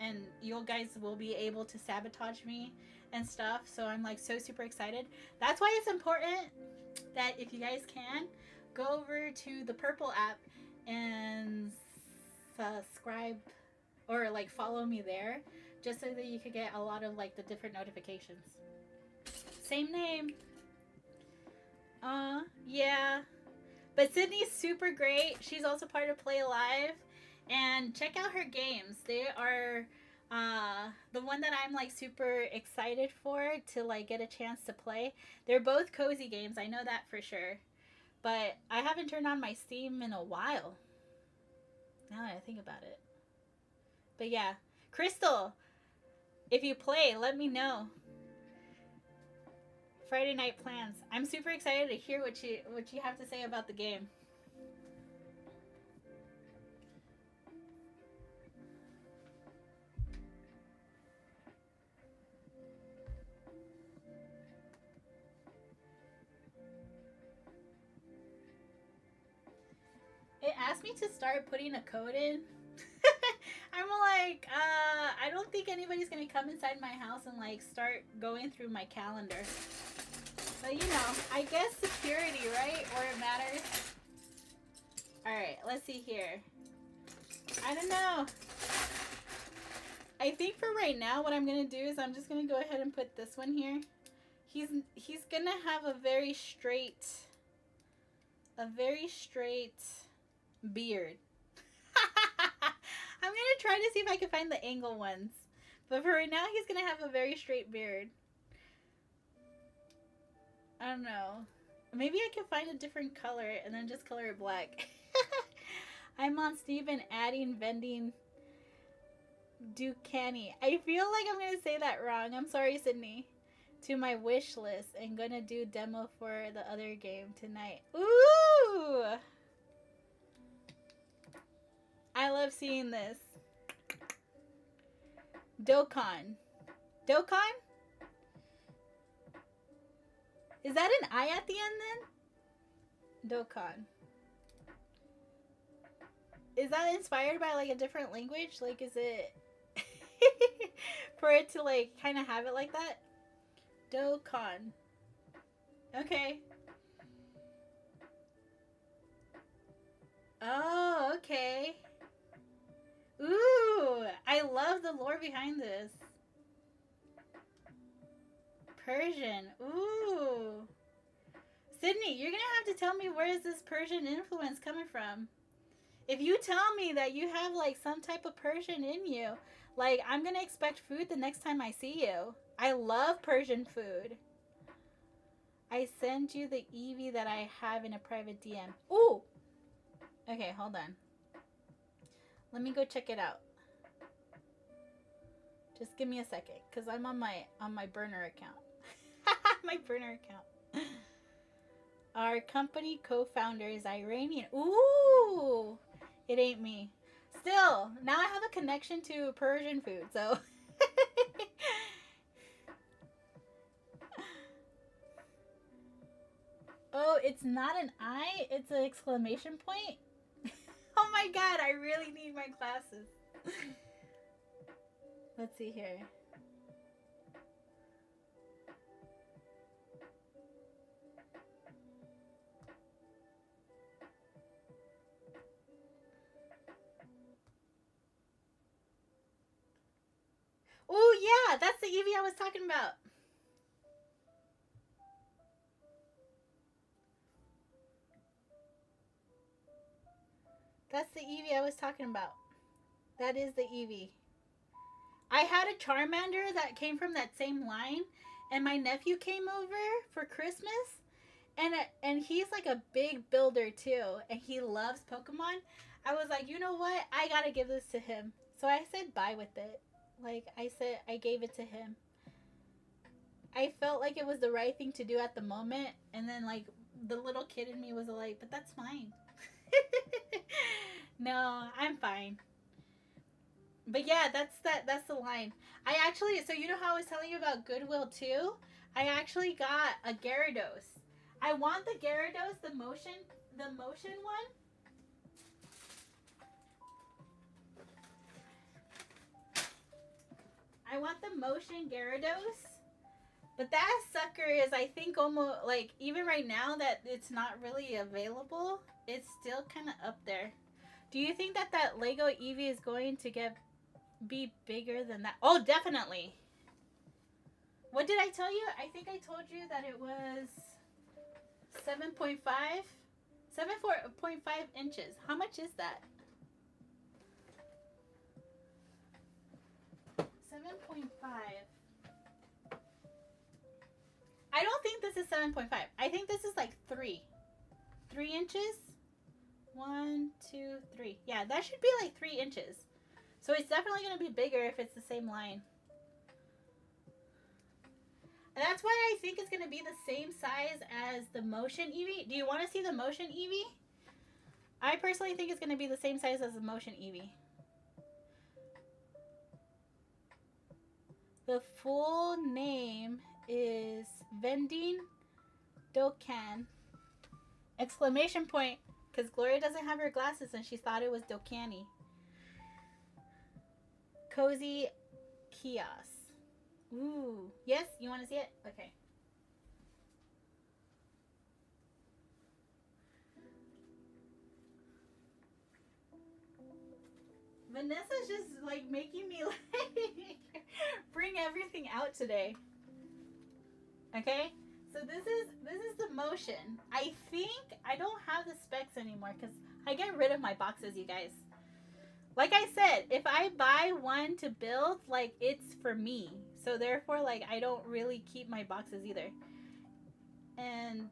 and you guys will be able to sabotage me and stuff. So I'm like so super excited. That's why it's important that if you guys can, go over to the Purple app and subscribe or like follow me there, just so that you could get a lot of like the different notifications. Same name. Yeah. But Sydney's super great. She's also part of Play Live. And check out her games. They are the one that I'm like super excited for to like get a chance to play. They're both cozy games. I know that for sure. But I haven't turned on my Steam in a while, now that I think about it. But yeah. Crystal, if you play, let me know. Friday night plans. I'm super excited to hear what you have to say about the game. It asked me to start putting a code in. I'm like, I don't think anybody's gonna come inside my house and like start going through my calendar. But you know, I guess security, right? Or it matters. Alright, let's see here. I don't know. I think for right now, what I'm gonna do is I'm just gonna go ahead and put this one here. He's gonna have a very straight beard. I'm gonna try to see if I can find the angle ones. But for right now, he's gonna have a very straight beard. I don't know. Maybe I can find a different color and then just color it black. I'm on Steven adding vending Ducani. I feel like I'm gonna say that wrong. I'm sorry, Sydney. To my wish list and gonna do demo for the other game tonight. Ooh! I love seeing this. Dokkan. Dokkan? Is that an I at the end then? Dokkan. Is that inspired by like a different language? Like, is it for it to like kind of have it like that? Dokkan. Okay. Oh, okay. Ooh, I love the lore behind this. Persian. Ooh. Sydney, you're gonna have to tell me where is this Persian influence coming from. If you tell me that you have like some type of Persian in you, like I'm gonna expect food the next time I see you. I love Persian food. I send you the Eevee that I have in a private DM. Ooh. Okay, hold on. Let me go check it out. Just give me a second, cause I'm on my burner account. My burner account. Our company co-founder is Iranian. Ooh, it ain't me. Still, now I have a connection to Persian food, so. Oh, it's not an I, it's an exclamation point. Oh my god, I really need my glasses. Let's see here. Oh yeah, that's the Eevee I was talking about. That's the Eevee I was talking about. That is the Eevee. I had a Charmander that came from that same line, and my nephew came over for Christmas, and he's like a big builder too, and he loves Pokemon. I was like, you know what? I gotta give this to him. So I said bye with it. Like I said, I gave it to him. I felt like it was the right thing to do at the moment, and then like the little kid in me was like, but that's fine. No, I'm fine. But yeah, that's the line. I actually, so you know how I was telling you about Goodwill too? I actually got a Gyarados. I want the Gyarados, the motion one. I want the motion Gyarados. But that sucker is, I think, almost like, even right now that it's not really available, it's still kind of up there. Do you think that that Lego Eevee is going to be bigger than that? Oh, definitely. What did I tell you? I think I told you that it was 7.5 inches. How much is that? 7.5. I don't think this is 7.5. I think this is like 3 inches. 1, 2, 3. Yeah, that should be like 3 inches. So it's definitely going to be bigger if it's the same line. And that's why I think it's going to be the same size as the Motion Eevee. Do you want to see the Motion Eevee? I personally think it's going to be the same size as the Motion Eevee. The full name is Vending Dokkan! Exclamation point. Because Gloria doesn't have her glasses and she thought it was Dokani. Cozy Kiosk. Ooh. Yes? You want to see it? Okay. Vanessa's just like making me like bring everything out today. Okay? So this is the motion. I think I don't have the specs anymore because I get rid of my boxes, you guys. Like I said, if I buy one to build, like it's for me. So therefore, like I don't really keep my boxes either. And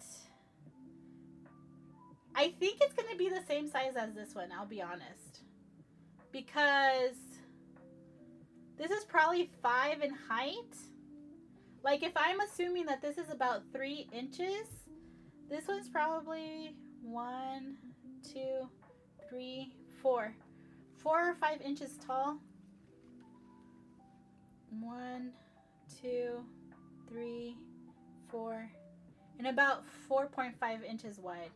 I think it's going to be the same size as this one, I'll be honest. Because this is probably 5 in height. Like, if I'm assuming that this is about 3 inches, this one's probably 1, 2, 3, 4. 4 or 5 inches tall. 1, 2, 3, 4, and about 4.5 inches wide.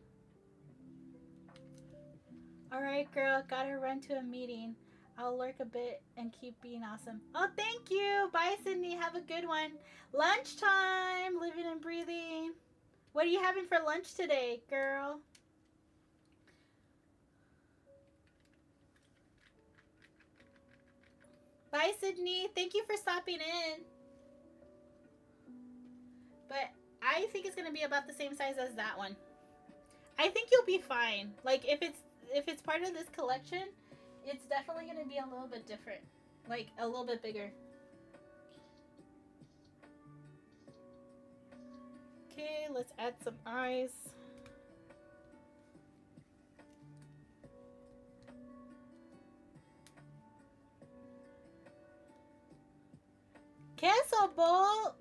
Alright, girl, gotta run to a meeting. I'll lurk a bit and keep being awesome. Oh, thank you. Bye, Sydney. Have a good one. Lunchtime. Living and breathing. What are you having for lunch today, girl? Bye, Sydney. Thank you for stopping in. But I think it's going to be about the same size as that one. I think you'll be fine. Like, if it's part of this collection, it's definitely going to be a little bit different. Like, a little bit bigger. Okay, let's add some eyes. Queso bowl?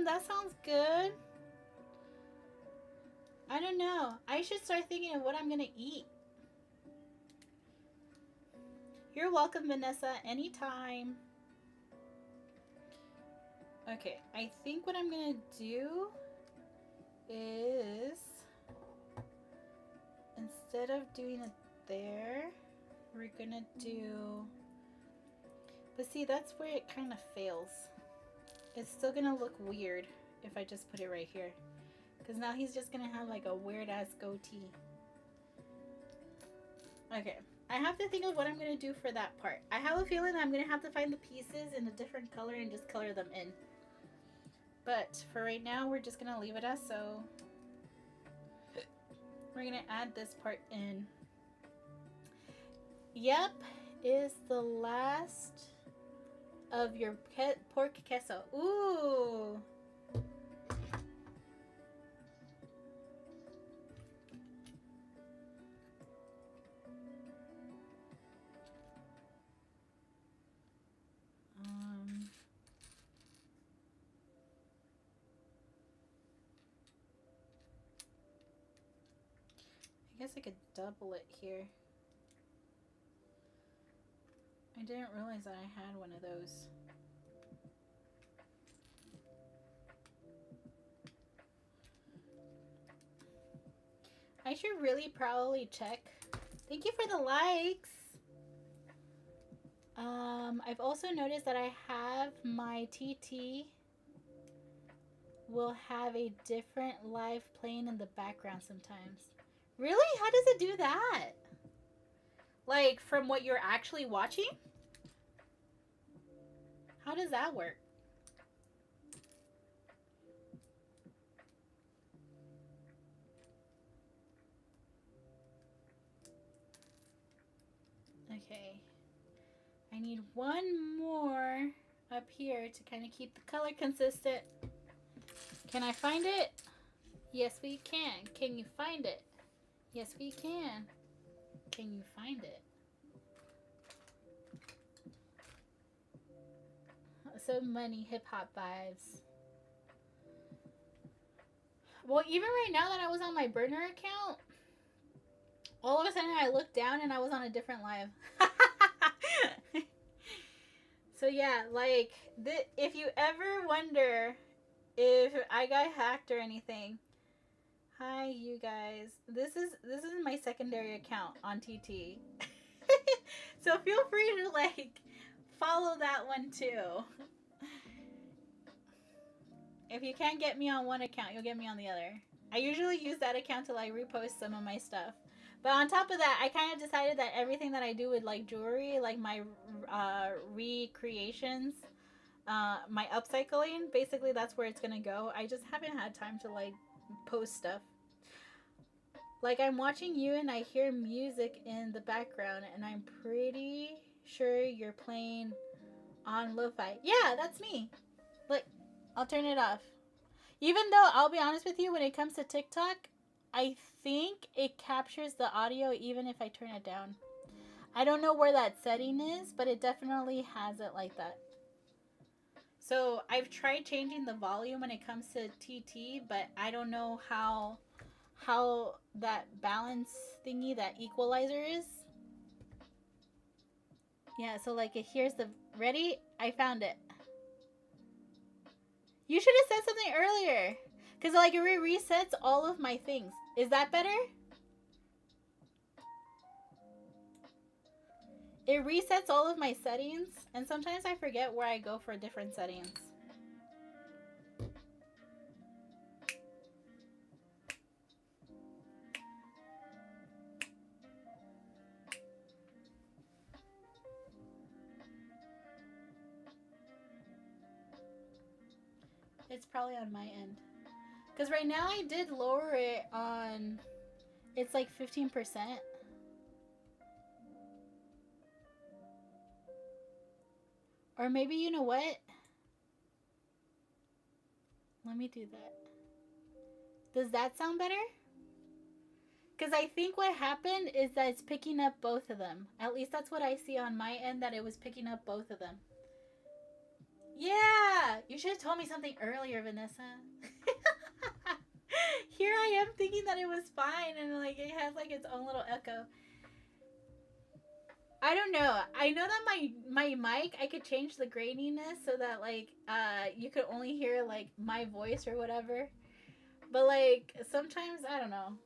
That sounds good. I don't know. I should start thinking of what I'm going to eat. You're welcome, Vanessa. Anytime. Okay, I think what I'm going to do is, instead of doing it there, we're going to do... But see, that's where it kind of fails. It's still going to look weird if I just put it right here. Because now he's just going to have like a weird-ass goatee. Okay. I have to think of what I'm going to do for that part. I have a feeling that I'm going to have to find the pieces in a different color and just color them in. But for right now, we're just going to leave it as so. We're going to add this part in. Yep, is the last of your pork queso. Ooh. I guess I could double it here. I didn't realize that I had one of those. I should really probably check. Thank you for the likes. I've also noticed that I have my TT will have a different live playing in the background sometimes. Really? How does it do that? Like, from what you're actually watching? How does that work? Okay. I need one more up here to kind of keep the color consistent. Can I find it? Yes, we can. Can you find it? Yes, we can. Can you find it? So many hip-hop vibes. Well, even right now that I was on my burner account, all of a sudden I looked down and I was on a different live. So yeah, like, if you ever wonder if I got hacked or anything, hi you guys. This is my secondary account on TT. So feel free to like follow that one too. If you can't get me on one account, you'll get me on the other. I usually use that account to like repost some of my stuff. But on top of that, I kind of decided that everything that I do with like jewelry, like my recreations, my upcycling, basically that's where it's gonna go. I just haven't had time to like post stuff. Like, I'm watching you and I hear music in the background and I'm pretty sure you're playing on lo-fi. Yeah, that's me. Look, I'll turn it off. Even though, I'll be honest with you, when it comes to TikTok, I think it captures the audio even if I turn it down. I don't know where that setting is, but it definitely has it like that. So I've tried changing the volume when it comes to TT, but I don't know how that balance thingy, that equalizer is. Yeah, so like here's the ready. I found it. You should have said something earlier, cause like it resets all of my things. Is that better? It resets all of my settings, and sometimes I forget where I go for different settings. It's probably on my end. Because right now I did lower it on... It's like 15%. Or maybe, you know what? Let me do that. Does that sound better? Because I think what happened is that it's picking up both of them. At least that's what I see on my end, that it was picking up both of them. Yeah! You should have told me something earlier, Vanessa. Here I am thinking that it was fine, and like it has like its own little echo. I don't know. I know that my mic, I could change the graininess so that like you could only hear like my voice or whatever. But like sometimes I don't know.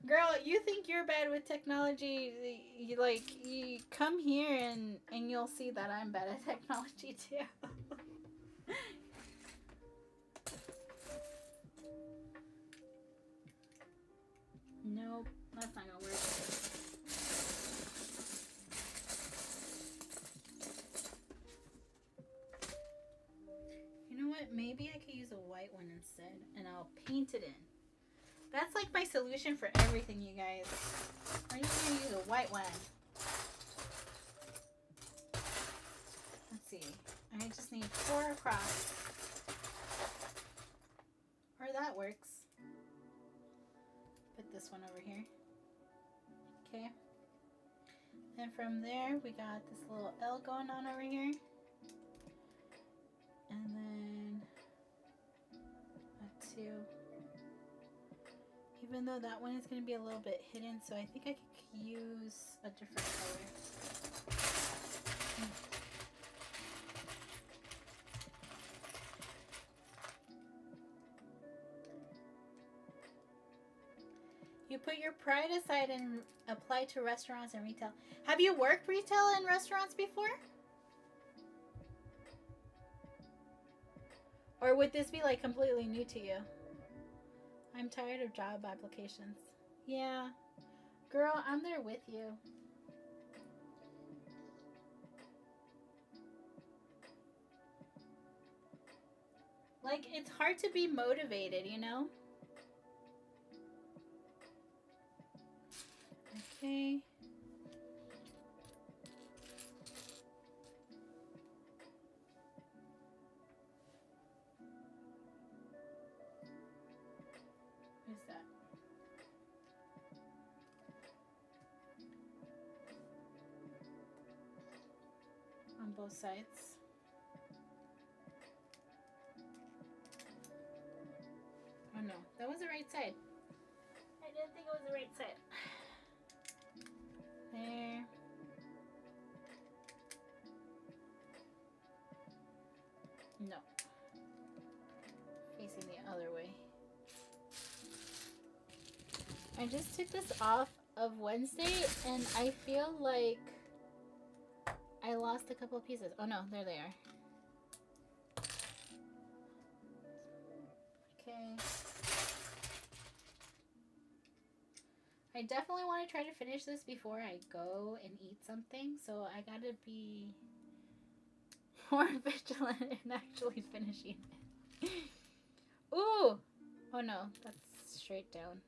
Girl, you think you're bad with technology? You come here and you'll see that I'm bad at technology too. Nope, that's not gonna work. You know what? Maybe I could use a white one instead, and I'll paint it in. That's like my solution for everything, you guys. I'm just gonna use a white one. Let's see. I just need 4 across. Or that works. Put this one over here. Okay. Then from there, we got this little L going on over here. And then a 2. Even though that one is going to be a little bit hidden, so I think I could use a different color. You put your pride aside and apply to restaurants and retail. Have you worked retail and restaurants before? Or would this be like completely new to you? I'm tired of job applications. Yeah. Girl, I'm there with you. Like, it's hard to be motivated, you know? Okay. Who's that? On both sides. Oh no, that was the right side. I didn't think it was the right side. There. No. Facing the other way. I just took this off of Wednesday and I feel like I lost a couple of pieces. Oh no, there they are. Okay. I definitely want to try to finish this before I go and eat something, so I gotta be more vigilant in actually finishing it. Ooh! Oh no, that's straight down.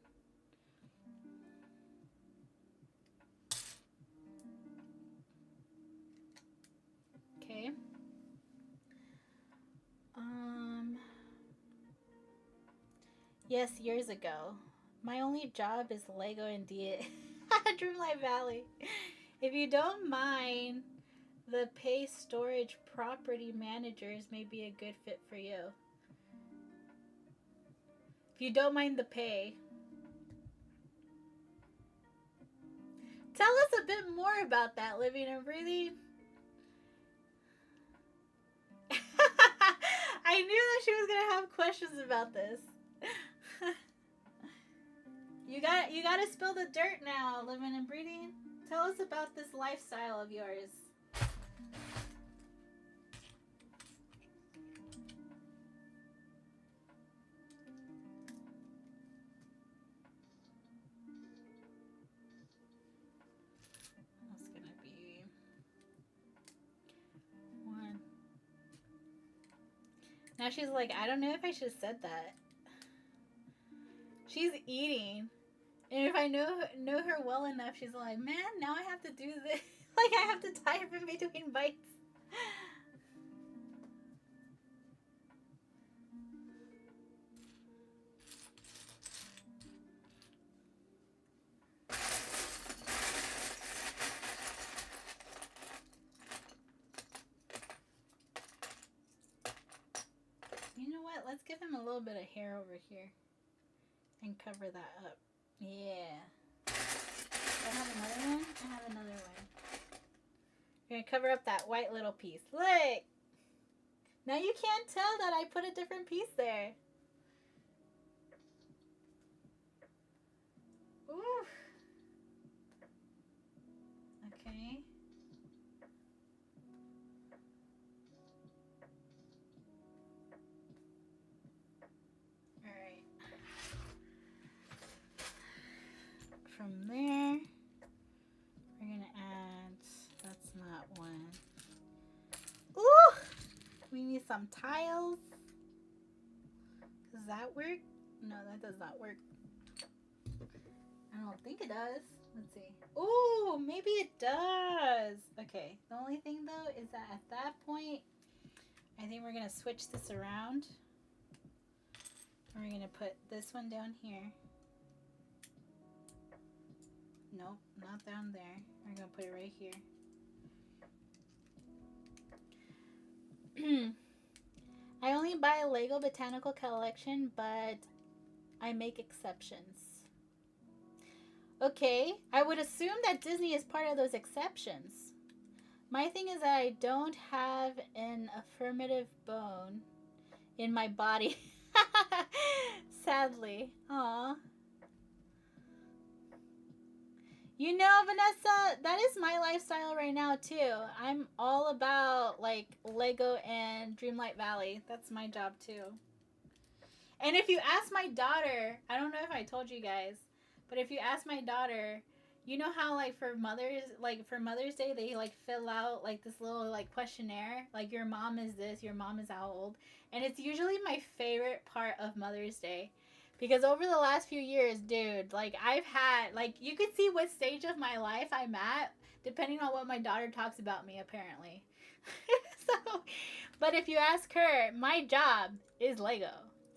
Okay. Yes, years ago. My only job is Lego and Dreamlight Valley. If you don't mind, the pay storage property managers may be a good fit for you. If you don't mind the pay. Tell us a bit more about that, living and breathing. I knew that she was gonna have questions about this. You gotta spill the dirt now, living and breathing. Tell us about this lifestyle of yours. That's gonna be 1. Now she's like, I don't know if I should have said that. She's eating. And if I know her well enough, she's like, man, now I have to do this. Like, I have to type in between bites. You know what? Let's give him a little bit of hair over here. And cover that up. Yeah. Do I have another one? I have another one. We're gonna cover up that white little piece. Look! Now you can't tell that I put a different piece there. Ooh. Okay. Alright. From there, we're gonna add, that's not one. Ooh! We need some tiles. Does that work? No, that does not work. I don't think it does. Let's see. Ooh, maybe it does. Okay, the only thing though is that at that point, I think we're gonna switch this around. We're gonna put this one down here. Nope, not down there. We're gonna put it right here. I only buy a Lego botanical collection, but I make exceptions. Okay, I would assume that Disney is part of those exceptions. My thing is that I don't have an affirmative bone in my body. Sadly. Aw. You know, Vanessa, that is my lifestyle right now too. I'm all about like Lego and Dreamlight Valley. That's my job too. And if you ask my daughter, I don't know if I told you guys, but if you ask my daughter, you know how like for Mother's Day they like fill out like this little like questionnaire, like your mom is this, your mom is how old, and it's usually my favorite part of Mother's Day. Because over the last few years, dude, like I've had, like you could see what stage of my life I'm at depending on what my daughter talks about me, apparently. So, but if you ask her, my job is Lego.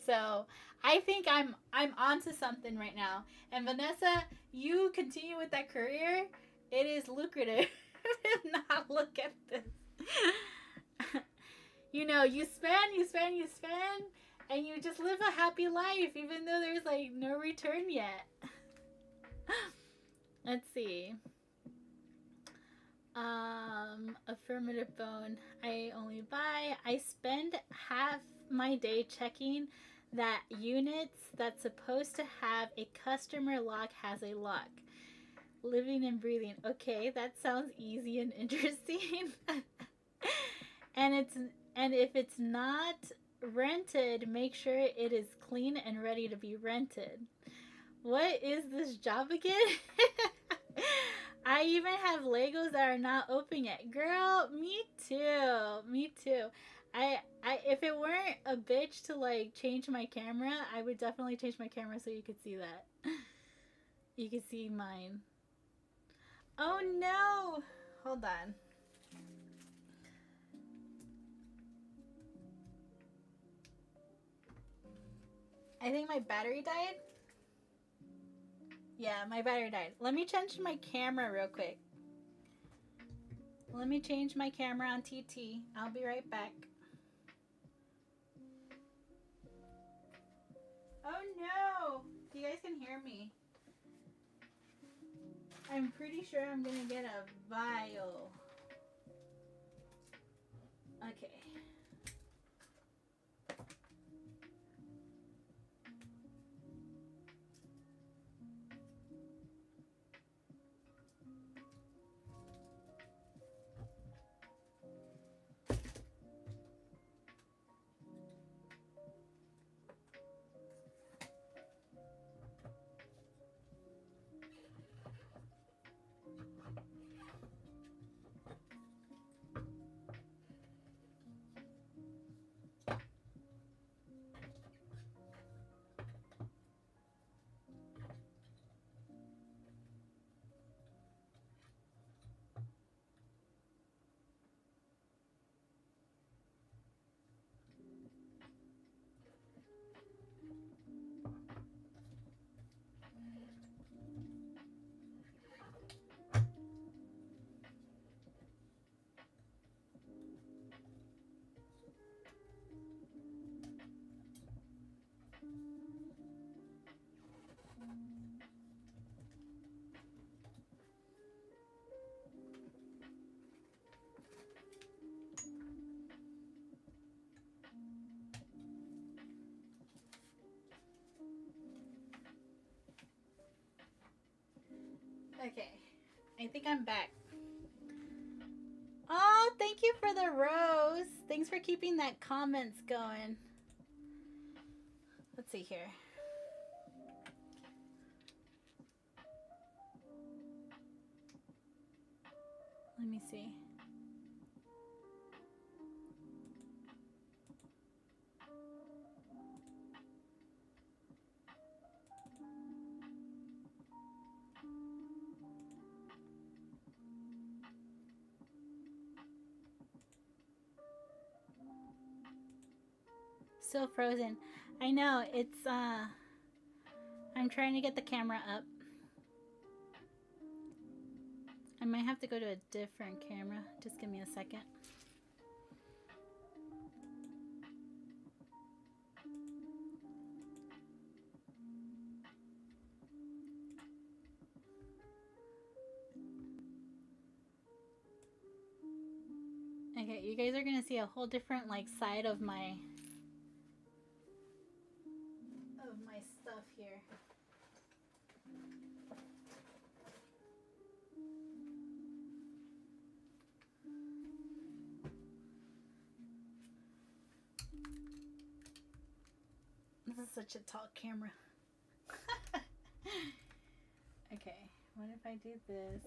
So I think I'm onto something right now. And Vanessa, you continue with that career. It is lucrative. If not, look at this. You know, you spend. And you just live a happy life, even though there's like no return yet. Let's see. Affirmative bone. I only buy. I spend half my day checking that units that's supposed to have a customer lock has a lock. Living and breathing. Okay, that sounds easy and interesting. And if it's not rented, make sure it is clean and ready to be rented. What is this job again? I even have Legos that are not open yet. Girl, me too. I if it weren't a bitch to like change my camera, I would definitely change my camera so you could see that. You could see mine. Oh no. Hold on. I think my battery died. Yeah, my battery died. Let me change my camera real quick. Let me change my camera on TT. I'll be right back. Oh no! You guys can hear me. I'm pretty sure I'm gonna get a vial. Okay. Okay. I think I'm back. Oh, thank you for the rose. Thanks for keeping that comments going. Let's see here. Let me see. Still frozen. I know, it's I'm trying to get the camera up. I might have to go to a different camera. Just give me a second. Okay, you guys are gonna see a whole different like side of my stuff here. This is such a tall camera. Okay, what if I do this?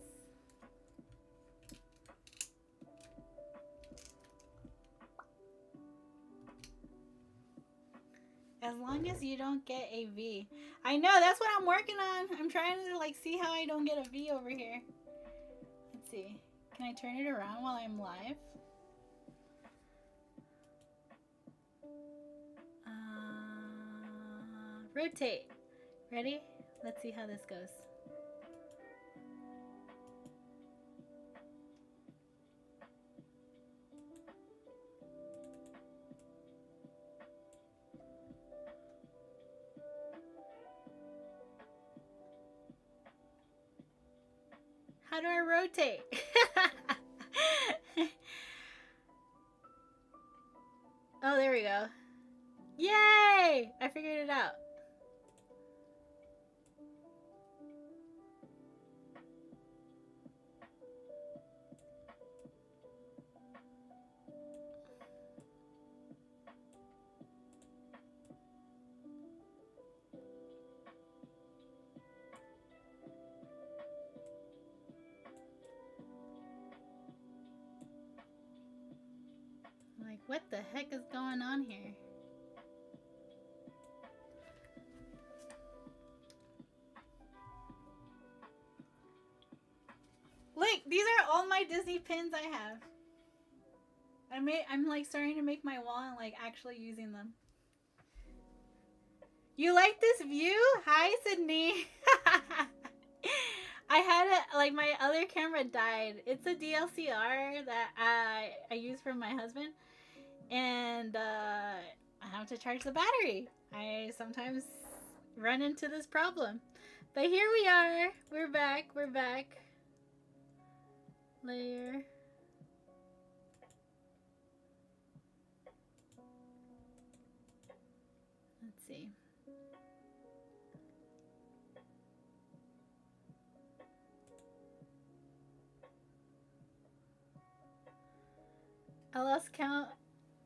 As long as you don't get a V. I know, that's what I'm working on. I'm trying to like see how I don't get a V over here. Let's see. Can I turn it around while I'm live? Rotate. Ready? Let's see how this goes. How do I rotate? Oh, there we go. Yay! I figured it out. Like, what the heck is going on here? Look, these are all my Disney pins I have. I'm like starting to make my wall and like actually using them. You like this view? Hi, Sydney. I had a, like, my other camera died. It's a DLCR that I use for my husband, and I have to charge the battery. I sometimes run into this problem, but here we are. We're back. We're back. Layer. Let's see. I lost count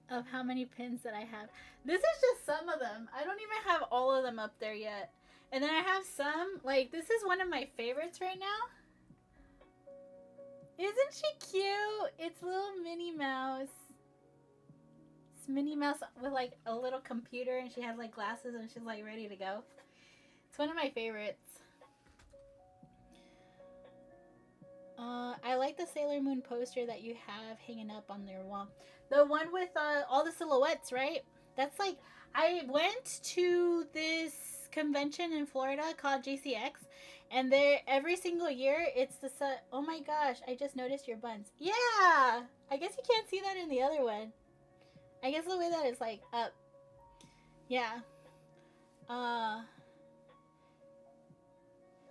of how many pins that I have. This is just some of them. I don't even have all of them up there yet. And then I have some, like, this is one of my favorites right now. Isn't she cute? It's little Minnie Mouse. It's Minnie Mouse with, like, a little computer, and she has, like, glasses, and she's, like, ready to go. It's one of my favorites. I like the Sailor Moon poster that you have hanging up on your wall. The one with all the silhouettes, right? That's like, I went to this convention in Florida called JCX, and there every single year it's the oh my gosh, I just noticed your buns. Yeah, I guess you can't see that in the other one. I guess the way that it's like up. Yeah.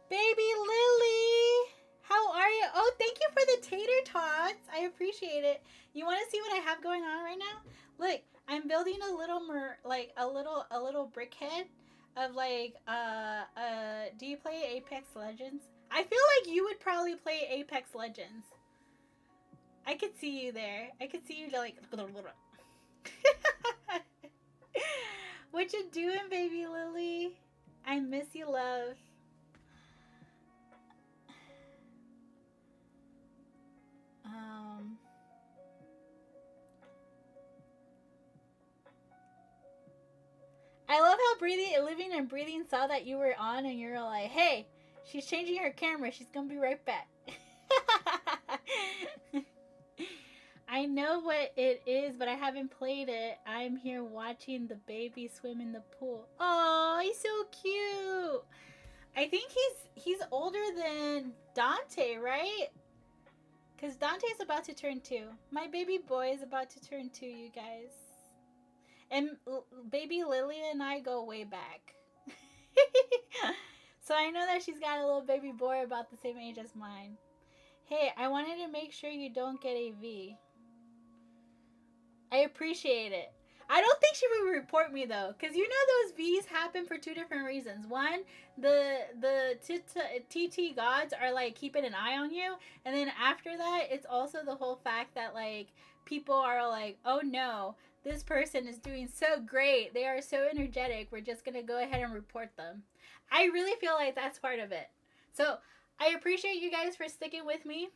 Baby Lily, how are you? Oh, thank you for the tater tots. I appreciate it. You want to see what I have going on right now? Look, I'm building a little a little brickhead of like do you play Apex Legends? I feel like you would probably play Apex Legends. I could see you there. I could see you like what you doing, baby Lily? I miss you, love. I love how Living and Breathing saw that you were on, and you're like, hey, she's changing her camera. She's gonna be right back. I know what it is, but I haven't played it. I'm here watching the baby swim in the pool. Oh, he's so cute. I think he's older than Dante, right? Because Dante's about to turn 2. My baby boy is about to turn 2, you guys. And baby Lily and I go way back. So I know that she's got a little baby boy about the same age as mine. Hey, I wanted to make sure you don't get a V. I appreciate it. I don't think she would report me though, because you know those V's happen for 2 different reasons. One, the TT gods are like keeping an eye on you, and then after that, it's also the whole fact that like people are like, oh no, this person is doing so great, they are so energetic, we're just gonna go ahead and report them. I really feel like that's part of it. So I appreciate you guys for sticking with me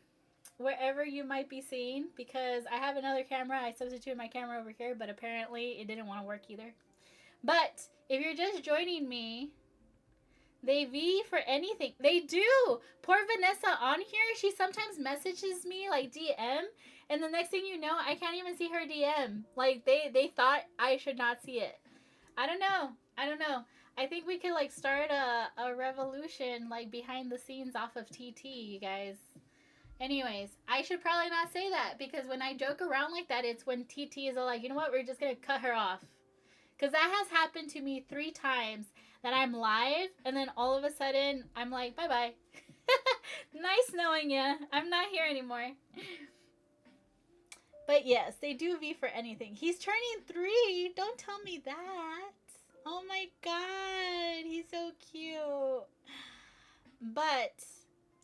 wherever you might be seeing, because I have another camera. I substituted my camera over here, but apparently it didn't want to work either. But if you're just joining me, they V for anything. They do. Poor Vanessa on here, she sometimes messages me like DM, and the next thing you know, I can't even see her DM. Like they thought I should not see it. I don't know. I think we could like start a revolution like behind the scenes off of TT, you guys. Anyways, I should probably not say that, because when I joke around like that, it's when TT is all like, you know what, we're just going to cut her off. Because that has happened to me 3 times, that I'm live, and then all of a sudden, I'm like, bye-bye. Nice knowing you. I'm not here anymore. But yes, they do V for anything. He's turning 3. Don't tell me that. Oh my god, he's so cute. But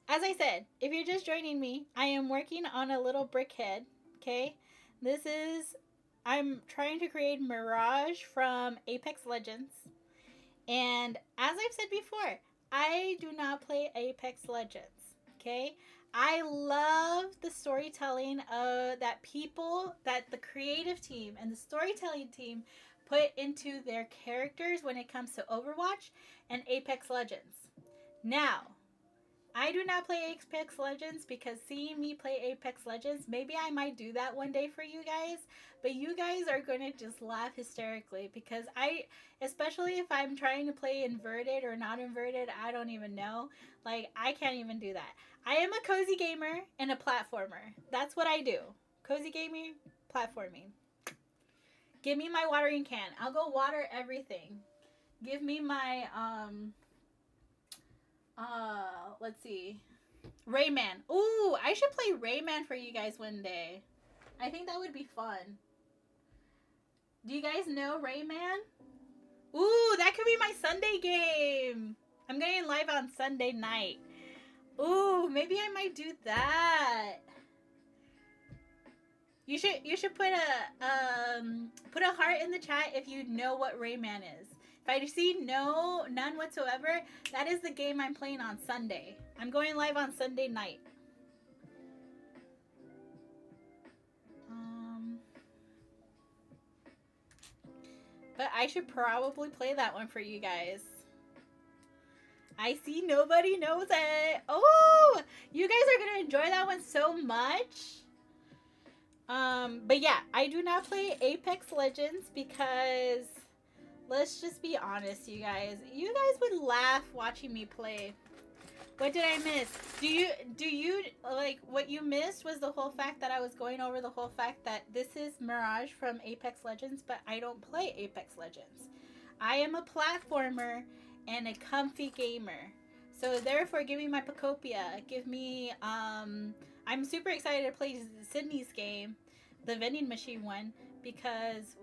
as I said, if you're just joining me, I am working on a little brickhead, okay? I'm trying to create Mirage from Apex Legends. And as I've said before, I do not play Apex Legends, okay? I love the storytelling that the creative team and the storytelling team put into their characters when it comes to Overwatch and Apex Legends. Now, I do not play Apex Legends because seeing me play Apex Legends, maybe I might do that one day for you guys, but you guys are going to just laugh hysterically because especially if I'm trying to play inverted or not inverted, I don't even know. Like, I can't even do that. I am a cozy gamer and a platformer. That's what I do. Cozy gaming, platforming. Give me my watering can. I'll go water everything. Give me my, let's see. Rayman. Ooh, I should play Rayman for you guys one day. I think that would be fun. Do you guys know Rayman? Ooh, that could be my Sunday game. I'm going live on Sunday night. Ooh, maybe I might do that. You should put a heart in the chat if you know what Rayman is. If I see none whatsoever, that is the game I'm playing on Sunday. I'm going live on Sunday night. But I should probably play that one for you guys. I see nobody knows it. Oh, you guys are gonna enjoy that one so much. But yeah, I do not play Apex Legends because let's just be honest, you guys. You guys would laugh watching me play. What did I miss? Do you like what you missed was the whole fact that I was going over the whole fact that this is Mirage from Apex Legends, but I don't play Apex Legends. I am a platformer and a comfy gamer. So therefore, give me my Pacopia. Give me I'm super excited to play Sydney's game, the vending machine one, because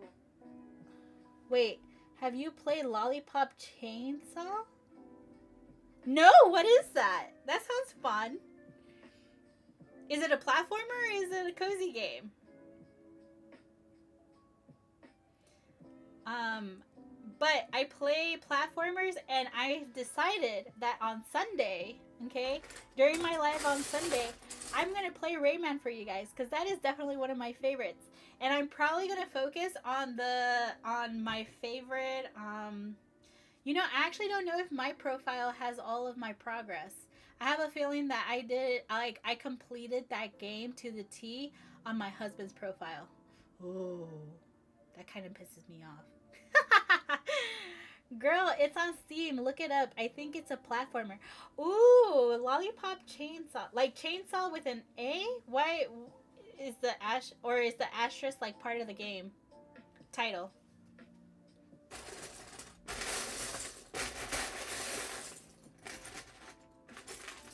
wait, have you played Lollipop Chainsaw? No, what is that? That sounds fun. Is it a platformer or is it a cozy game? But I play platformers and I've decided that on Sunday, okay, during my live on Sunday, I'm going to play Rayman for you guys because that is definitely one of my favorites. And I'm probably going to focus on my favorite, you know, I actually don't know if my profile has all of my progress. I have a feeling that I completed that game to the T on my husband's profile. Oh, that kind of pisses me off. Girl, it's on Steam. Look it up. I think it's a platformer. Ooh, Lollipop Chainsaw. Like chainsaw with an A? Why is the is the asterisk like part of the game title?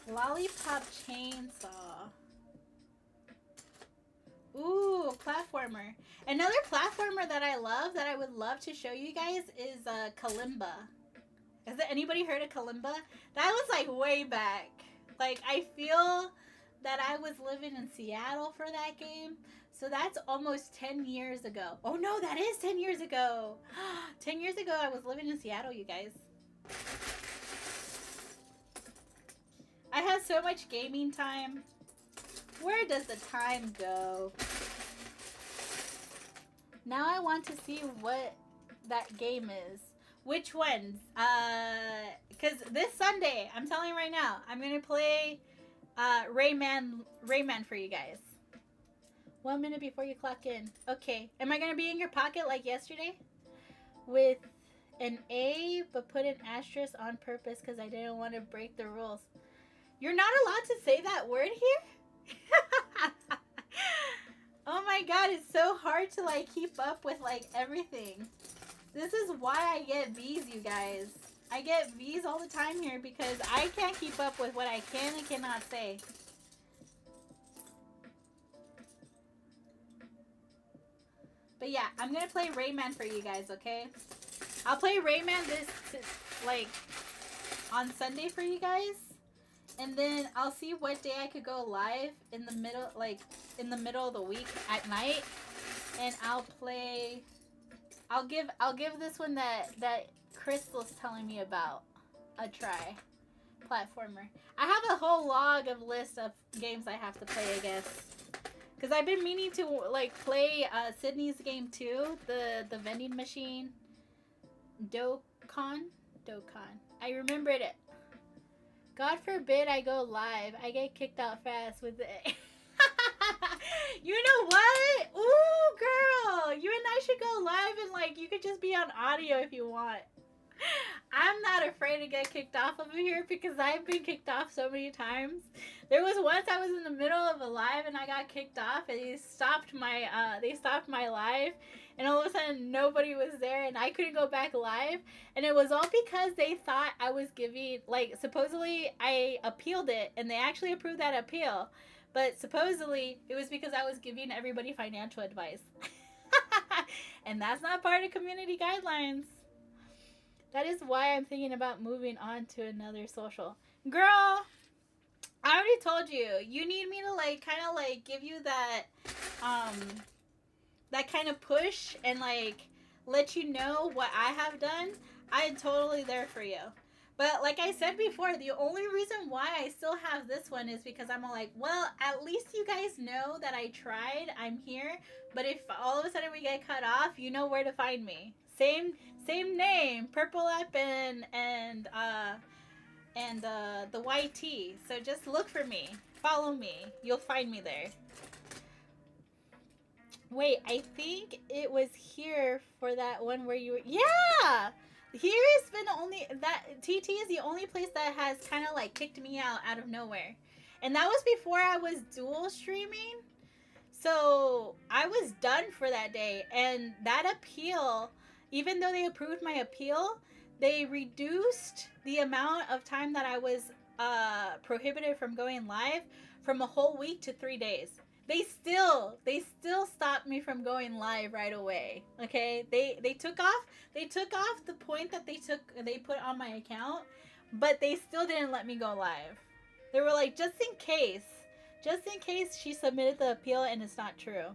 Lollipop Chainsaw. Ooh, platformer. Another platformer that I love, that I would love to show you guys is Kalimba. Has anybody heard of Kalimba? That was like way back. Like, I feel that I was living in Seattle for that game. So that's almost 10 years ago. Oh no, that is 10 years ago. 10 years ago, I was living in Seattle, you guys. I had so much gaming time. Where does the time go? Now I want to see what that game is. Which ones? Because this Sunday, I'm telling you right now, I'm going to play Rayman for you guys. 1 minute before you clock in. Okay. Am I going to be in your pocket like yesterday? With an A, but put an asterisk on purpose because I didn't want to break the rules. You're not allowed to say that word here? Oh my god, it's so hard to like keep up with like everything. This is why I get V's, you guys. I get V's all the time here because I can't keep up with what I can and cannot say. But yeah, I'm gonna play Rayman for you guys, okay? I'll play Rayman like on Sunday for you guys. And then I'll see what day I could go live in the middle, like in the middle of the week at night, and I'll play. I'll give this one that Crystal's telling me about a try. Platformer. I have a whole list of games I have to play, I guess, because I've been meaning to like play Sydney's game too, the vending machine. Dokkan. I remembered it. God forbid I go live. I get kicked out fast with it. You know what? Ooh, girl. You and I should go live and like you could just be on audio if you want. I'm not afraid to get kicked off over here because I've been kicked off so many times. There was once I was in the middle of a live and I got kicked off and they stopped my live, and all of a sudden nobody was there and I couldn't go back live, and it was all because they thought I was giving, like, supposedly I appealed it and they actually approved that appeal, but supposedly it was because I was giving everybody financial advice. And that's not part of community guidelines. That is why I'm thinking about moving on to another social. Girl, I already told you. You need me to like kind of like give you that that kind of push and like let you know what I have done. I'm totally there for you. But like I said before, the only reason why I still have this one is because I'm like, well, at least you guys know that I tried. I'm here. But if all of a sudden we get cut off, you know where to find me. Same name, Purple App and the YT. So just look for me. Follow me. You'll find me there. Wait, I think it was here for that one where you were... Yeah! Here has been the only... That TT is the only place that has kind of like kicked me out of nowhere. And that was before I was dual streaming. So I was done for that day. And that appeal, even though they approved my appeal, they reduced the amount of time that I was prohibited from going live from a whole week to 3 days. They still stopped me from going live right away. Okay, they took off the point that they put on my account, but they still didn't let me go live. They were like, just in case she submitted the appeal and it's not true.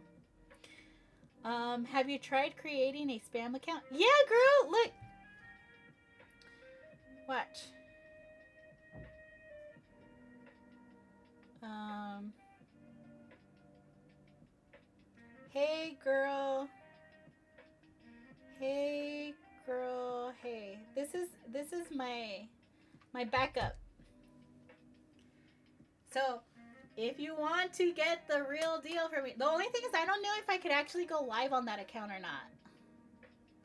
Have you tried creating a spam account? Yeah, girl, look. Watch. Hey girl. Hey girl. Hey. This is my backup. So, if you want to get the real deal from me, the only thing is I don't know if I could actually go live on that account or not.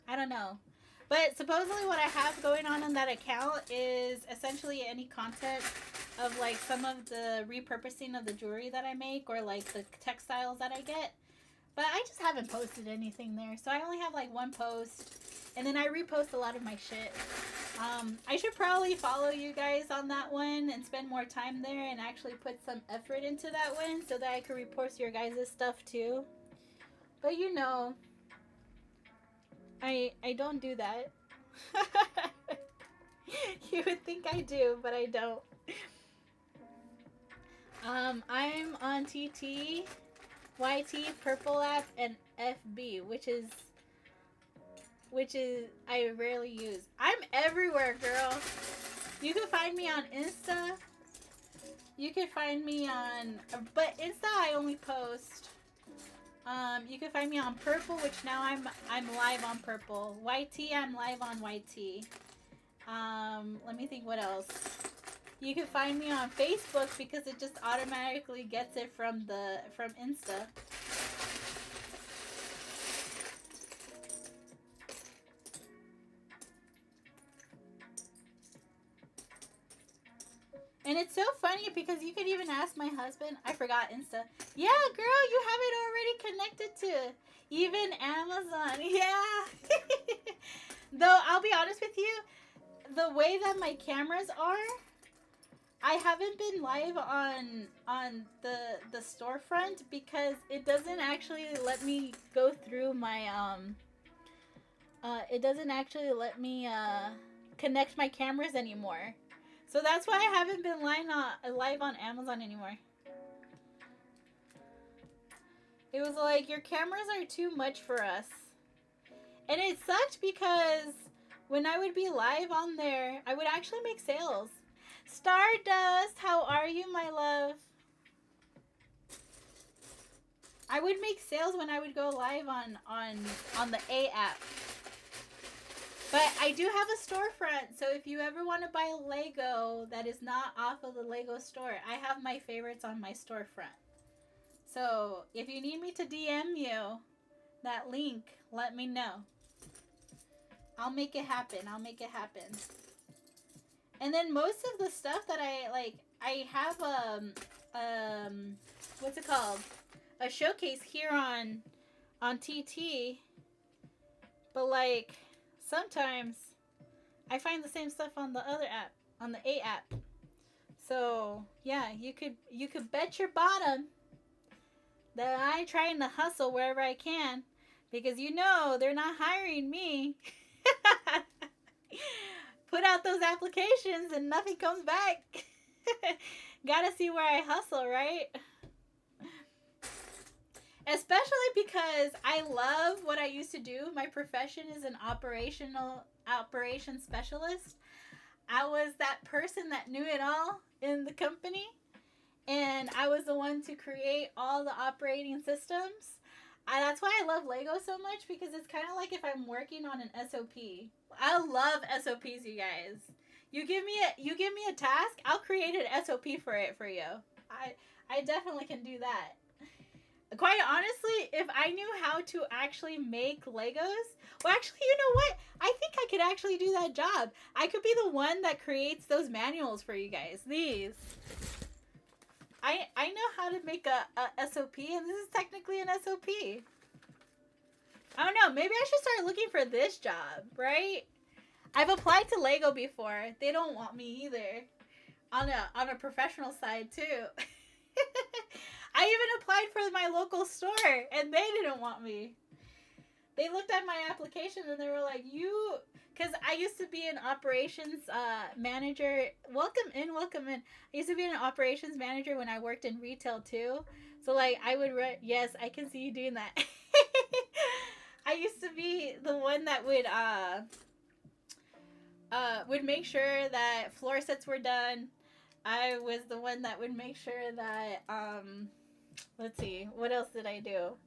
I don't know. But supposedly what I have going on that account is essentially any content of like some of the repurposing of the jewelry that I make or like the textiles that I get. But I just haven't posted anything there. So I only have like one post. And then I repost a lot of my shit. I should probably follow you guys on that one and spend more time there and actually put some effort into that one so that I could repost your guys' stuff too. But you know, I don't do that. You would think I do, but I don't. I'm on TT, YT, Purple App, and FB, which is I rarely use. I'm everywhere, girl. You can find me on Insta. You can find me on, but Insta I only post. You can find me on Purple, which now I'm live on Purple. YT, I'm live on YT. Let me think what else. You can find me on Facebook because it just automatically gets it from Insta. And it's so funny because you could even ask my husband. I forgot Insta. Yeah, girl, you have it already connected to even Amazon. Yeah. Though, I'll be honest with you, the way that my cameras are, I haven't been live on the storefront because it doesn't actually let me go through my it doesn't actually let me connect my cameras anymore. So that's why I haven't been live on Amazon anymore. It was like, your cameras are too much for us. And it sucked because when I would be live on there, I would actually make sales. Stardust, how are you, my love? I would make sales when I would go live on the A app. But I do have a storefront, so if you ever want to buy Lego that is not off of the Lego store, I have my favorites on my storefront. So if you need me to DM you that link, let me know. I'll make it happen. I'll make it happen. And then most of the stuff that I like, I have what's it called? A showcase here on TT. But like sometimes I find the same stuff on the other app, on the A app. So yeah, you could bet your bottom that I'm trying to hustle wherever I can, because you know they're not hiring me. Put out those applications and nothing comes back. Gotta see where I hustle, right? Especially because I love what I used to do. My profession is an operations specialist. I was that person that knew it all in the company. And I was the one to create all the operating systems. That's why I love Lego so much, because it's kind of like if I'm working on an SOP. I love SOPs, you guys. You give me a task, I'll create an SOP for you. I definitely can do that. Quite honestly, if I knew how to actually make Legos, well, actually, you know what? I think I could actually do that job. I could be the one that creates those manuals for you guys. These. I know how to make a SOP, and this is technically an SOP. I don't know. Maybe I should start looking for this job, right? I've applied to Lego before. They don't want me either. On a professional side too. I even applied for my local store, and they didn't want me. They looked at my application and they were like, because I used to be an operations manager. Welcome in. I used to be an operations manager when I worked in retail too. So like I would, yes, I can see you doing that. I used to be the one that would make sure that floor sets were done. I was the one that would make sure that, let's see, what else did I do?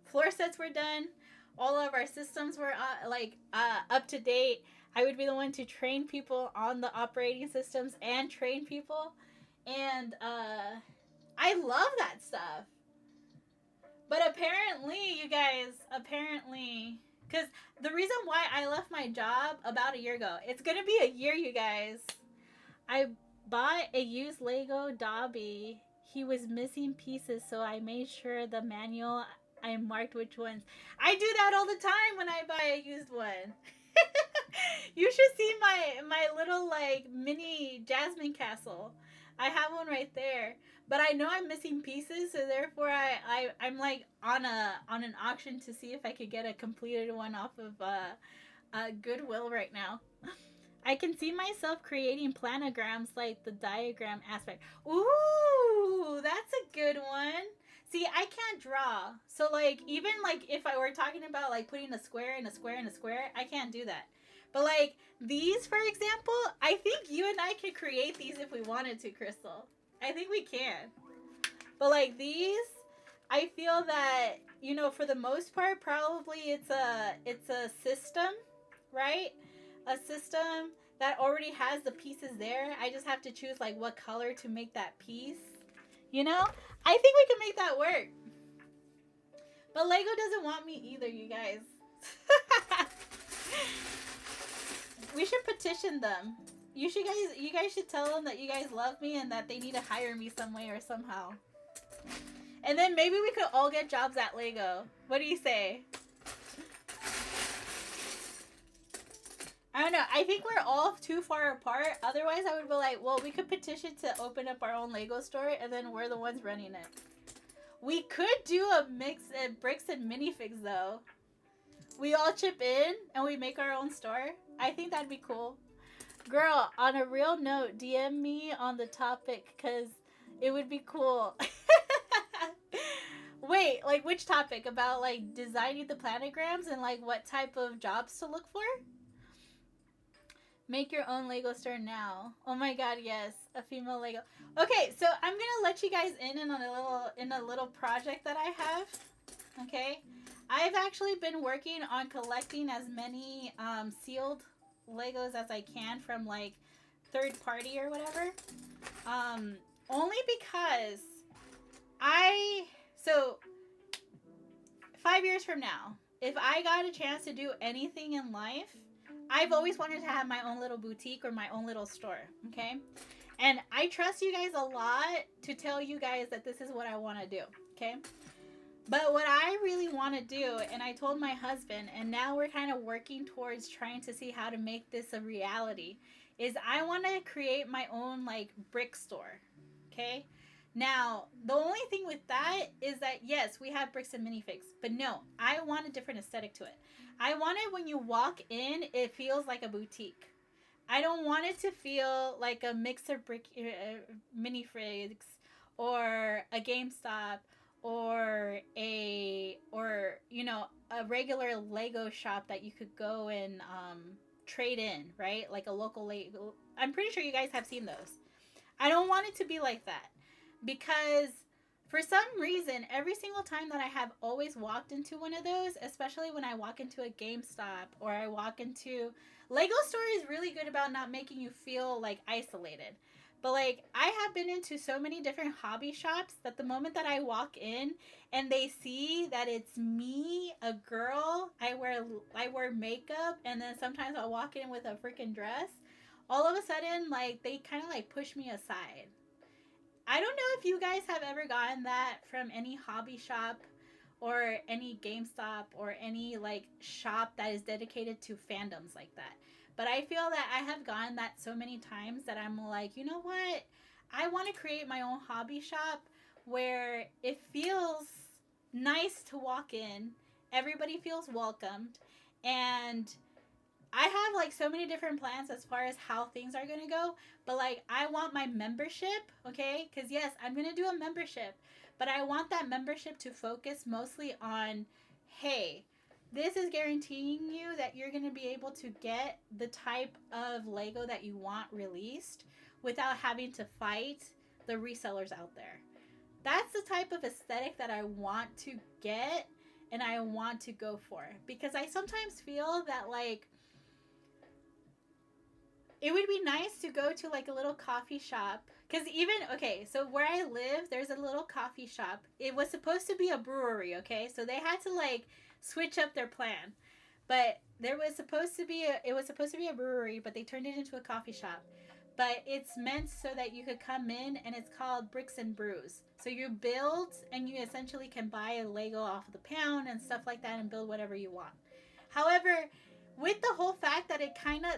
Floor sets were done. All of our systems were up to date. I would be the one to train people on the operating systems and train people. And I love that stuff. But apparently, you guys, because the reason why I left my job about a year ago, it's going to be a year, you guys. I bought a used Lego Dobby. He was missing pieces, so I made sure the manual, I marked which ones. I do that all the time when I buy a used one. You should see my little like mini Jasmine castle. I have one right there. But I know I'm missing pieces, so therefore I'm like on an auction to see if I could get a completed one off of Goodwill right now. I can see myself creating planograms like the diagram aspect. Ooh, that's a good one. See, I can't draw. So like even like if I were talking about like putting a square and a square and a square, I can't do that. But like these, for example, I think you and I could create these if we wanted to, Crystal. I think we can. But like these, I feel that, you know, for the most part, probably it's a system, right? A system that already has the pieces there. I just have to choose like what color to make that piece. You know? I think we can make that work. But Lego doesn't want me either, you guys. We should petition them. You guys should tell them that you guys love me and that they need to hire me some way or somehow. And then maybe we could all get jobs at Lego. What do you say? I don't know. I think we're all too far apart. Otherwise, I would be like, well, we could petition to open up our own Lego store, and then we're the ones running it. We could do a mix of bricks and minifigs, though. We all chip in, and we make our own store. I think that'd be cool. Girl, on a real note, DM me on the topic, because it would be cool. Wait, like which topic? About like designing the planograms and like what type of jobs to look for? Make your own Lego store now. Oh my god, yes. A female Lego. Okay, so I'm gonna let you guys in on a little project that I have. Okay? I've actually been working on collecting as many sealed Legos as I can from like third party or whatever. Um, Only because I so 5 years from now, if I got a chance to do anything in life, I've always wanted to have my own little boutique or my own little store. Okay, and I trust you guys a lot to tell you guys that this is what I want to do. Okay. But what I really want to do, and I told my husband, and now we're kind of working towards trying to see how to make this a reality, is I want to create my own like brick store. Okay? Now, the only thing with that is that yes, we have bricks and minifigs, but no, I want a different aesthetic to it. I want it when you walk in, it feels like a boutique. I don't want it to feel like a mix of brick minifigs or a GameStop or you know, a regular Lego shop that you could go and trade in, right? Like a local Lego. I'm pretty sure you guys have seen those. I don't want it to be like that because for some reason, every single time that I have always walked into one of those, especially when I walk into a GameStop or I walk into Lego store is really good about not making you feel like isolated. But like I have been into so many different hobby shops that the moment that I walk in and they see that it's me, a girl, I wear makeup and then sometimes I'll walk in with a freaking dress, all of a sudden like they kind of like push me aside. I don't know if you guys have ever gotten that from any hobby shop or any GameStop or any like shop that is dedicated to fandoms like that. But I feel that I have gotten that so many times that I'm like, you know what? I want to create my own hobby shop where it feels nice to walk in, everybody feels welcomed, and I have like so many different plans as far as how things are going to go, but like I want my membership, okay? Cuz yes, I'm going to do a membership, but I want that membership to focus mostly on hey, this is guaranteeing you that you're going to be able to get the type of Lego that you want released without having to fight the resellers out there. That's the type of aesthetic that I want to get and I want to go for because I sometimes feel that like it would be nice to go to like a little coffee shop because even okay, so where I live there's a little coffee shop. It was supposed to be a brewery, okay, so they had to like switch up their plan, but it was supposed to be a brewery, but they turned it into a coffee shop. But it's meant so that you could come in and it's called Bricks and Brews. So you build and you essentially can buy a Lego off of the pound and stuff like that and build whatever you want. However, with the whole fact that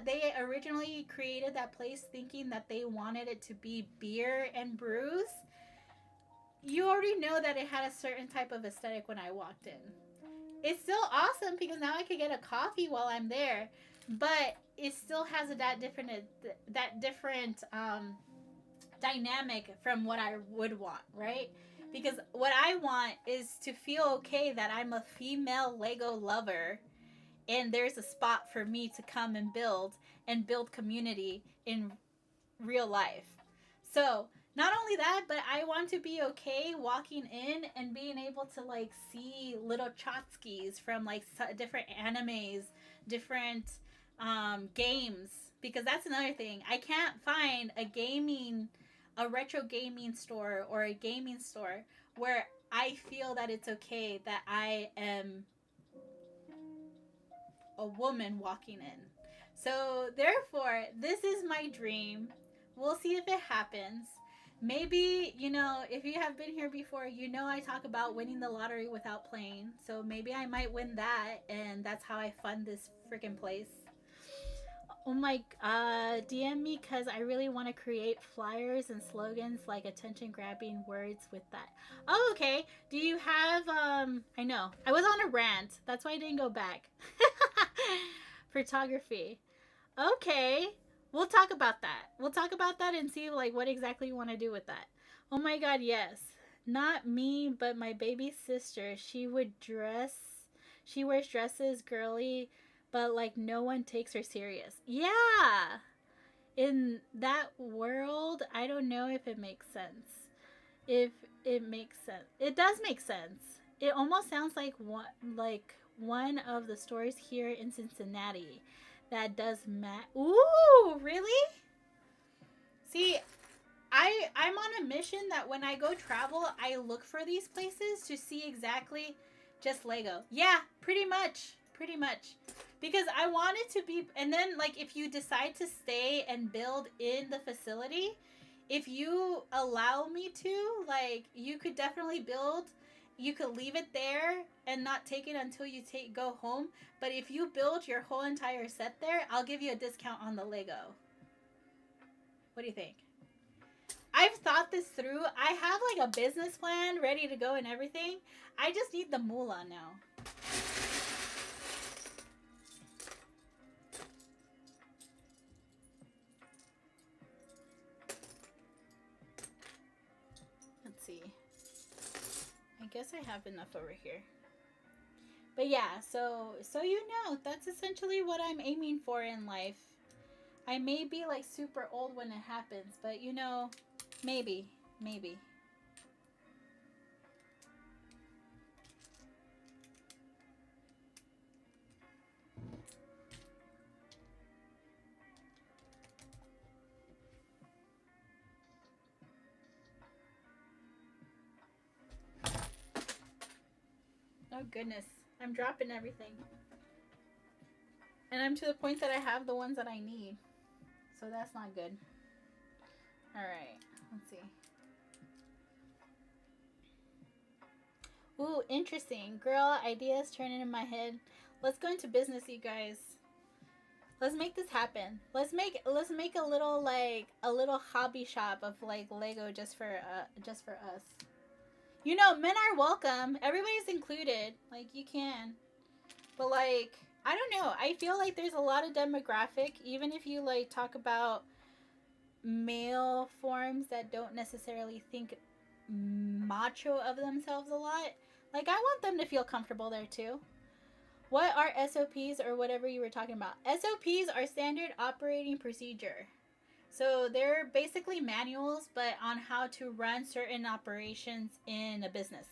they originally created that place thinking that they wanted it to be beer and brews, you already know that it had a certain type of aesthetic when I walked in. It's still awesome because now I could get a coffee while I'm there, but it still has that different dynamic from what I would want, right? Because what I want is to feel okay that I'm a female Lego lover and there's a spot for me to come and build community in real life. So not only that, but I want to be okay walking in and being able to like see little chotskis from like different animes, different games, because that's another thing. I can't find a retro gaming store or a gaming store where I feel that it's okay that I am a woman walking in. So therefore, this is my dream. We'll see if it happens. Maybe, if you have been here before, I talk about winning the lottery without playing. So maybe I might win that, and that's how I fund this freaking place. Oh my, DM me because I really want to create flyers and slogans like attention grabbing words with that. Oh, okay. Do you have, I know. I was on a rant. That's why I didn't go back. Photography. Okay. We'll talk about that. We'll talk about that and see like what exactly you want to do with that. Oh my god, yes. Not me, but my baby sister. She wears dresses, girly, but like no one takes her serious. Yeah. In that world, I don't know if it makes sense. If it makes sense. It does make sense. It almost sounds like one of the stores here in Cincinnati that does Ooh, really? See, I'm on a mission that when I go travel, I look for these places to see exactly just Lego. Yeah, pretty much. Pretty much. Because I want it to be, and then like if you decide to stay and build in the facility, if you allow me to, like you could definitely build. You could leave it there and not take it until you go home. But if you build your whole entire set there, I'll give you a discount on the Lego. What do you think? I've thought this through. I have like a business plan ready to go and everything. I just need the moolah now. Let's see. I guess I have enough over here. But yeah, so you know, that's essentially what I'm aiming for in life. I may be like super old when it happens, but you know, maybe. Oh goodness, I'm dropping everything. And I'm to the point that I have the ones that I need. So that's not good. Alright, let's see. Ooh, interesting. Girl, ideas turning in my head. Let's go into business, you guys. Let's make this happen. Let's make a little hobby shop of like Lego just for us. You know, men are welcome. Everybody's included. Like you can. But like I don't know. I feel like there's a lot of demographic, even if you like talk about male forms that don't necessarily think macho of themselves a lot. Like I want them to feel comfortable there too. What are SOPs or whatever you were talking about? SOPs are standard operating procedure. So they're basically manuals, but on how to run certain operations in a business.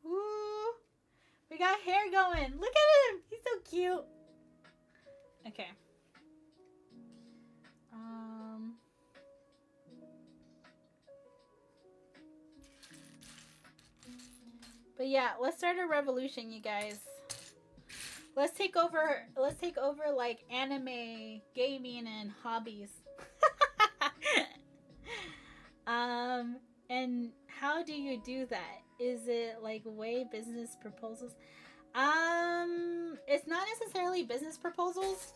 Ooh, we got hair going. Look at him. He's so cute. Okay. But yeah, let's start a revolution, you guys. Let's take over like anime, gaming, and hobbies. And how do you do that? Is it like way business proposals? It's not necessarily business proposals.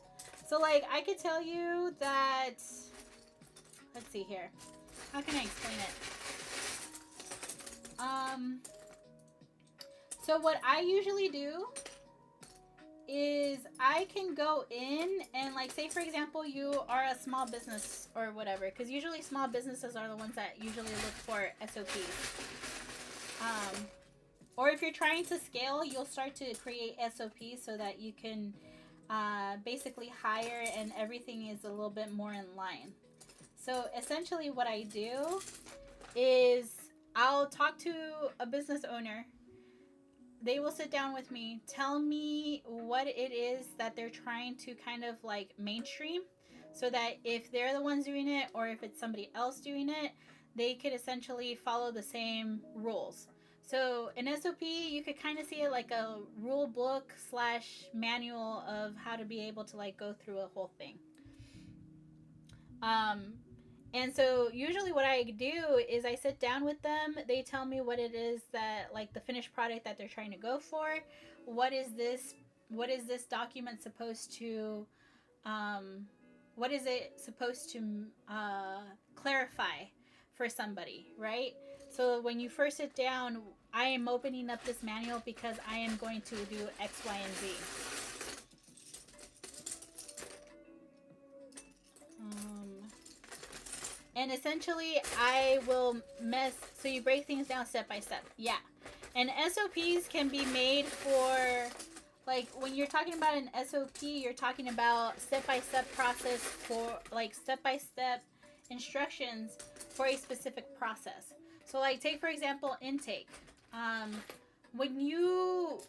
So like I could tell you that, let's see here. How can I explain it? So what I usually do is I can go in and like say for example you are a small business or whatever, because usually small businesses are the ones that usually look for SOPs. Or if you're trying to scale, you'll start to create SOPs so that you can basically hire and everything is a little bit more in line. So essentially what I do is I'll talk to a business owner. They will sit down with me, tell me what it is that they're trying to kind of like mainstream, so that if they're the ones doing it or if it's somebody else doing it, they could essentially follow the same rules. So an SOP, you could kind of see it like a rule book / manual of how to be able to like go through a whole thing. And so usually what I do is I sit down with them. They tell me what it is that like the finished product that they're trying to go for. What is this document supposed to what is it supposed to clarify for somebody, right? So when you first sit down, I am opening up this manual because I am going to do X, Y, and Z. And essentially, I will so you break things down step by step. Yeah. And SOPs can be made for Like when you're talking about an SOP, you're talking about step-by-step process for like step-by-step instructions for a specific process. So like take for example intake. When you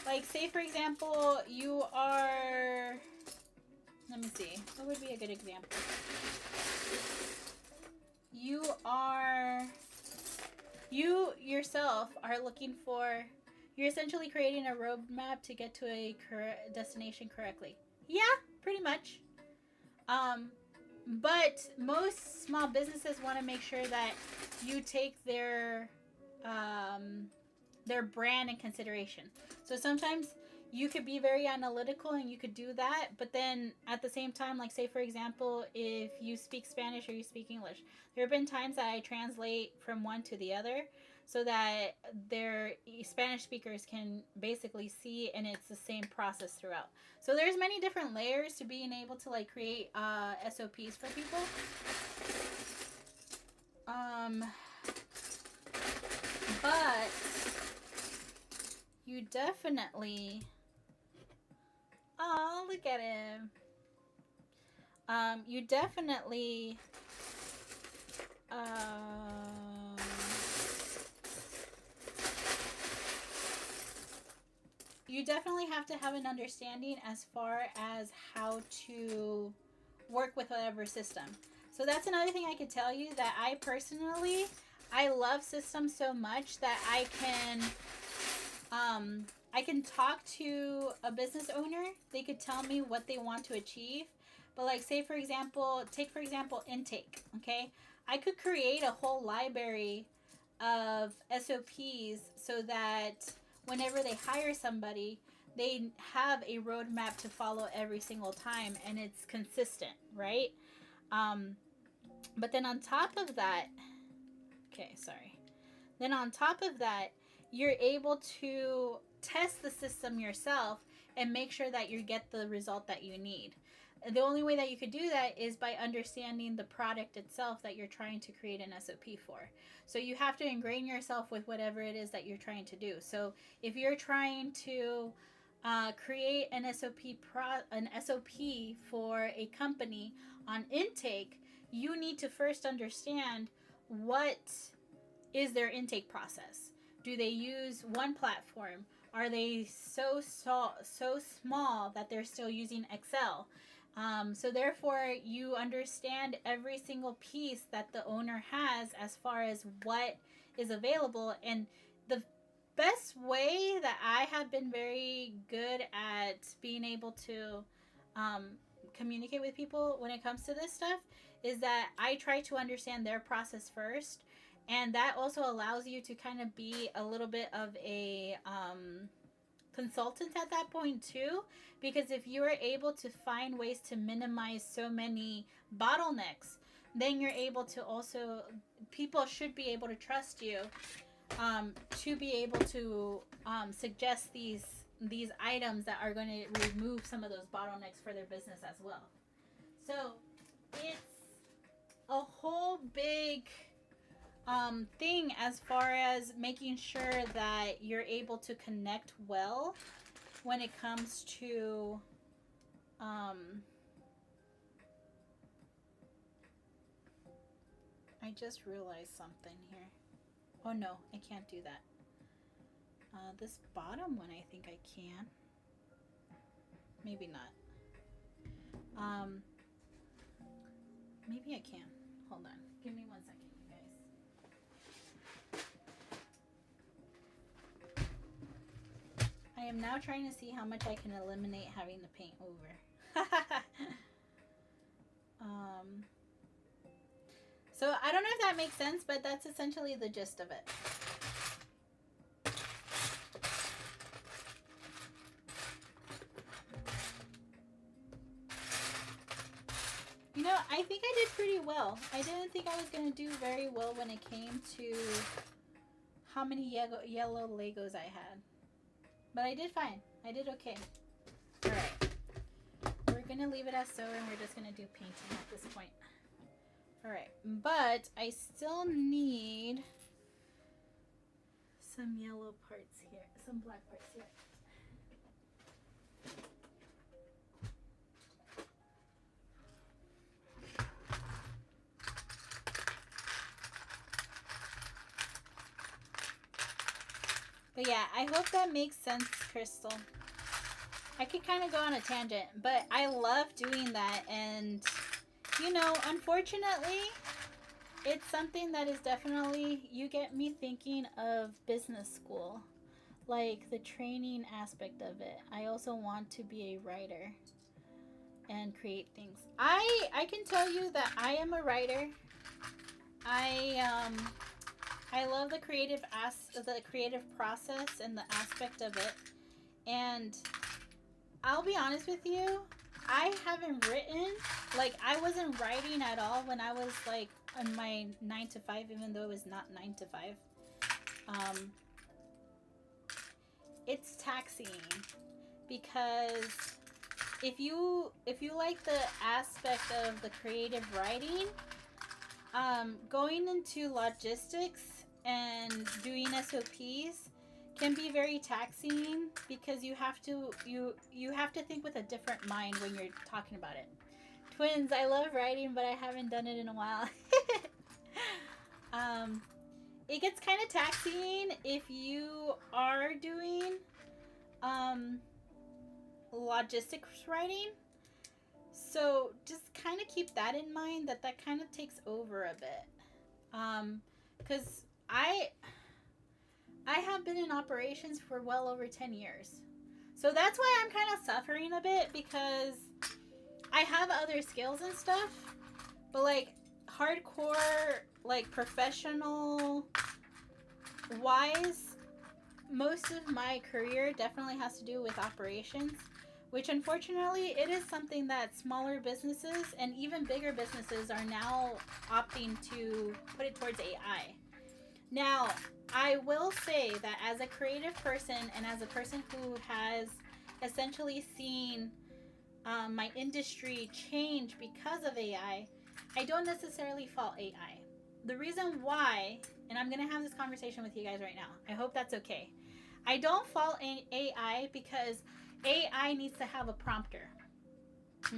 like say for example you are, let me see, what would be a good example? You yourself are looking for, you're essentially creating a roadmap to get to a destination correctly. Yeah, pretty much. But most small businesses want to make sure that you take their brand in consideration. So sometimes you could be very analytical and you could do that, but then at the same time, like say for example, if you speak Spanish or you speak English, there have been times that I translate from one to the other so that their Spanish speakers can basically see and it's the same process throughout. So there's many different layers to being able to like create SOPs for people. But you definitely, oh, look at him. You definitely you definitely have to have an understanding as far as how to work with whatever system. So that's another thing I could tell you, that I personally, I love systems so much that I can talk to a business owner. They could tell me what they want to achieve. But like say for example, take for example intake, okay? I could create a whole library of SOPs so that whenever they hire somebody, they have a roadmap to follow every single time and it's consistent, right? But then on top of that, okay, sorry. Then on top of that, you're able to test the system yourself and make sure that you get the result that you need. The only way that you could do that is by understanding the product itself that you're trying to create an SOP for. So you have to ingrain yourself with whatever it is that you're trying to do. So if you're trying to create an SOP for a company on intake, you need to first understand what is their intake process. Do they use one platform? Are they so small that they're still using Excel? So therefore, you understand every single piece that the owner has as far as what is available. And the best way that I have been very good at being able to communicate with people when it comes to this stuff is that I try to understand their process first. And that also allows you to kind of be a little bit of a consultant at that point too, because if you are able to find ways to minimize so many bottlenecks, then you're able to also, people should be able to trust you to be able to suggest these items that are going to remove some of those bottlenecks for their business as well. So it's a whole big thing as far as making sure that you're able to connect well when it comes to I just realized something here. Oh no, I can't do that. This bottom one, I think I can. Maybe not. Maybe I can. Hold on. Give me 1 second, you guys. I am now trying to see how much I can eliminate having the paint over. So I don't know if that makes sense, but that's essentially the gist of it. You know, I think I did pretty well. I didn't think I was going to do very well when it came to how many yellow Legos I had. But I did fine. I did okay. Alright. We're going to leave it as so, and we're just going to do painting at this point. Alright. But I still need some yellow parts here. some black parts here. But yeah, I hope that makes sense, Crystal. I could kind of go on a tangent, but I love doing that. And, you know, unfortunately, it's something that is definitely, you get me thinking of business school. Like the training aspect of it. I also want to be a writer and create things. I can tell you that I am a writer. I love the creative process and the aspect of it. And I'll be honest with you, I haven't written, like I wasn't writing at all when I was like on my 9 to 5, even though it was not 9 to 5. It's taxing because if you like the aspect of the creative writing, going into logistics and doing SOPs can be very taxing because you have to think with a different mind when you're talking about it. Twins, I love writing, but I haven't done it in a while. It gets kind of taxing if you are doing logistics writing. So just kind of keep that in mind, that kind of takes over a bit. Because I have been in operations for well over 10 years. So that's why I'm kind of suffering a bit, because I have other skills and stuff, but like hardcore, like professional wise, most of my career definitely has to do with operations, which unfortunately it is something that smaller businesses and even bigger businesses are now opting to put it towards AI. Now, I will say that as a creative person and as a person who has essentially seen my industry change because of AI, I don't necessarily fault AI. The reason why, and I'm going to have this conversation with you guys right now, I hope that's okay. I don't fault AI because AI needs to have a prompter.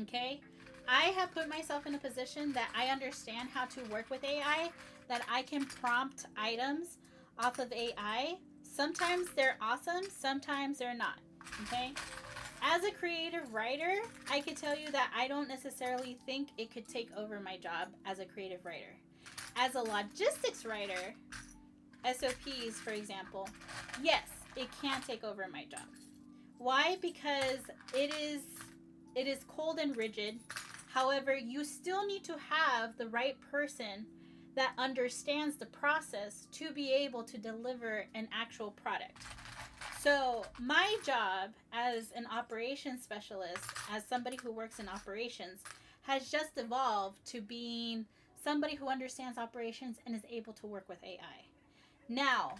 Okay? I have put myself in a position that I understand how to work with AI, that I can prompt items off of AI. Sometimes they're awesome, sometimes they're not. Okay? As a creative writer, I can tell you that I don't necessarily think it could take over my job as a creative writer. As a logistics writer, SOPs, for example, yes, it can take over my job. Why? Because it is cold and rigid. However, you still need to have the right person that understands the process to be able to deliver an actual product. So my job as an operations specialist, as somebody who works in operations, has just evolved to being somebody who understands operations and is able to work with AI. Now,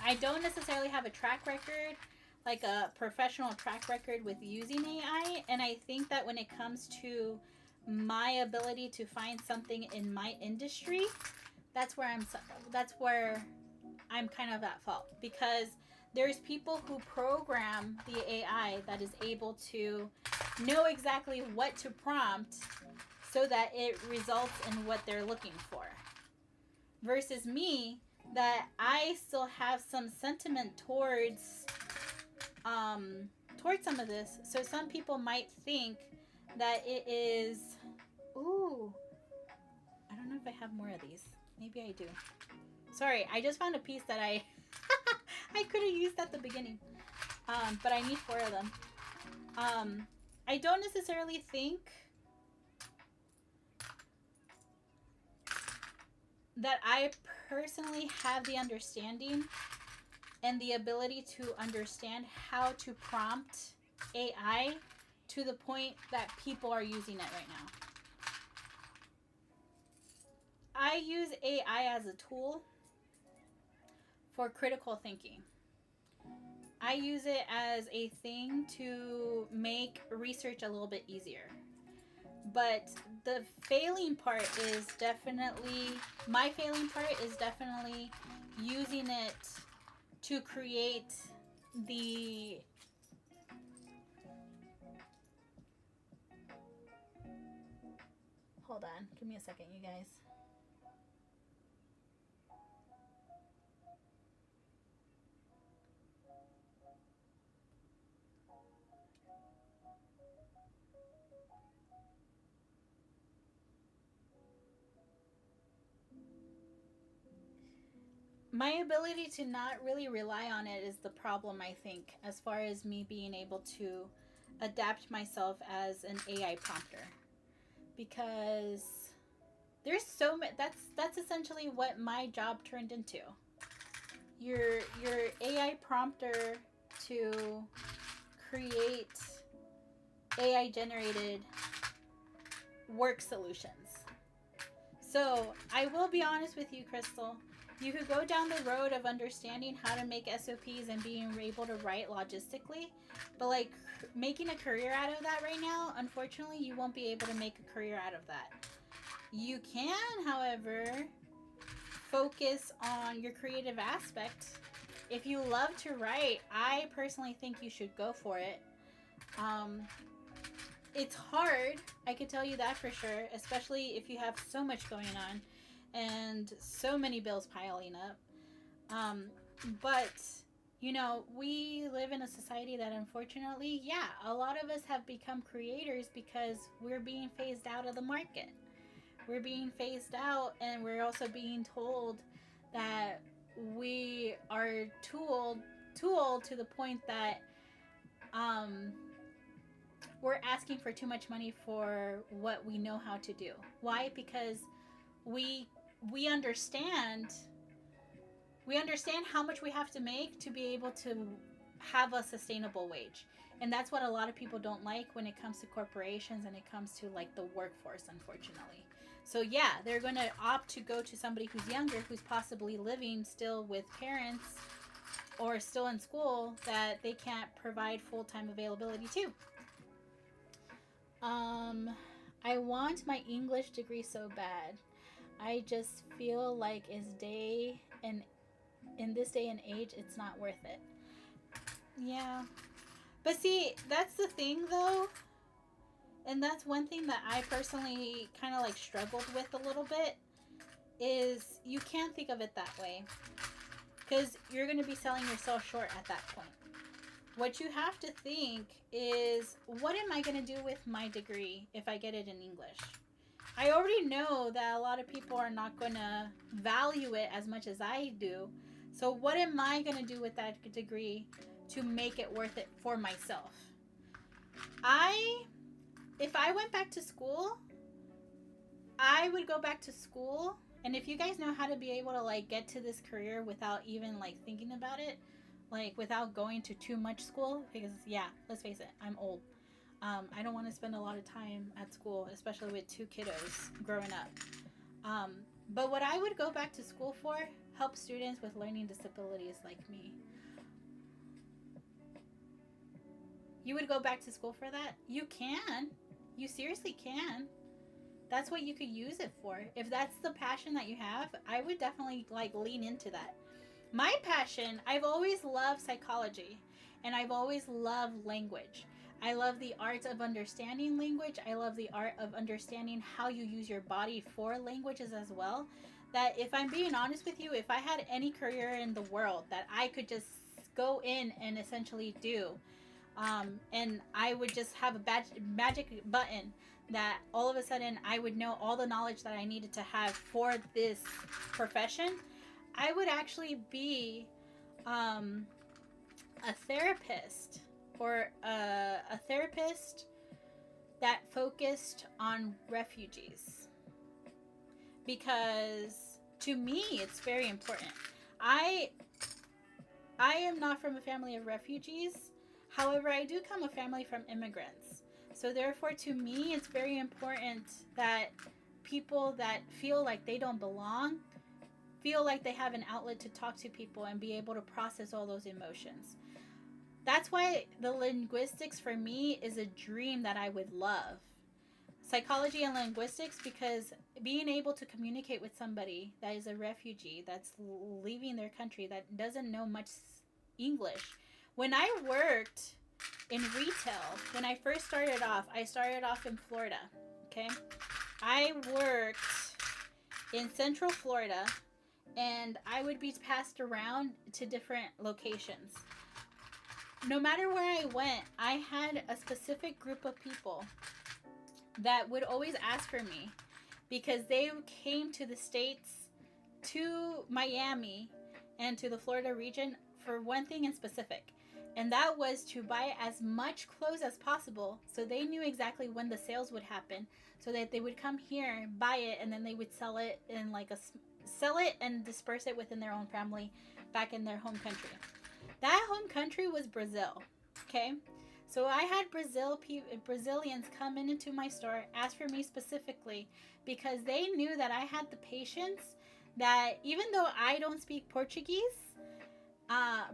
I don't necessarily have a track record, like a professional track record with using AI, and I think that when it comes to my ability to find something in my industry, that's where I'm kind of at fault, because there's people who program the AI that is able to know exactly what to prompt so that it results in what they're looking for. Versus me, that I still have some sentiment towards some of this. So some people might think that it is... Ooh. I don't know if I have more of these. Maybe I do. Sorry, I just found a piece that I could have used at the beginning. But I need 4 of them. I don't necessarily think that I personally have the understanding and the ability to understand how to prompt AI to the point that people are using it right now. I use AI as a tool for critical thinking. I use it as a thing to make research a little bit easier. But the failing part is definitely, my failing part is definitely using it to create the... Hold on, give me a second, you guys. My ability to not really rely on it is the problem, I think, as far as me being able to adapt myself as an AI prompter. Because there's so much... That's essentially what my job turned into. Your AI prompter to create AI generated work solutions. So I will be honest with you, Crystal. You could go down the road of understanding how to make SOPs and being able to write logistically, but like making a career out of that right now, unfortunately, you won't be able to make a career out of that. You can, however, focus on your creative aspect. If you love to write, I personally think you should go for it. It's hard, I can tell you that for sure, especially if you have so much going on and so many bills piling up. But, you know, we live in a society that unfortunately, yeah, a lot of us have become creators because we're being phased out of the market. We're being phased out, and we're also being told that we are too old to the point that we're asking for too much money for what we know how to do. Why? Because we understand how much we have to make to be able to have a sustainable wage. And that's what a lot of people don't like when it comes to corporations and it comes to like the workforce, unfortunately. So yeah, they're going to opt to go to somebody who's younger, who's possibly living still with parents or still in school that they can't provide full-time availability to. I want my English degree so bad. I just feel like in this day and age, it's not worth it. Yeah. But see, that's the thing though. And that's one thing that I personally kind of like struggled with a little bit, is you can't think of it that way. Because you're going to be selling yourself short at that point. What you have to think is, what am I going to do with my degree if I get it in English? I already know that a lot of people are not going to value it as much as I do. So what am I going to do with that degree to make it worth it for myself? If I went back to school, I would go back to school. And if you guys know how to be able to like get to this career without even like thinking about it, like without going to too much school, because yeah, let's face it, I'm old. I don't want to spend a lot of time at school, especially with 2 kiddos growing up. But what I would go back to school for, help students with learning disabilities like me. You would go back to school for that? You can. You seriously can. That's what you could use it for. If that's the passion that you have, I would definitely like lean into that. My passion, I've always loved psychology, and I've always loved language. I love the art of understanding language. I love the art of understanding how you use your body for languages as well. That if I'm being honest with you, if I had any career in the world that I could just go in and essentially do, and I would just have a magic button that all of a sudden I would know all the knowledge that I needed to have for this profession, I would actually be a therapist, or a therapist that focused on refugees. Because to me, it's very important. I am not from a family of refugees. However, I do come a family from immigrants. So therefore, to me, it's very important that people that feel like they don't belong feel like they have an outlet to talk to people and be able to process all those emotions. That's why the linguistics for me is a dream that I would love. Psychology and linguistics, because being able to communicate with somebody that is a refugee, that's leaving their country, that doesn't know much English. When I worked in retail, when I first started off, I started off in Florida. Okay. I worked in Central Florida, and I would be passed around to different locations. No matter where I went, I had a specific group of people that would always ask for me because they came to the States, to Miami, and to the Florida region for one thing in specific. And that was to buy as much clothes as possible, so they knew exactly when the sales would happen, so that they would come here, buy it, and then they would sell it in sell it and disperse it within their own family back in their home country. That home country was Brazil. Okay, so I had Brazilians come into my store, ask for me specifically because they knew that I had the patience that even though I don't speak Portuguese,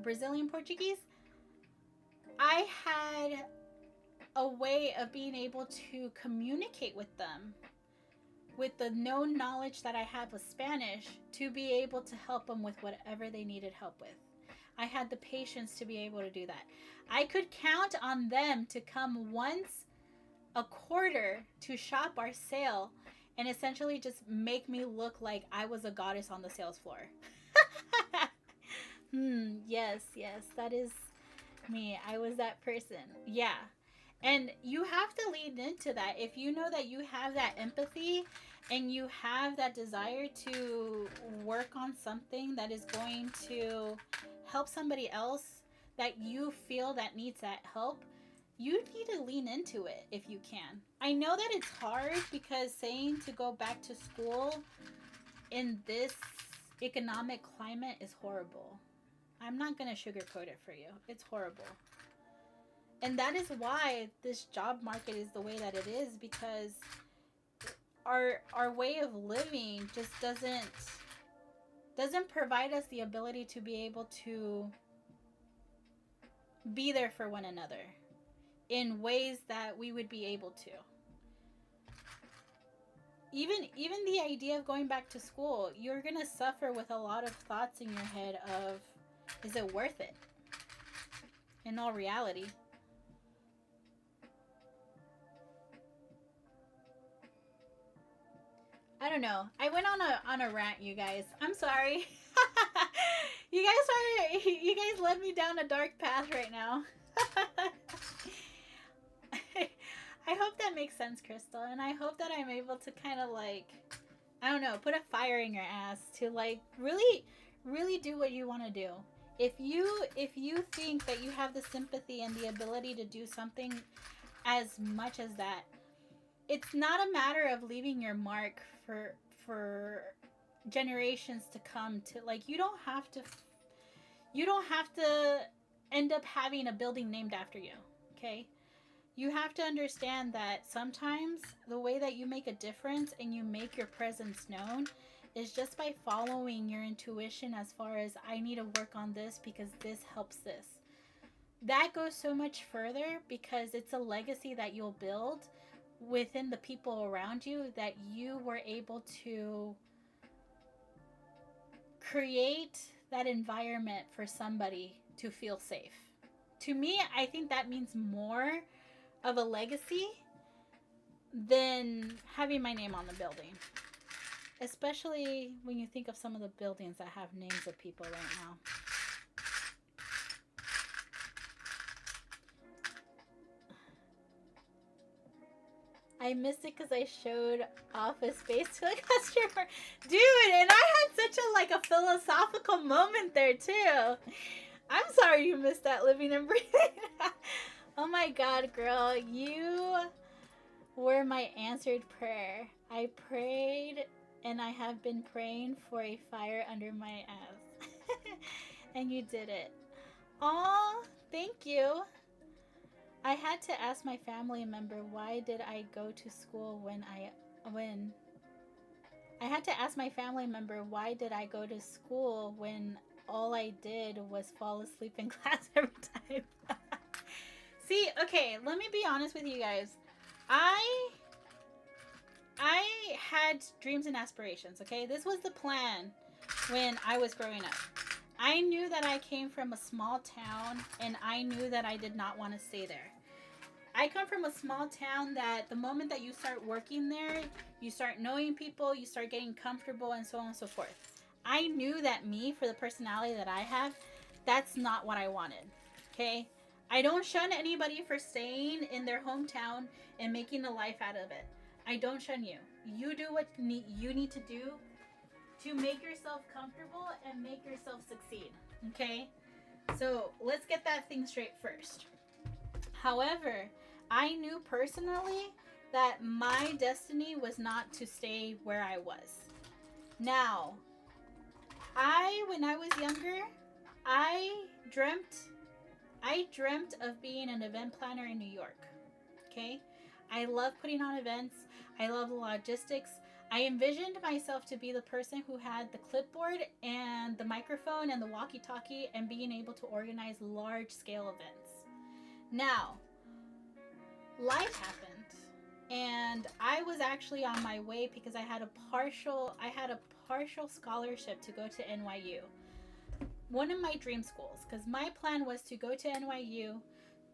Brazilian Portuguese, I had a way of being able to communicate with them with the known knowledge that I have of Spanish to be able to help them with whatever they needed help with. I had the patience to be able to do that. I could count on them to come once a quarter to shop our sale and essentially just make me look like I was a goddess on the sales floor. Yes, that is me. I was that person. Yeah. And you have to lean into that. If you know that you have that empathy and you have that desire to work on something that is going to help somebody else that you feel that needs that help, you need to lean into it if you can. I know that it's hard because saying to go back to school in this economic climate is horrible. I'm not going to sugarcoat it for you. It's horrible. And that is why this job market is the way that it is, because our way of living just doesn't provide us the ability to be able to be there for one another in ways that we would be able to. Even the idea of going back to school, you're going to suffer with a lot of thoughts in your head of, is it worth it? In all reality. I don't know. I went on a rant, you guys. I'm sorry. You guys led me down a dark path right now. I hope that makes sense, Crystal, and I hope that I'm able to kind of like, I don't know, put a fire in your ass to like really do what you want to do. If you think that you have the sympathy and the ability to do something as much as that, it's not a matter of leaving your mark for generations to come to. Like, you don't have to end up having a building named after you, okay? You have to understand that sometimes the way that you make a difference and you make your presence known is just by following your intuition as far as, I need to work on this because this helps this. That goes so much further because it's a legacy that you'll build within the people around you, that you were able to create that environment for somebody to feel safe. To me, I think that means more of a legacy than having my name on the building. Especially when you think of some of the buildings that have names of people right now. I missed it because I showed Office Space to a customer. Dude, and I had such a philosophical moment there too. I'm sorry you missed that, living and breathing. Oh my god, girl. You were my answered prayer. I prayed and I have been praying for a fire under my ass. And you did it. Aw, thank you. I had to ask my family member, why did I go to school when I had to ask my family member, why did I go to school when all I did was fall asleep in class every time? See, okay, let me be honest with you guys. I had dreams and aspirations, okay? This was the plan when I was growing up. I knew that I came from a small town, and I knew that I did not want to stay there. I come from a small town that the moment that you start working there, you start knowing people, you start getting comfortable, and so on and so forth. I knew that me, for the personality that I have, that's not what I wanted. Okay? I don't shun anybody for staying in their hometown and making a life out of it. I don't shun you. You do what you need to do to make yourself comfortable and make yourself succeed. Okay? So let's get that thing straight first. However, I knew personally that my destiny was not to stay where I was. Now, when I was younger, I dreamt of being an event planner in New York. Okay? I love putting on events. I love the logistics. I envisioned myself to be the person who had the clipboard and the microphone and the walkie-talkie and being able to organize large-scale events. Now, life happened, and I was actually on my way because I had a partial scholarship to go to NYU, one of my dream schools, because my plan was to go to NYU,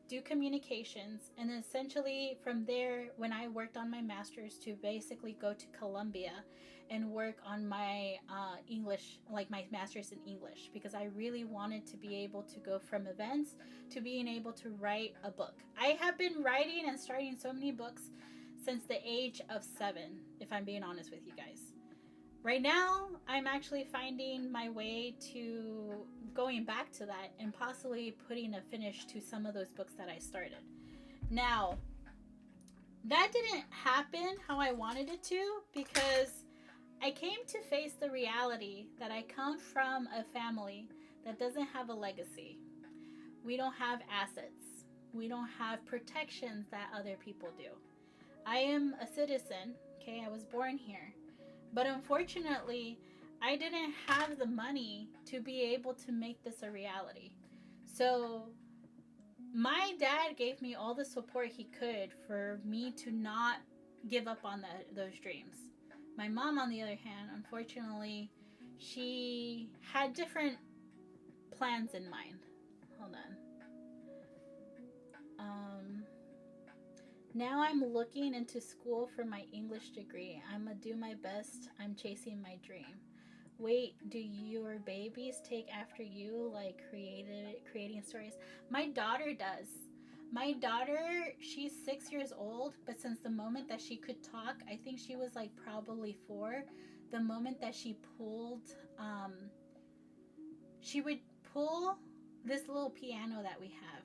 do communications, and then essentially from there, when I worked on my master's, to basically go to Columbia and work on my English, like my master's in English, because I really wanted to be able to go from events to being able to write a book. I have been writing and starting so many books since the age of 7, if I'm being honest with you guys. Right now, I'm actually finding my way to going back to that and possibly putting a finish to some of those books that I started. Now, that didn't happen how I wanted it to, because I came to face the reality that I come from a family that doesn't have a legacy. We don't have assets. We don't have protections that other people do. I am a citizen, okay? I was born here. But unfortunately, I didn't have the money to be able to make this a reality. So my dad gave me all the support he could for me to not give up on those dreams. My mom, on the other hand, unfortunately, she had different plans in mind. Hold on. Now I'm looking into school for my English degree. I'm gonna do my best. I'm chasing my dream. Wait, do your babies take after you, like creating stories? My daughter does. My daughter, she's 6 years old, but since the moment that she could talk, I think she was like probably 4, the moment that she pulled, she would pull this little piano that we have,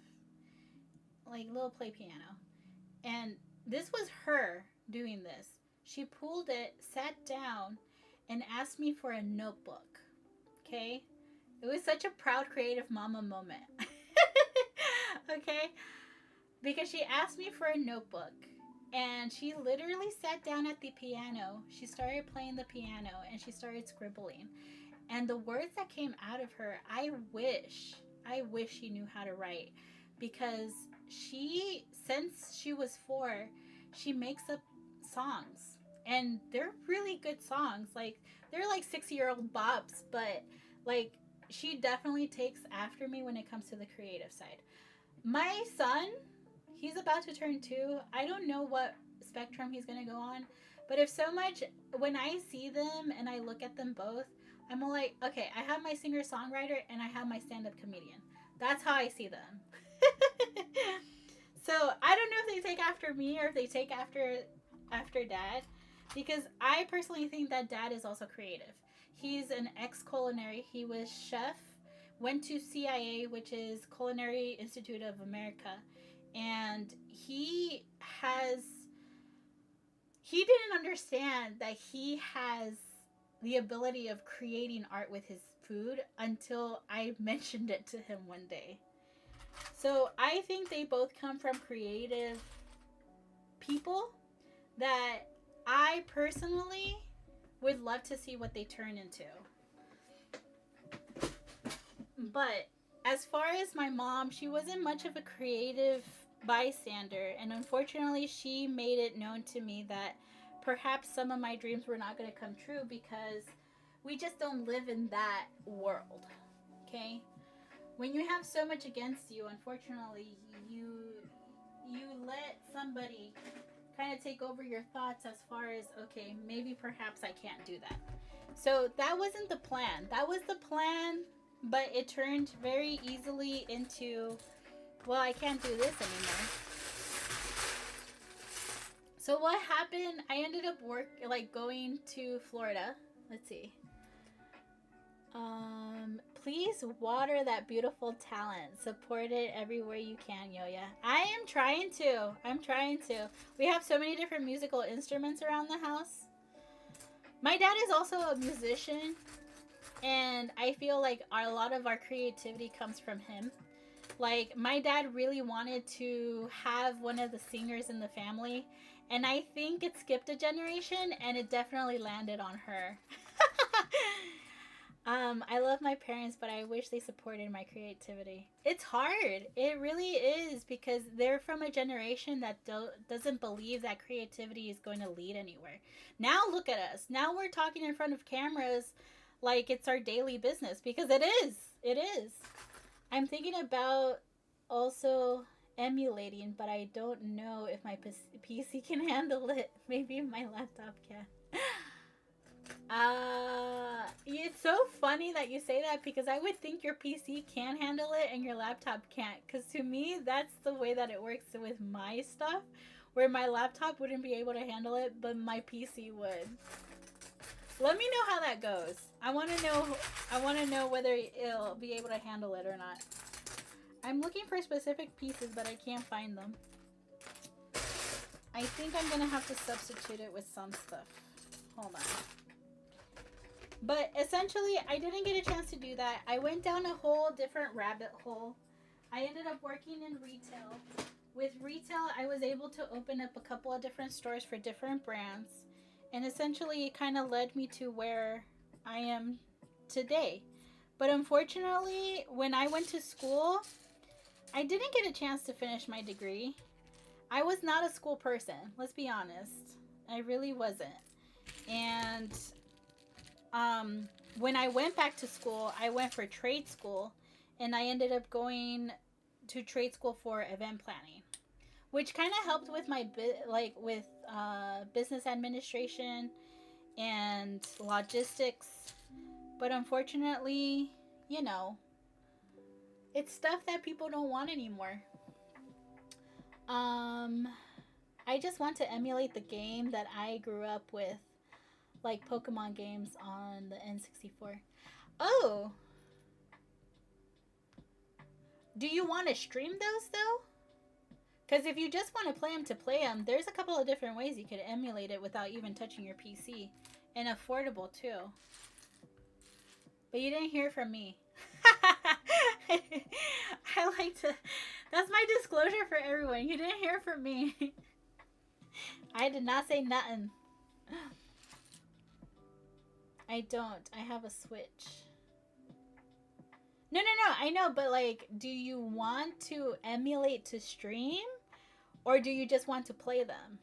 like little play piano. And this was her doing this. She pulled it, sat down, and asked me for a notebook. Okay? It was such a proud creative mama moment. Okay? Because she asked me for a notebook. And she literally sat down at the piano. She started playing the piano and she started scribbling. And the words that came out of her, I wish she knew how to write. Because since she was 4, she makes up songs, and they're really good songs. Like, they're like 6-year-old bops, but like, she definitely takes after me when it comes to the creative side. My son, he's about to turn 2. I don't know what spectrum he's gonna go on, but when I see them and I look at them both, I'm like, okay, I have my singer-songwriter and I have my stand-up comedian. That's how I see them. So I don't know if they take after me or if they take after dad, because I personally think that dad is also creative. He's an ex-culinary. He was chef, went to CIA, which is Culinary Institute of America, and he didn't understand that he has the ability of creating art with his food until I mentioned it to him one day. So I think they both come from creative people that I personally would love to see what they turn into. But as far as my mom, she wasn't much of a creative bystander, and unfortunately she made it known to me that perhaps some of my dreams were not going to come true because we just don't live in that world. okay? When you have so much against you, unfortunately, you let somebody kind of take over your thoughts as far as, okay, maybe perhaps I can't do that. So that wasn't the plan. That was the plan, but it turned very easily into, well, I can't do this anymore. So what happened, I ended up going to Florida. Let's see. Please water that beautiful talent. Support it everywhere you can, Yoya. I am trying to. I'm trying to. We have so many different musical instruments around the house. My dad is also a musician, and I feel like a lot of our creativity comes from him. Like, my dad really wanted to have one of the singers in the family, and I think it skipped a generation, and it definitely landed on her. I love my parents, but I wish they supported my creativity. It's hard. It really is, because they're from a generation that doesn't believe that creativity is going to lead anywhere. Now look at us. Now we're talking in front of cameras like it's our daily business, because it is. It is. I'm thinking about also emulating, but I don't know if my PC can handle it. Maybe my laptop can. It's so funny that you say that, because I would think your PC can handle it and your laptop can't. Because to me, that's the way that it works with my stuff, where my laptop wouldn't be able to handle it, but my PC would. Let me know how that goes. I want to know whether it'll be able to handle it or not. I'm looking for specific pieces, but I can't find them. I think I'm going to have to substitute it with some stuff. Hold on. But essentially, I didn't get a chance to do that. I went down a whole different rabbit hole. I ended up working in retail. With retail, I was able to open up a couple of different stores for different brands. And essentially, it kind of led me to where I am today. But unfortunately, when I went to school, I didn't get a chance to finish my degree. I was not a school person, let's be honest. I really wasn't. And when I went back to school, I went for trade school, and I ended up going to trade school for event planning, which kind of helped with my business administration and logistics. But unfortunately, you know, it's stuff that people don't want anymore. I just want to emulate the game that I grew up with, like Pokemon games on the N64. Oh! Do you want to stream those, though? Because if you just want to play them, there's a couple of different ways you could emulate it without even touching your PC. And affordable, too. But you didn't hear from me. I like to... That's my disclosure for everyone. You didn't hear from me. I did not say nothing. I don't. I have a Switch. No. I know, but like, do you want to emulate to stream? Or do you just want to play them?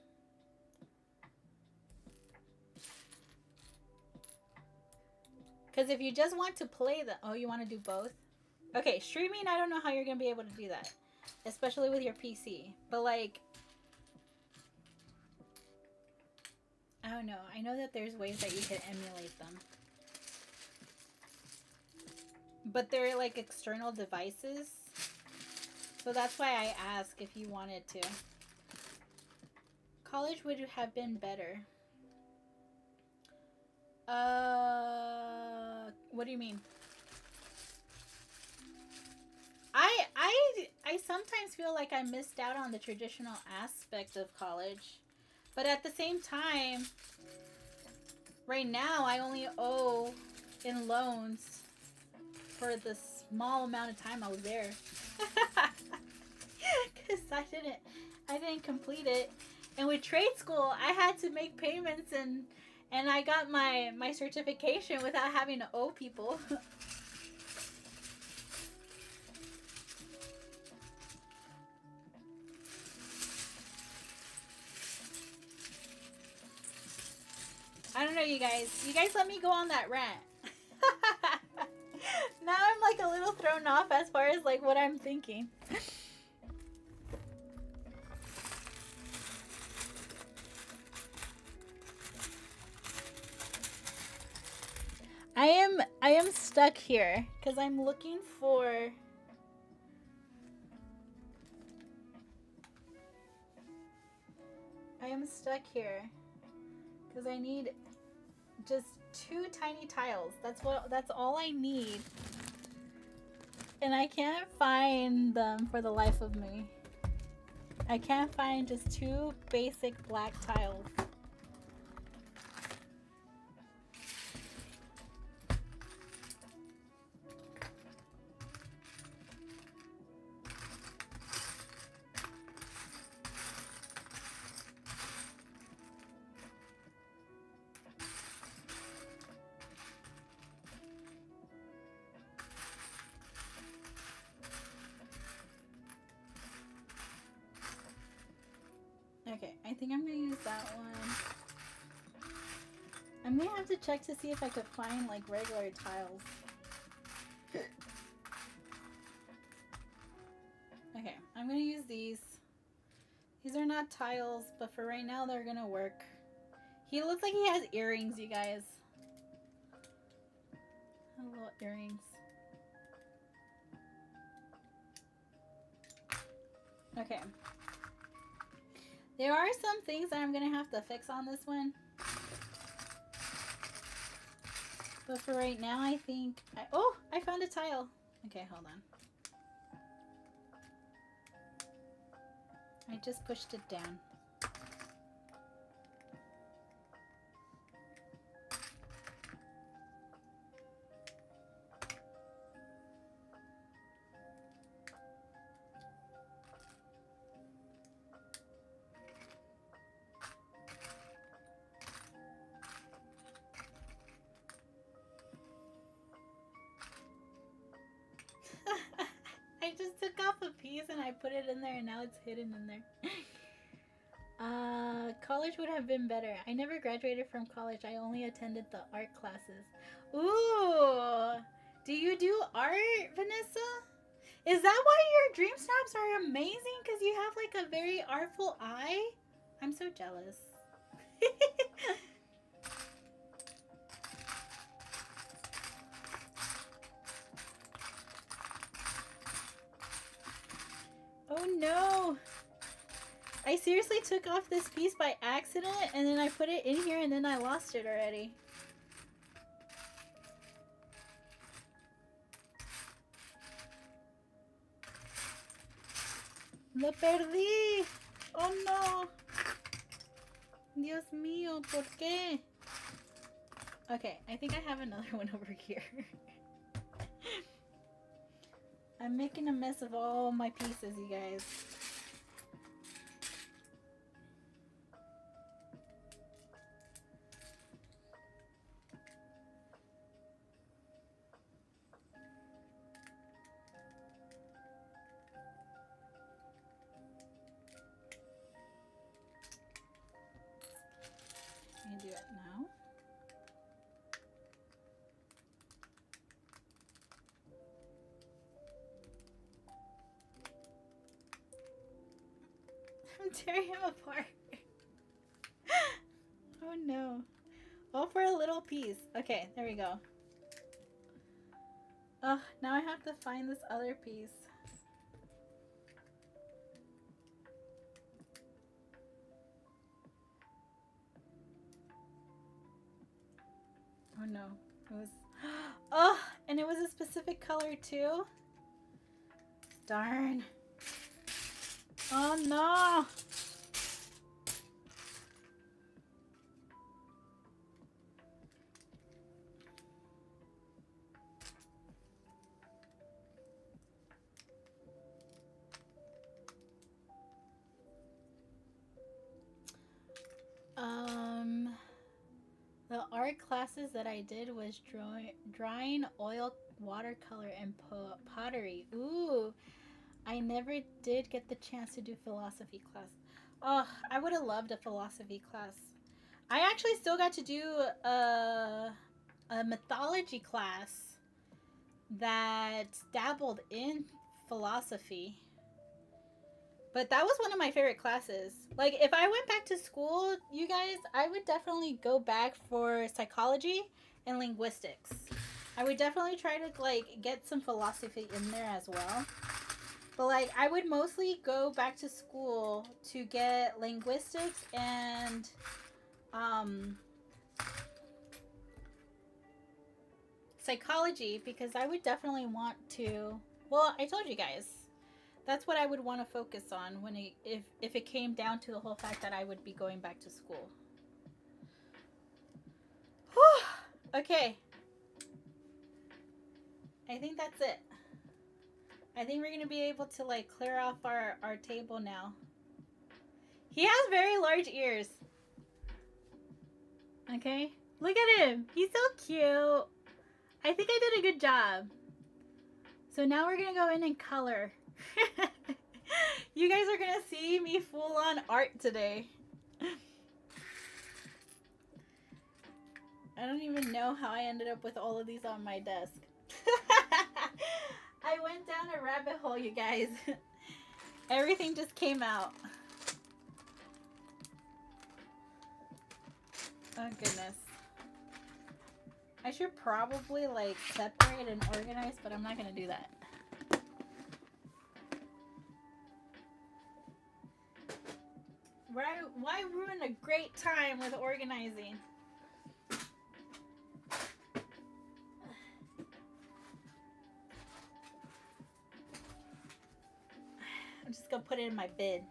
Because if you just want to play them... Oh, you want to do both? Okay, streaming, I don't know how you're going to be able to do that. Especially with your PC. But like... I don't know. I know that there's ways that you can emulate them. But they're like external devices. So that's why I ask if you wanted to. College would have been better. What do you mean? I sometimes feel like I missed out on the traditional aspect of college. But at the same time, right now I only owe in loans for the small amount of time I was there. Because I didn't complete it. And with trade school, I had to make payments, and I got my certification without having to owe people. I don't know, you guys. You guys let me go on that rant. Now I'm like a little thrown off as far as like what I'm thinking. I am stuck here because I'm looking for. I am stuck here because I need just 2 tiny tiles. That's all I need. And I can't find them for the life of me. I can't find just 2 basic black tiles. Okay, I think I'm gonna use that one. I'm gonna have to check to see if I could find like regular tiles. Okay, I'm gonna use these. These are not tiles, but for right now they're gonna work. He looks like he has earrings, you guys. Little earrings. Okay. There are some things that I'm gonna have to fix on this one. But for right now, I think... oh! I found a tile! Okay, hold on. I just pushed it down. I just took off a piece and I put it in there and now it's hidden in there. College would have been better. I never graduated from college. I only attended the art classes. Ooh! Do you do art, Vanessa? Is that why your dream snaps are amazing? Because you have like a very artful eye? I'm so jealous. Oh no! I seriously took off this piece by accident and then I put it in here and then I lost it already. Lo perdí! Oh no! Dios mío, ¿por qué? Okay, I think I have another one over here. I'm making a mess of all my pieces, you guys. Let me do it now. I'm tearing him apart. Oh no. All for a little piece. Okay, there we go. Oh, now I have to find this other piece. Oh no. It was... oh, and it was a specific color too? Darn. Oh no! The art classes that I did was drawing, oil, watercolor, and pottery. Ooh, I never did get the chance to do philosophy class. Oh, I would have loved a philosophy class. I actually still got to do a mythology class that dabbled in philosophy. But that was one of my favorite classes. Like, if I went back to school, you guys, I would definitely go back for psychology and linguistics. I would definitely try to, like, get some philosophy in there as well. But, like, I would mostly go back to school to get linguistics and, psychology, because I would definitely want to, well, I told you guys, that's what I would want to focus on when if it came down to the whole fact that I would be going back to school. Whew. Okay. I think that's it. I think we're going to be able to, like, clear off our table now. He has very large ears. Okay. Look at him. He's so cute. I think I did a good job. So now we're going to go in and color. You guys are gonna see me full on art today. I don't even know how I ended up with all of these on my desk. I went down a rabbit hole, you guys. Everything just came out. Oh goodness. I should probably, like, separate and organize, but I'm not gonna do that. Why ruin a great time with organizing? I'm just gonna put it in my bin.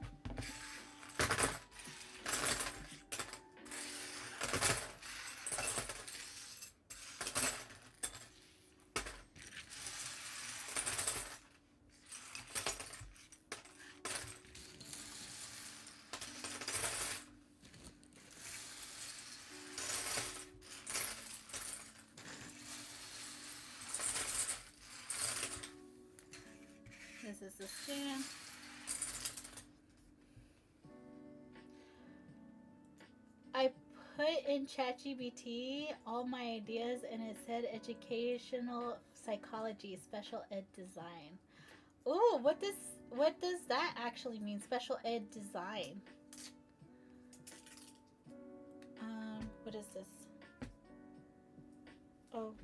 This is the stamp. I put in ChatGPT all my ideas and it said educational psychology, special ed design. Ooh, what does that actually mean? Special ed design. What is this? Oh.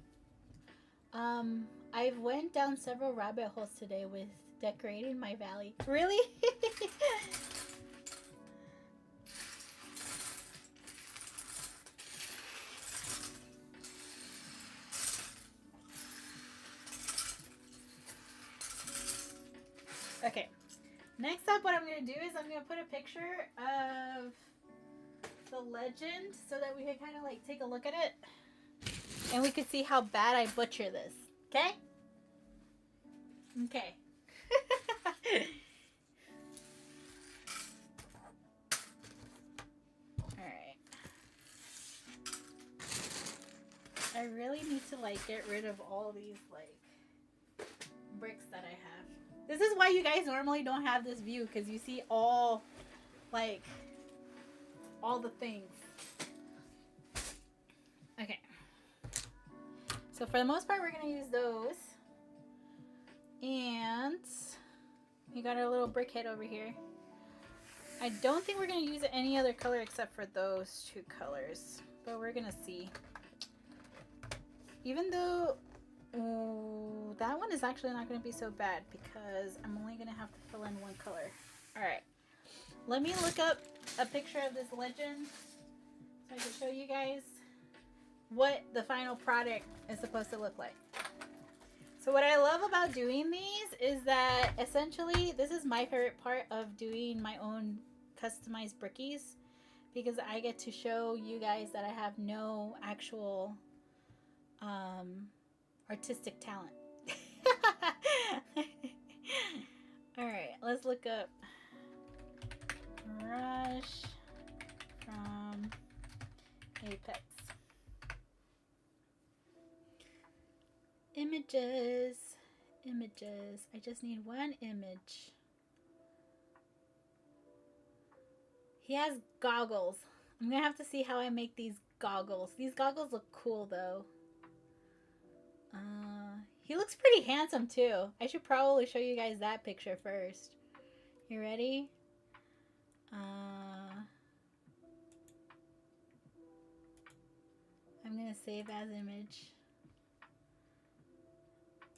I've went down several rabbit holes today with decorating my valley. Really? Okay. Next up, what I'm going to do is I'm going to put a picture of the legend so that we can kind of, like, take a look at it. And we can see how bad I butcher this. Okay? Okay. Alright. I really need to, like, get rid of all these, like, bricks that I have. This is why you guys normally don't have this view, because you see all, like, all the things. Okay. So for the most part, we're going to use those. And we got our little brick head over here. I don't think we're going to use any other color except for those two colors. But we're going to see. Even though that one is actually not going to be so bad because I'm only going to have to fill in one color. Alright. Let me look up a picture of this legend so I can show you guys what the final product is supposed to look like. So what I love about doing these is that essentially this is my favorite part of doing my own customized brickies, because I get to show you guys that I have no actual artistic talent. Alright, let's look up Mirage from Apex. Images. I just need one image. He has goggles. I'm gonna have to see how I make these goggles. These goggles look cool though. He looks pretty handsome too. I should probably show you guys that picture first. You ready? I'm gonna save as image.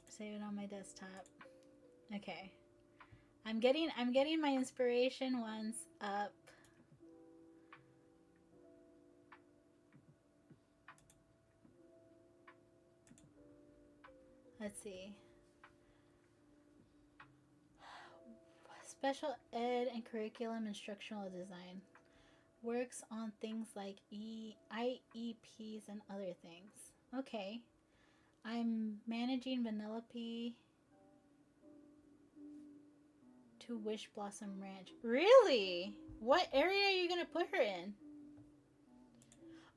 Save it on my desktop. Okay. I'm getting my inspiration ones up. Let's see. Special ed and curriculum instructional design. Works on things like IEPs and other things. Okay. I'm managing Vanellope to Wish Blossom Ranch. Really? What area are you going to put her in?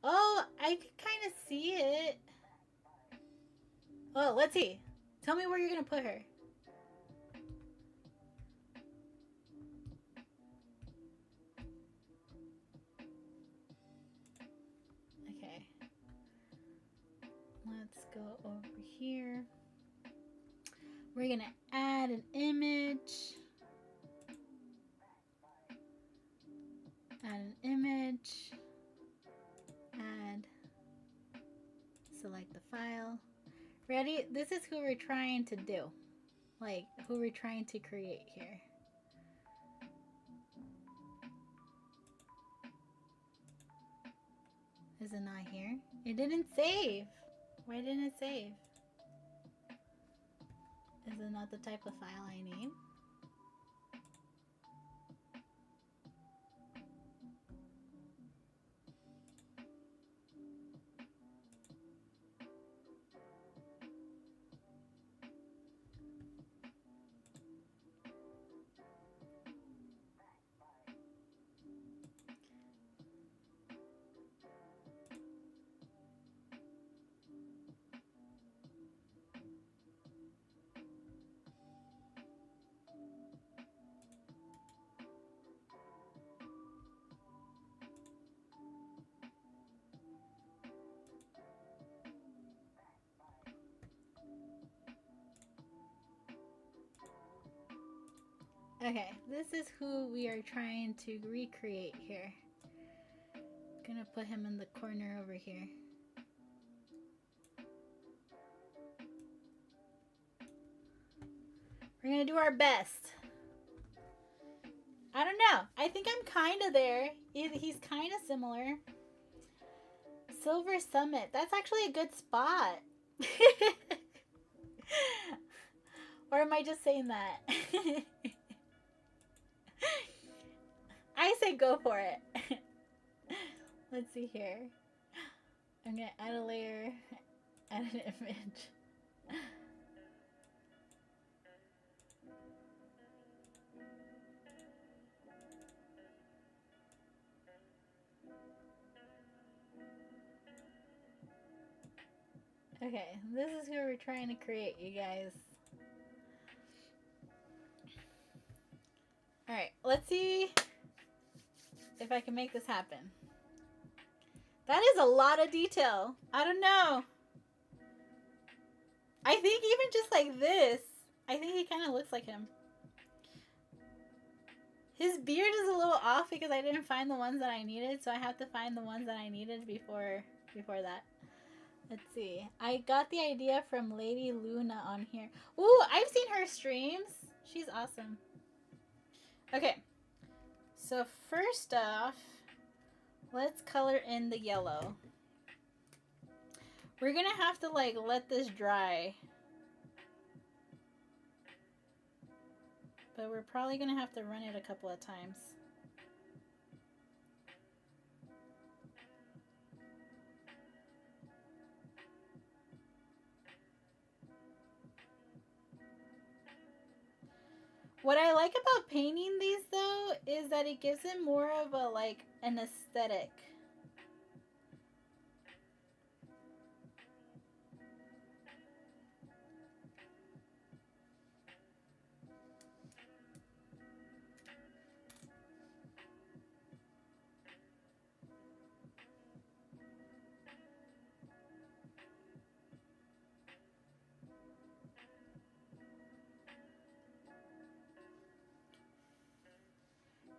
Oh, I can kind of see it. Oh, let's see. Tell me where you're going to put her. Okay. Let's go over here. We're going to add an image. Add an image. Add. Select the file. Ready? This is who we're trying to do. Like, who we're trying to create here. Is it not here? It didn't save. Why didn't it save? Is it not the type of file I need? Okay, this is who we are trying to recreate here. Gonna put him in the corner over here. We're gonna do our best. I don't know. I think I'm kind of there. He's kind of similar. Silver Summit. That's actually a good spot. Or am I just saying that? I say go for it. Let's see here. I'm gonna add a layer, add an image. Okay, this is who we're trying to create, you guys. Alright, let's see if I can make this happen. That is a lot of detail. I don't know. I think even just like this, I think he kind of looks like him. His beard is a little off because I didn't find the ones that I needed, so I have to find the ones that I needed before that. Let's see. I got the idea from Lady Luna on here. Ooh, I've seen her streams. She's awesome. Okay. So first off, let's color in the yellow. We're gonna have to like let this dry. But we're probably gonna have to run it a couple of times. What I like about painting these though is that it gives it more of a like an aesthetic.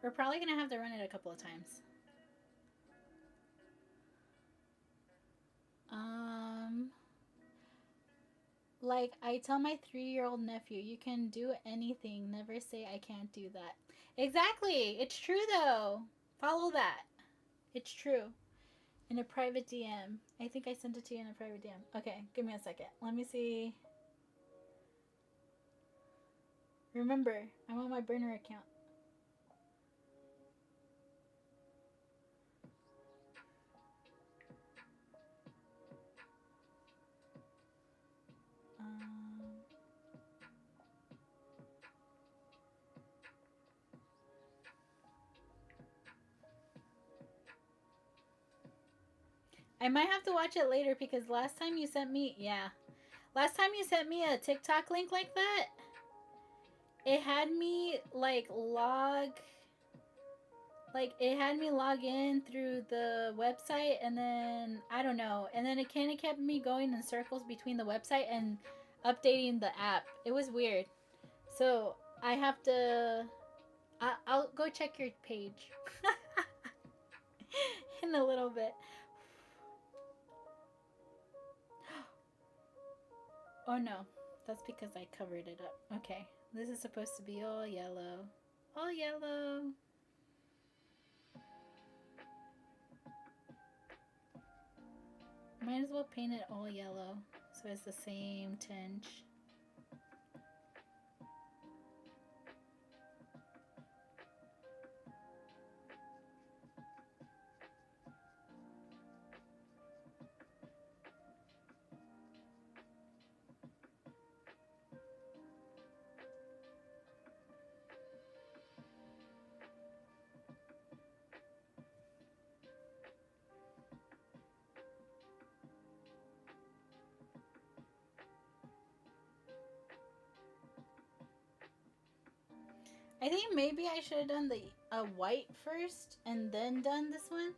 We're probably gonna have to run it a couple of times. Like I tell my 3-year-old nephew, you can do anything. Never say I can't do that. Exactly. It's true though. Follow that. It's true. In a private DM. I think I sent it to you in a private DM. Okay, give me a second. Let me see. Remember, I'm on my burner account. I might have to watch it later because last time you sent me, last time you sent me a TikTok link like that, it had me it had me log in through the website, and then I don't know, and then it kind of kept me going in circles between the website and updating the app. It was weird. So I have to. I'll go check your page in a little bit. Oh no, that's because I covered it up. Okay, this is supposed to be all yellow. All yellow. Might as well paint it all yellow so it's the same tinge. I think maybe I should have done the white first and then done this one.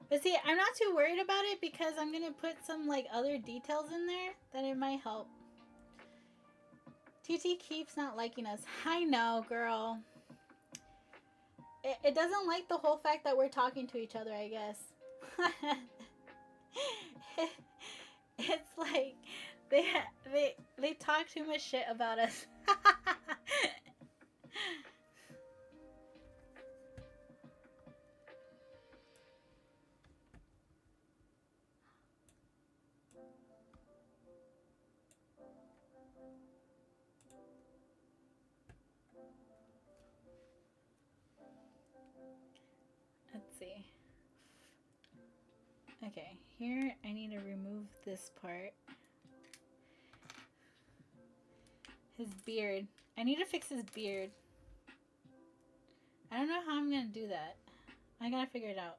But see, I'm not too worried about it because I'm going to put some like other details in there that it might help. TT keeps not liking us. I know, girl. It doesn't like the whole fact that we're talking to each other, I guess. It's like they talk too much shit about us. Let's see. Okay, here I need to remove this part. His beard. I need to fix his beard. I don't know how I'm gonna do that. I gotta figure it out.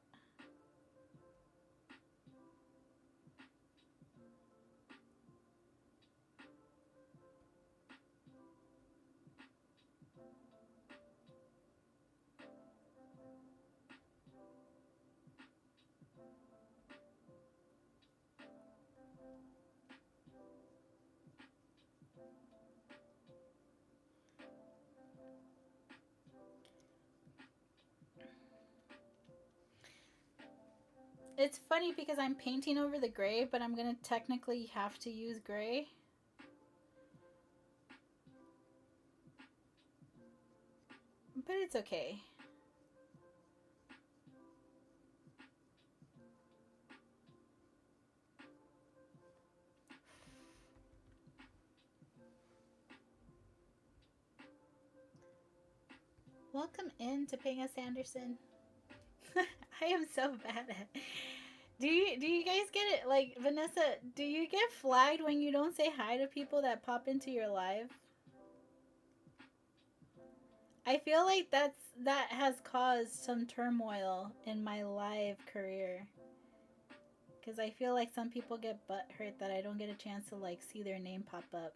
It's funny because I'm painting over the gray, but I'm gonna technically have to use gray. But it's okay. Welcome in to Topanga Sanderson. I am so bad at it. Do you guys get it? Like, Vanessa, do you get flagged when you don't say hi to people that pop into your live? I feel like that has caused some turmoil in my live career. Because I feel like some people get butt hurt that I don't get a chance to like see their name pop up.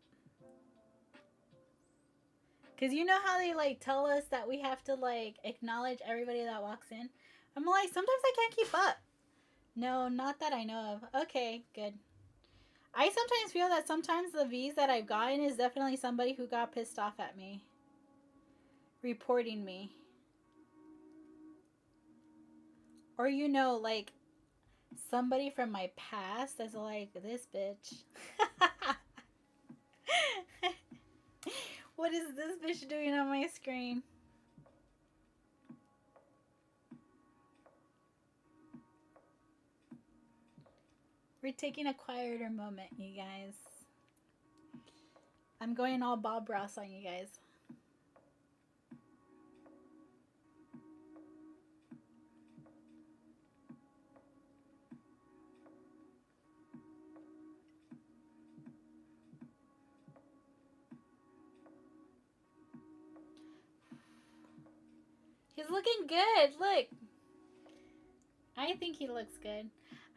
Because you know how they like tell us that we have to like acknowledge everybody that walks in? I'm like, sometimes I can't keep up. No, not that I know of. Okay, good. I sometimes feel that sometimes the V's that I've gotten is definitely somebody who got pissed off at me. Reporting me. Or you know, like somebody from my past that's like, this bitch. What is this bitch doing on my screen? We're taking a quieter moment, you guys. I'm going all Bob Ross on you guys. He's looking good. Look. I think he looks good.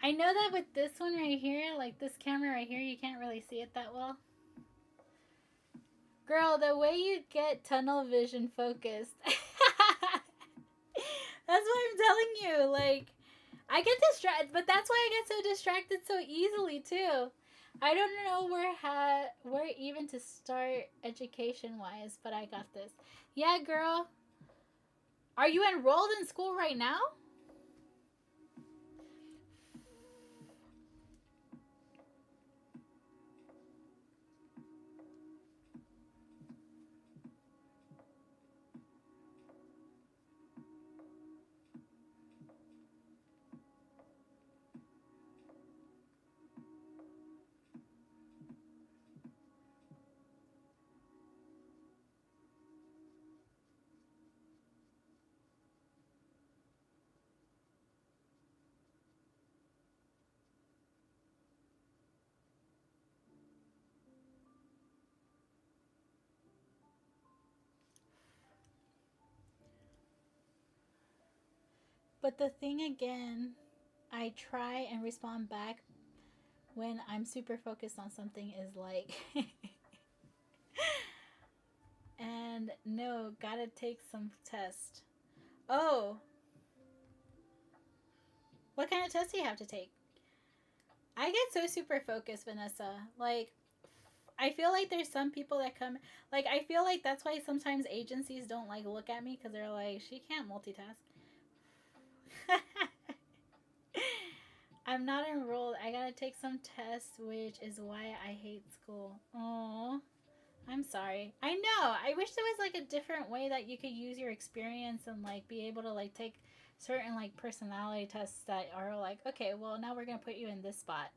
I know that with this one right here, like this camera right here, you can't really see it that well. Girl, the way you get tunnel vision focused. That's what I'm telling you. Like, I get distracted, but that's why I get so distracted so easily too. I don't know where even to start education wise, but I got this. Yeah, girl. Are you enrolled in school right now? But the thing again, I try and respond back when I'm super focused on something is like, and no, gotta take some test. Oh, what kind of test do you have to take? I get so super focused, Vanessa. Like, I feel like there's some people that come, like, I feel like that's why sometimes agencies don't like look at me because they're like, she can't multitask. I'm not enrolled. I gotta take some tests, which is why I hate school. Oh, I'm sorry. I know. I wish there was like a different way that you could use your experience and like be able to like take certain like personality tests that are like, okay, well now we're gonna put you in this spot.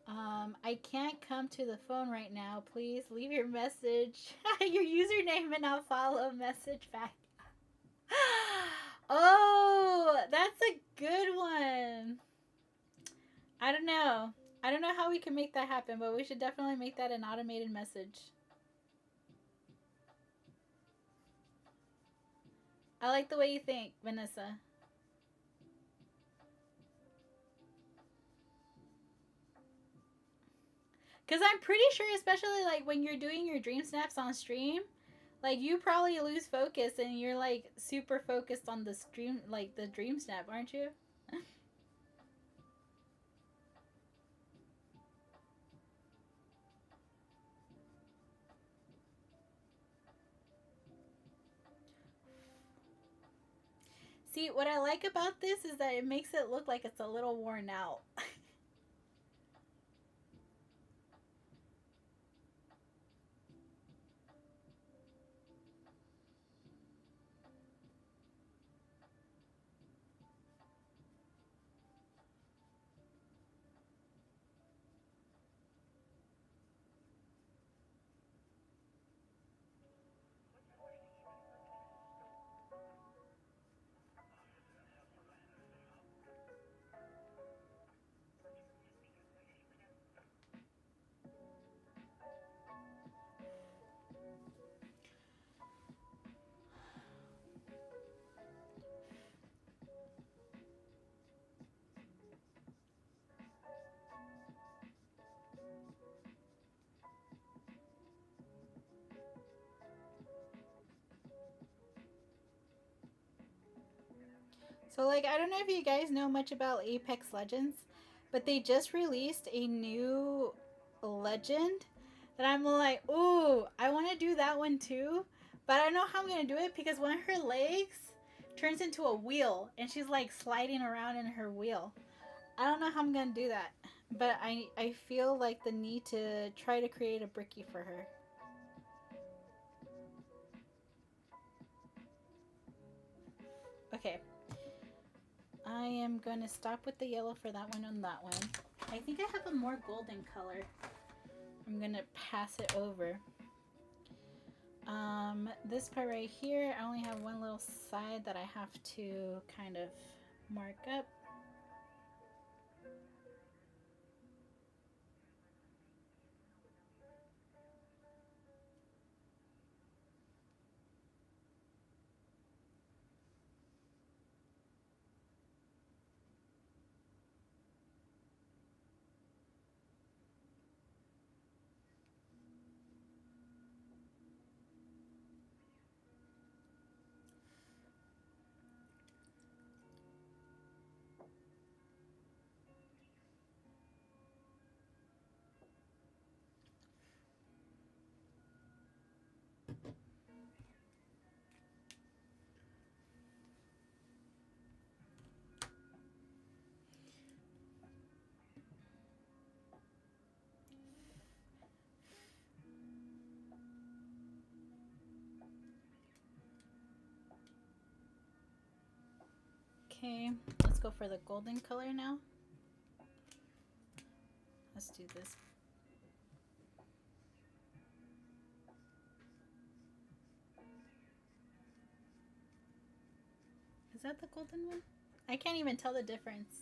I can't come to the phone right now. Please leave your message, your username, and I'll follow message back. Oh, that's a good one. I don't know. I don't know how we can make that happen, but we should definitely make that an automated message. I like the way you think, Vanessa. Because I'm pretty sure, especially like when you're doing your dream snaps on stream, like you probably lose focus and you're like super focused on the stream, like the dream snap, aren't you? See, what I like about this is that it makes it look like it's a little worn out. So, like, I don't know if you guys know much about Apex Legends, but they just released a new legend that I'm like, ooh, I want to do that one too. But I don't know how I'm going to do it because one of her legs turns into a wheel and she's like sliding around in her wheel. I don't know how I'm going to do that. But I feel like the need to try to create a bricky for her. Okay. I am going to stop with the yellow for that one on that one. I think I have a more golden color. I'm going to pass it over. This part right here, I only have one little side that I have to kind of mark up. Okay, let's go for the golden color now. Let's do this. Is that the golden one? I can't even tell the difference.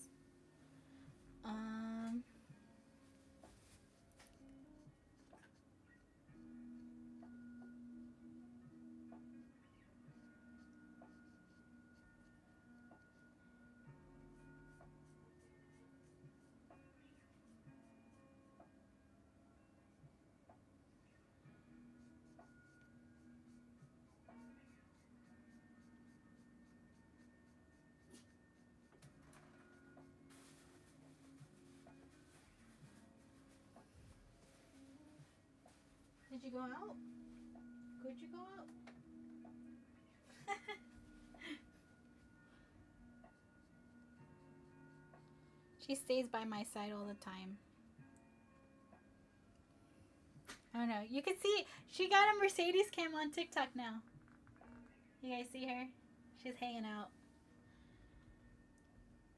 Did you go out? Could you go out? She stays by my side all the time. I don't know. You can see she got a Mercedes cam on TikTok now. You guys see her? She's hanging out.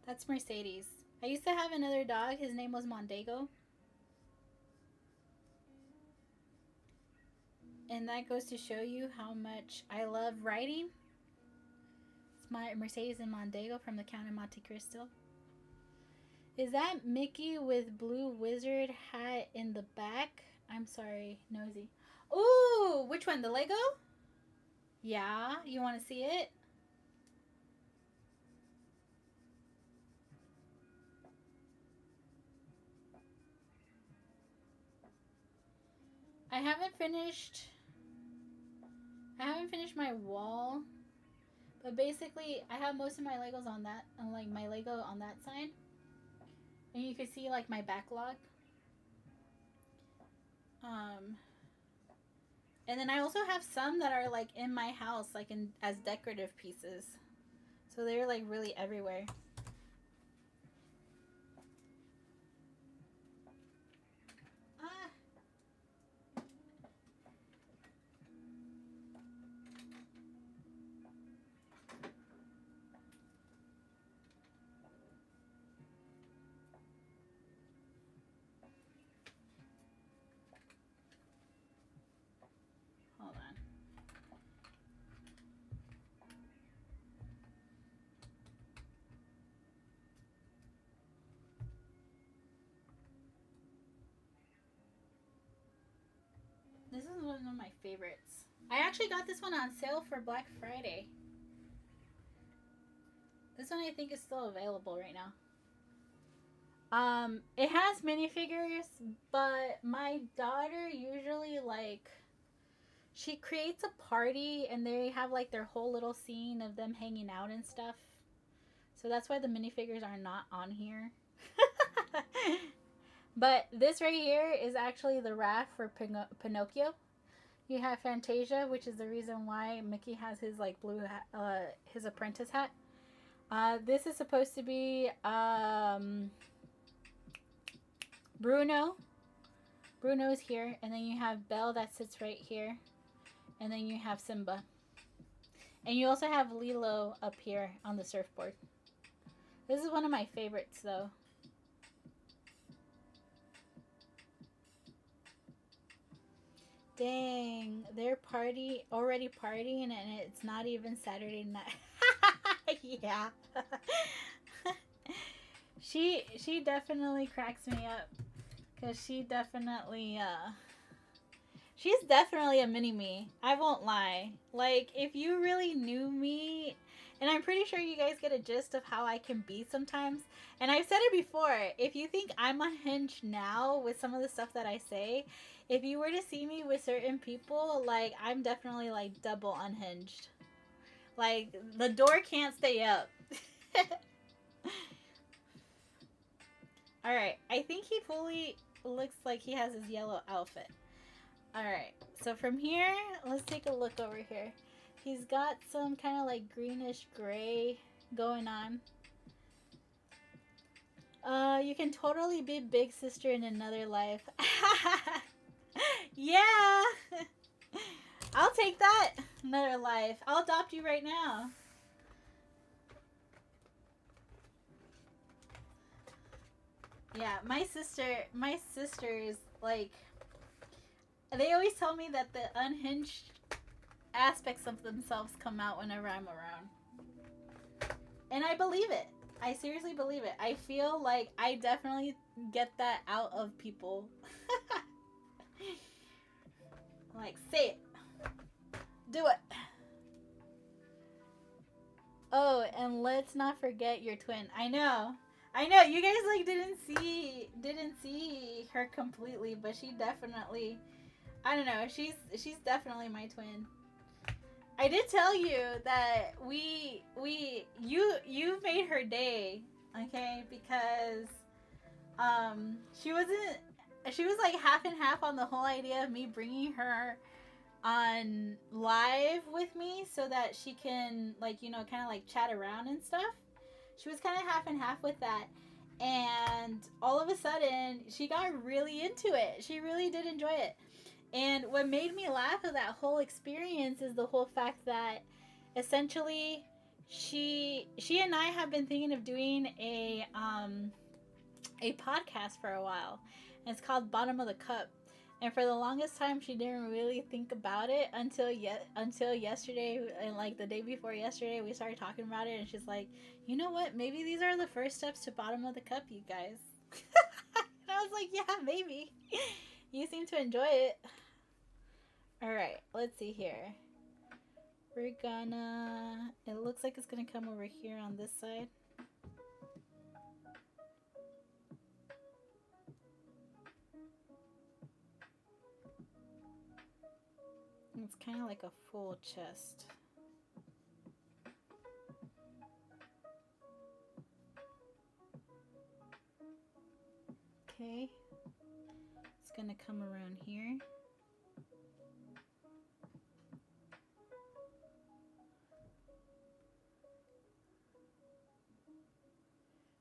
That's Mercedes. I used to have another dog. His name was Mondego. And that goes to show you how much I love riding. It's my Mercedes and Mondego from the Count of Monte Cristo. Is that Mickey with blue wizard hat in the back? I'm sorry, nosy. Ooh, which one? The Lego? Yeah, you want to see it? I haven't finished my wall, but basically I have most of my Legos on that, like my Lego on that side, and you can see like my backlog. And then I also have some that are like in my house, like in as decorative pieces, so they're like really everywhere. Hold on. This is one of my favorites. I actually got this one on sale for Black Friday. This one I think is still available right now. It has minifigures, but my daughter usually like she creates a party and they have like their whole little scene of them hanging out and stuff. So that's why the minifigures are not on here. But this right here is actually the raft for Pinocchio. You have Fantasia, which is the reason why Mickey has his like blue his apprentice hat. This is supposed to be Bruno. Bruno's here, and then you have Belle that sits right here, and then you have Simba. And you also have Lilo up here on the surfboard. This is one of my favorites, though. Dang, they're already partying, and it's not even Saturday night. Yeah. She definitely cracks me up, cause she's definitely a mini me. I won't lie. Like, if you really knew me, and I'm pretty sure you guys get a gist of how I can be sometimes. And I've said it before, if you think I'm unhinged now with some of the stuff that I say, if you were to see me with certain people, like, I'm definitely, like, double unhinged. Like, the door can't stay up. Alright, I think he fully looks like he has his yellow outfit. Alright, so from here, let's take a look over here. He's got some kind of like greenish gray going on. You can totally be big sister in another life. Yeah! I'll take that. Another life. I'll adopt you right now. Yeah, my sisters, like, they always tell me that the unhinged aspects of themselves come out whenever I'm around. And I believe it. I seriously believe it. I feel like I definitely get that out of people. Like, say it. Do it. Oh, and let's not forget your twin. I know. You guys like didn't see her completely, but she definitely, I don't know, she's definitely my twin. I did tell you that you made her day, okay? Because she was like half and half on the whole idea of me bringing her on live with me so that she can, like, you know, kind of like chat around and stuff. She was kind of half and half with that, and all of a sudden she got really into it. She really did enjoy it. And what made me laugh at that whole experience is the whole fact that essentially she and I have been thinking of doing a podcast for a while, and it's called Bottom of the Cup. And for the longest time, she didn't really think about it until yesterday, and like the day before yesterday, we started talking about it, and she's like, "You know what? Maybe these are the first steps to Bottom of the Cup, you guys." And I was like, "Yeah, maybe." You seem to enjoy it. All right, let's see here. We're gonna. It looks like it's gonna come over here on this side. It's kind of like a full chest. Okay. It's gonna come around here.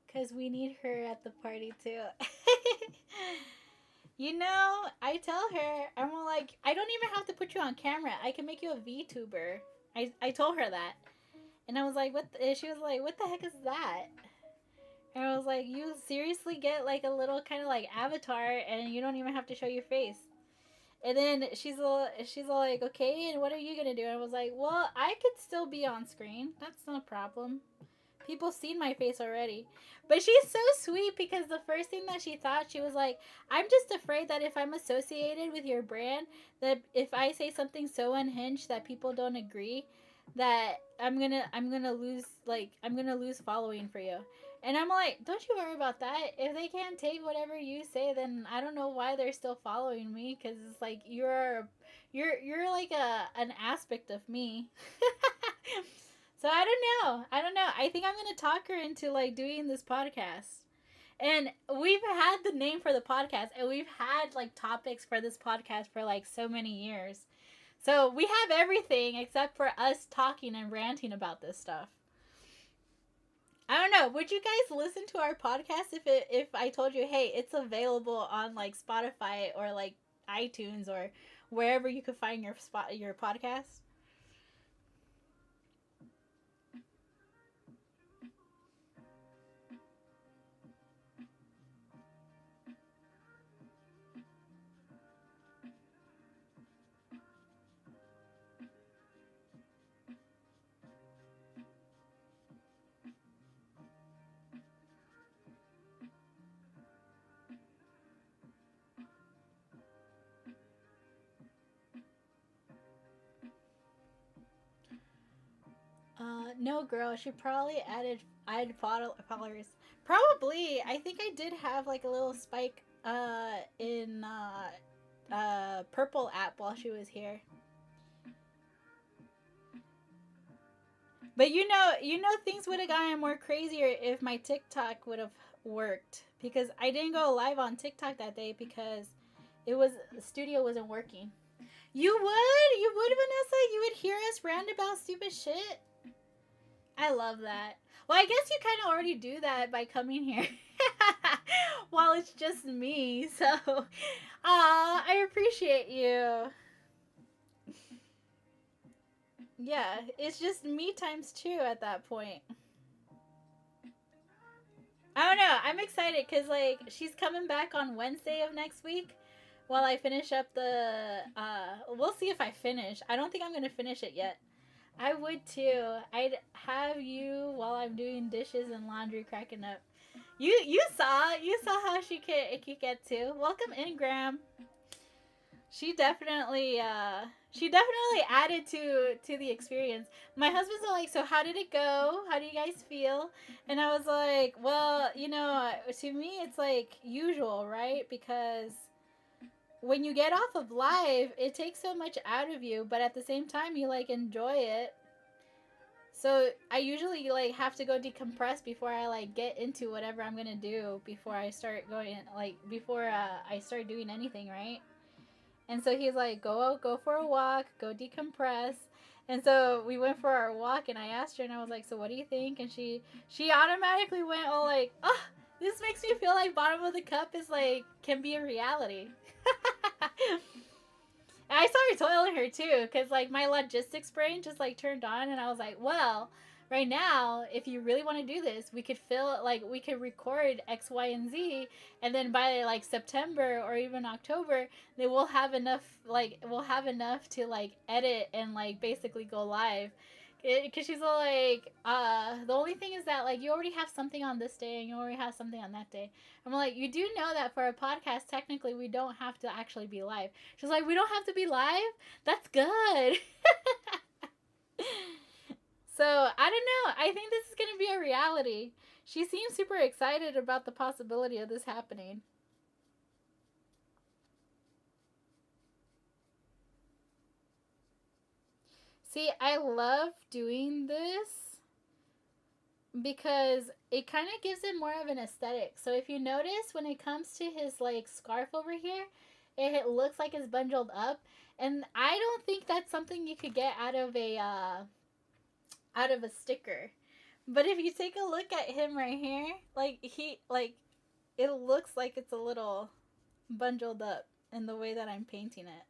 Because we need her at the party too. You know, I tell her, I'm like, I don't even have to put you on camera. I can make you a VTuber. I told her that. And I was like, what? She was like, what the heck is that? And I was like, you seriously get like a little kind of like avatar and you don't even have to show your face. And then she's all like, okay, and what are you going to do? And I was like, well, I could still be on screen. That's not a problem. People seen my face already. But she's so sweet because the first thing that she thought, she was like, I'm just afraid that if I'm associated with your brand, that if I say something so unhinged that people don't agree, that I'm gonna lose following for you. And I'm like, don't you worry about that. If they can't take whatever you say, then I don't know why they're still following me, because it's like you're like an aspect of me. So I don't know. I don't know. I think I'm gonna talk her into like doing this podcast. And we've had the name for the podcast, and we've had like topics for this podcast for like so many years. So we have everything except for us talking and ranting about this stuff. I don't know. Would you guys listen to our podcast if I told you, hey, it's available on like Spotify or like iTunes or wherever you could find your podcast? No, girl. She probably added followers. Probably. I think I did have like a little spike in purple app while she was here. But things would have gotten more crazier if my TikTok would have worked because I didn't go live on TikTok that day because the studio wasn't working. You would, Vanessa. You would hear us rant about stupid shit. I love that. Well, I guess you kind of already do that by coming here. While it's just me, so I appreciate you. Yeah, it's just me times two at that point. I don't know. I'm excited because like she's coming back on Wednesday of next week. While I finish up the, we'll see if I finish. I don't think I'm gonna finish it yet. I would too. I'd have you while I'm doing dishes and laundry cracking up. You saw how she could get to. Welcome in, Graham. She definitely added to the experience. My husband's like, so how did it go? How do you guys feel? And I was like, well, to me it's like usual, right? Because when you get off of live, it takes so much out of you, but at the same time you like enjoy it. So I usually like have to go decompress before I like get into whatever I'm gonna do before I start going before I start doing anything, right? And so he's like, go for a walk, go decompress. And so we went for our walk, and I asked her, and I was like, so what do you think? And she automatically went all like, oh, this makes me feel like bottom of the cup is like can be a reality. And I started toiling her too, because like my logistics brain just like turned on, and I was like, well, right now, if you really want to do this, we could record X, Y, and Z, and then by like September or even October, then we'll have enough to like edit and like basically go live. Because she's all like, the only thing is that like you already have something on this day and you already have something on that day. I'm like, you do know that for a podcast, technically we don't have to actually be live. She's like, we don't have to be live? That's good. So I don't know. I think this is gonna be a reality. She seems super excited about the possibility of this happening. See, I love doing this because it kind of gives it more of an aesthetic. So if you notice, when it comes to his like scarf over here, it looks like it's bundled up, and I don't think that's something you could get out of a sticker. But if you take a look at him right here, it looks like it's a little bundled up in the way that I'm painting it.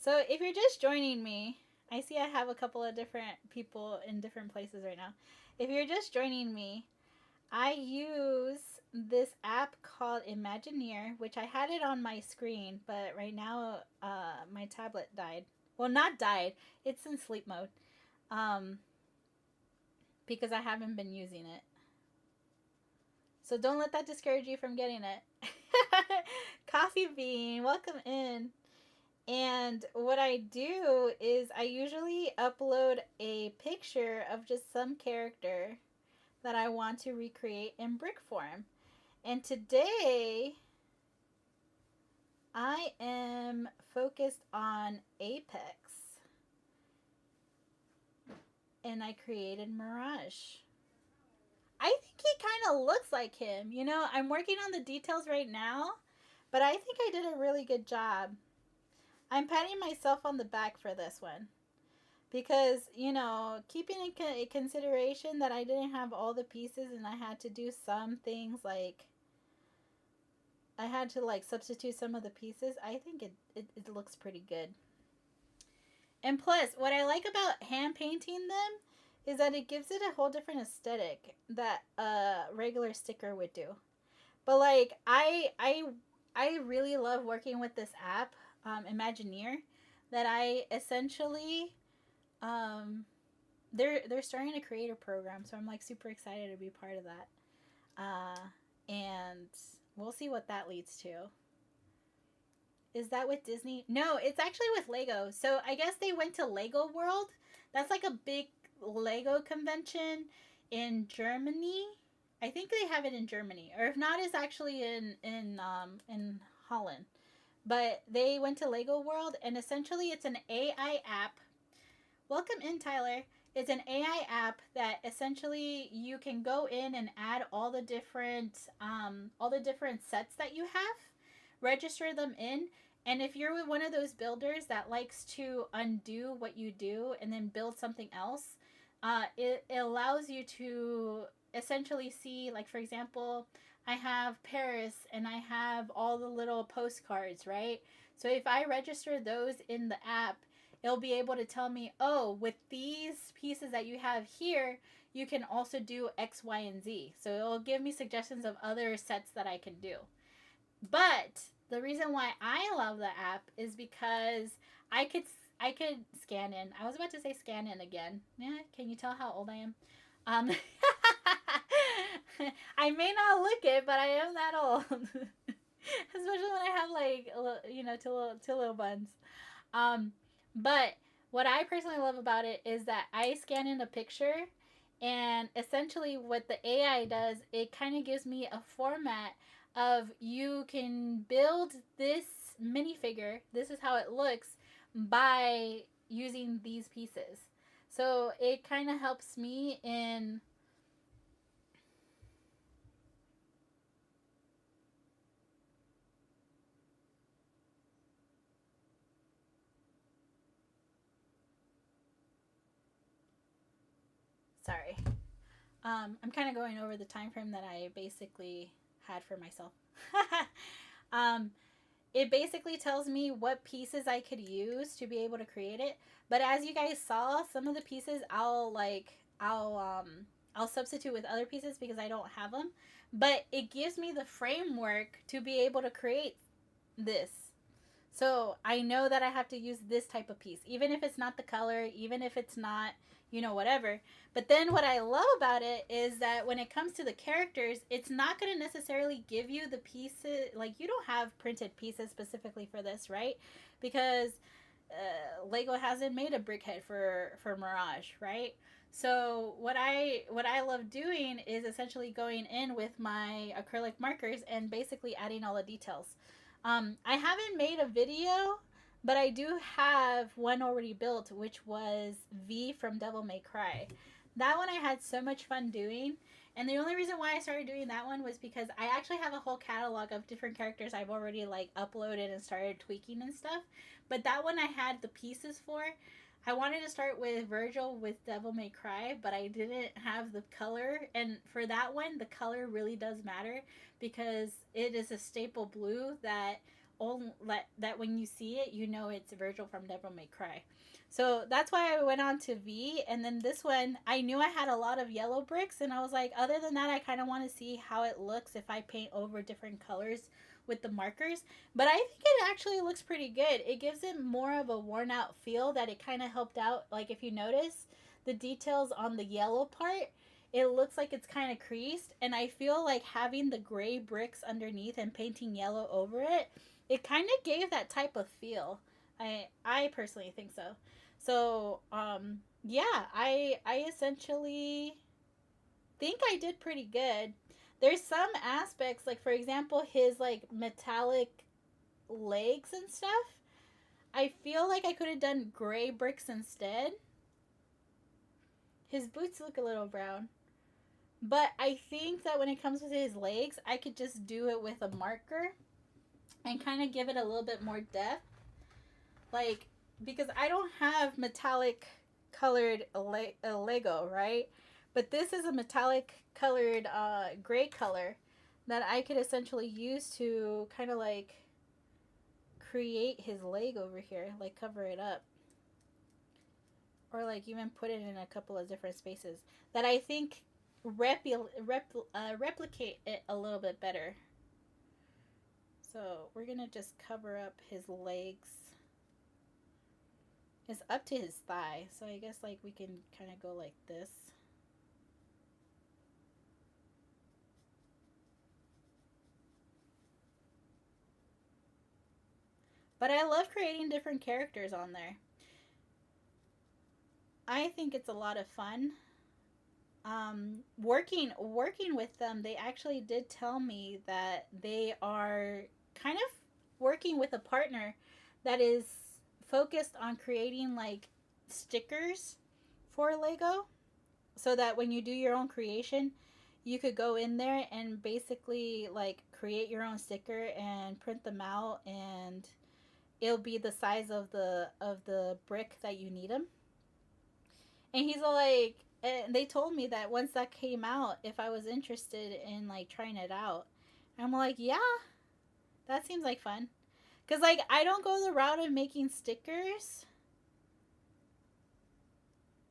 So if you're just joining me, I see I have a couple of different people in different places right now. If you're just joining me, I use this app called Imagineer, which I had it on my screen, but right now my tablet died. Well, not died. It's in sleep mode. Um, because I haven't been using it. So don't let that discourage you from getting it. Coffee Bean, welcome in. And what I do is I usually upload a picture of just some character that I want to recreate in brick form. And today I am focused on Apex. and I created Mirage. I think he kind of looks like him. You know, I'm working on the details right now, but I think I did a really good job. I'm patting myself on the back for this one because, you know, keeping in consideration that I didn't have all the pieces and I had to do some things like I had to like substitute some of the pieces. I think it looks pretty good. And plus, what I like about hand painting them is that it gives it a whole different aesthetic that a regular sticker would do. But like I really love working with this app, Imagineer, that I essentially they're starting a creator program, so I'm like super excited to be part of that. And we'll see what that leads to. Is that with Disney? No, it's actually with Lego. So I guess they went to Lego World. That's like a big Lego convention in Germany. I think they have it in Germany, or if not, it's actually in Holland. But they went to Lego World, and essentially, it's an AI app. Welcome in, Tyler. It's an AI app that essentially you can go in and add all the different sets that you have, register them in, and if you're one of those builders that likes to undo what you do and then build something else, it allows you to essentially see, like, for example, I have Paris and I have all the little postcards, right? So if I register those in the app, it'll be able to tell me, oh, with these pieces that you have here, you can also do X, Y, and Z. So it'll give me suggestions of other sets that I can do. But the reason why I love the app is because I could scan in. I was about to say scan in again. Yeah, can you tell how old I am? Um, I may not look it, but I am that old. Especially when I have like two little buns. Um, but what I personally love about it is that I scan in a picture, and essentially what the AI does, it kind of gives me a format of you can build this minifigure. This is how it looks by using these pieces. So it kind of helps me in. Sorry. I'm kind of going over the time frame that I basically had for myself. um, it basically tells me what pieces I could use to be able to create it. But as you guys saw, some of the pieces I'll substitute with other pieces because I don't have them. But it gives me the framework to be able to create this. So I know that I have to use this type of piece, even if it's not the color, even if it's not, whatever. But then what I love about it is that when it comes to the characters, it's not going to necessarily give you the pieces. Like, you don't have printed pieces specifically for this, right? Because Lego hasn't made a brickhead for Mirage, right? So what I love doing is essentially going in with my acrylic markers and basically adding all the details. I haven't made a video, but I do have one already built, which was V from Devil May Cry. That one I had so much fun doing. And the only reason why I started doing that one was because I actually have a whole catalog of different characters I've already like uploaded and started tweaking and stuff. But that one I had the pieces for. I wanted to start with Virgil with Devil May Cry, but I didn't have the color. And for that one, the color really does matter because it is a staple blue that when you see it, you know it's Virgil from Devil May Cry. So that's why I went on to V. And then this one, I knew I had a lot of yellow bricks, and I was like, other than that, I kind of want to see how it looks if I paint over different colors with the markers. But I think it actually looks pretty good. It gives it more of a worn out feel that it kind of helped out. Like, if you notice the details on the yellow part, it looks like it's kind of creased, and I feel like having the gray bricks underneath and painting yellow over it, it kind of gave that type of feel. I personally think so. So, yeah, I essentially think I did pretty good. There's some aspects, like for example, his like metallic legs and stuff. I feel like I could have done gray bricks instead. His boots look a little brown. But I think that when it comes to his legs, I could just do it with a marker and kind of give it a little bit more depth. Like, because I don't have metallic colored Lego, right? But this is a metallic colored gray color that I could essentially use to kind of like create his leg over here, like cover it up. Or like even put it in a couple of different spaces that I think replicate it a little bit better. So we're gonna just cover up his legs. It's up to his thigh, so I guess like we can kind of go like this. But I love creating different characters on there. I think it's a lot of fun. Working with them, they actually did tell me that they are kind of working with a partner that is focused on creating like stickers for Lego, so that when you do your own creation, you could go in there and basically like create your own sticker and print them out, and it'll be the size of the brick that you need them. And he's all like, and they told me that once that came out, if I was interested in like trying it out. And I'm like, yeah, that seems like fun. Because like I don't go the route of making stickers.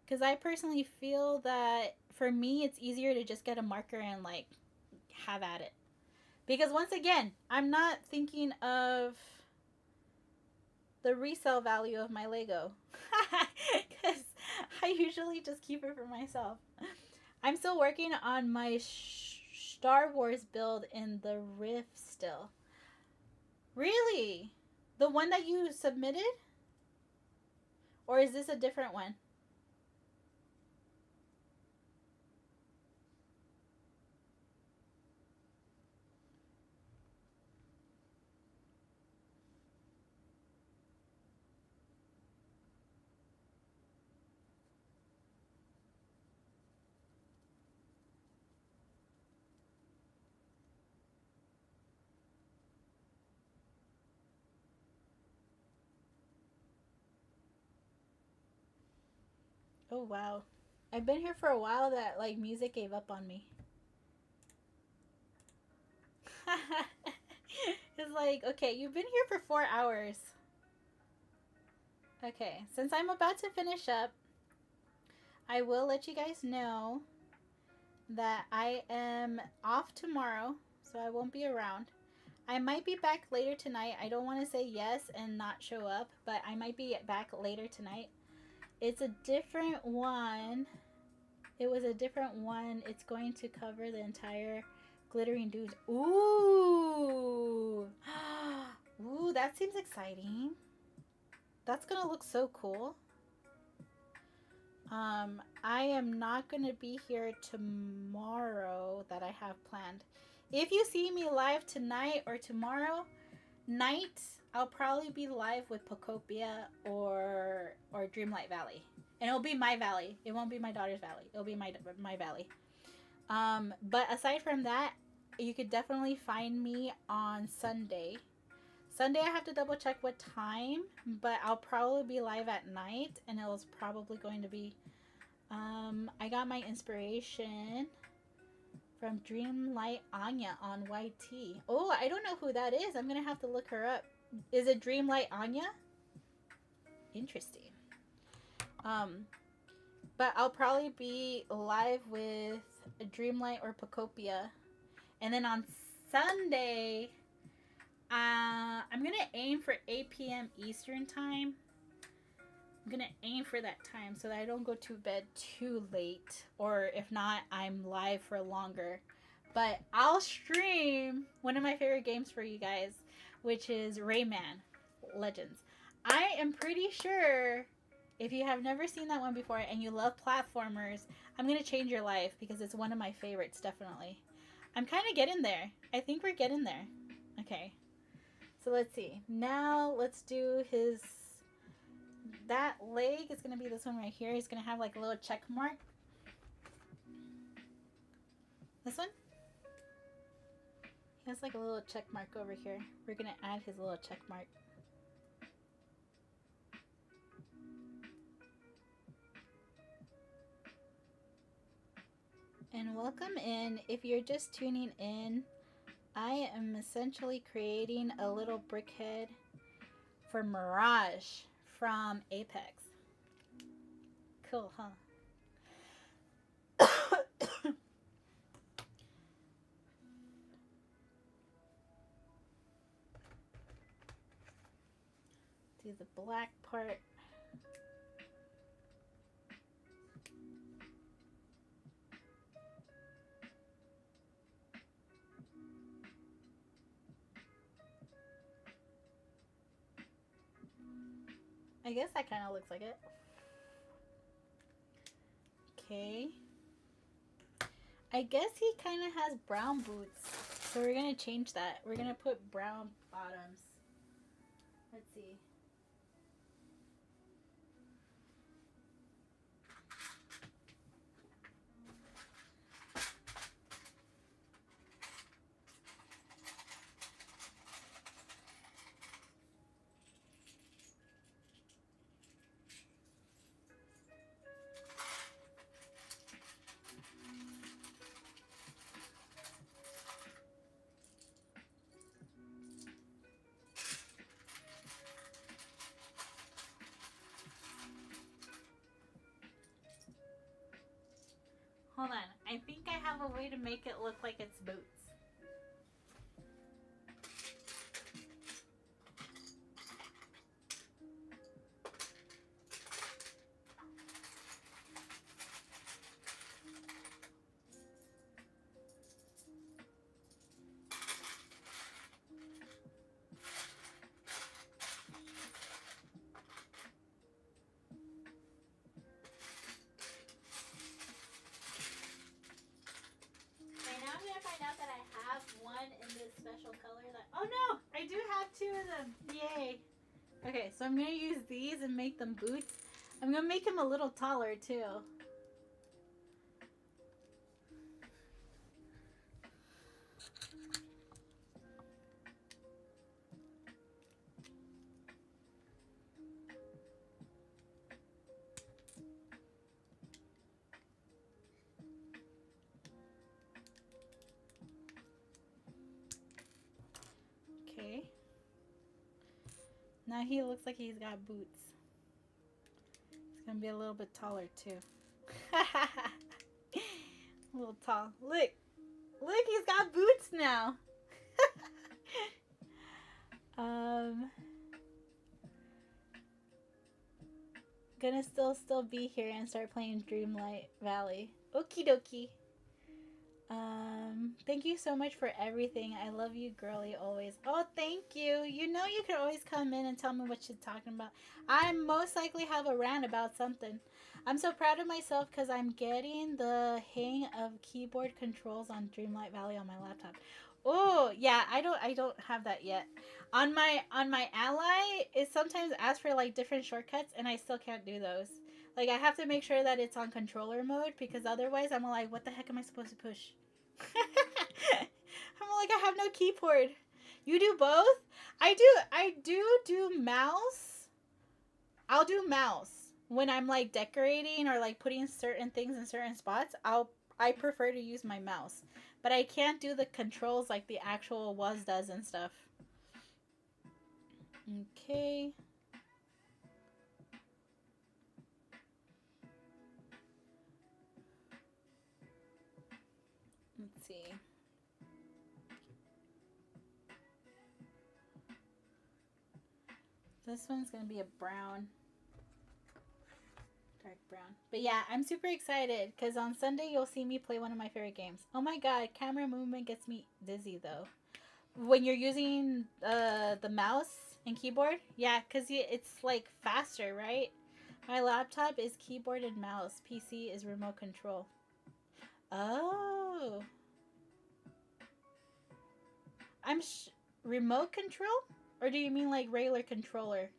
Because I personally feel that for me, it's easier to just get a marker and like have at it. Because once again, I'm not thinking of the resale value of my Lego. Because I usually just keep it for myself. I'm still working on my Star Wars build in the Rift still. Really? The one that you submitted? Or is this a different one? Oh, wow. I've been here for a while that, like, music gave up on me. It's like, okay, you've been here for 4 hours. Okay, since I'm about to finish up, I will let you guys know that I am off tomorrow, so I won't be around. I might be back later tonight. I don't want to say yes and not show up, but I might be back later tonight. It's a different one. It was a different one. It's going to cover the entire glittering dudes. Ooh. Ooh, that seems exciting. That's going to look so cool. I am not going to be here tomorrow that I have planned. If you see me live tonight or tomorrow night, I'll probably be live with Pocopia or Dreamlight Valley. And it'll be my valley. It won't be my daughter's valley. It'll be my valley. But aside from that, you could definitely find me on Sunday. Sunday I have to double check what time, but I'll probably be live at night, and it was probably going to be I got my inspiration from Dreamlight Anya on YT. Oh, I don't know who that is. I'm gonna have to look her up. Is it Dreamlight Anya? Interesting. But I'll probably be live with Dreamlight or Pocopia. And then on Sunday, I'm going to aim for 8 p.m. Eastern time. I'm going to aim for that time so that I don't go to bed too late. Or if not, I'm live for longer. But I'll stream one of my favorite games for you guys, which is Rayman Legends. I am pretty sure if you have never seen that one before and you love platformers, I'm going to change your life because it's one of my favorites, definitely. I'm kind of getting there. I think we're getting there. Okay. So let's see. Now let's do that leg is going to be this one right here. He's going to have like a little check mark. This one? He has like a little check mark over here. We're gonna add his little check mark. And welcome in. If you're just tuning in, I am essentially creating a little brickhead for Mirage from Apex. Cool, huh? Do the black part. I guess that kind of looks like it. Okay. I guess he kind of has brown boots. So we're going to change that. We're going to put brown bottoms. Let's see. Hold on. I think I have a way to make it look like it's boots. Special color that, oh no, I do have 2 of them. Yay. Okay, so I'm gonna use these and make them boots. I'm gonna make him a little taller too. Okay. Now he looks like he's got boots. He's gonna be a little bit taller too. A little tall. Look! Look, he's got boots now! Gonna still be here and start playing Dreamlight Valley. Okie dokie. Thank you so much for everything. I love you, girly, always. Oh, thank you. You know you can always come in and tell me what you're talking about. I most likely have a rant about something. I'm so proud of myself because I'm getting the hang of keyboard controls on Dreamlight Valley on my laptop. Oh, yeah, I don't have that yet. On my Ally, it sometimes asks for like different shortcuts and I still can't do those. Like, I have to make sure that it's on controller mode because otherwise I'm like, what the heck am I supposed to push? I'm like, I have no keyboard. You do both? I do mouse. I'll do mouse. When I'm like decorating or like putting certain things in certain spots, I prefer to use my mouse. But I can't do the controls like the actual WAS does and stuff. Okay. Let's see. This one's going to be a brown. Dark brown. But yeah, I'm super excited because on Sunday you'll see me play one of my favorite games. Oh my god, camera movement gets me dizzy though. When you're using the mouse and keyboard, yeah, because it's like faster, right? My laptop is keyboard and mouse. PC is remote control. Oh. Remote control? Or do you mean like regular controller?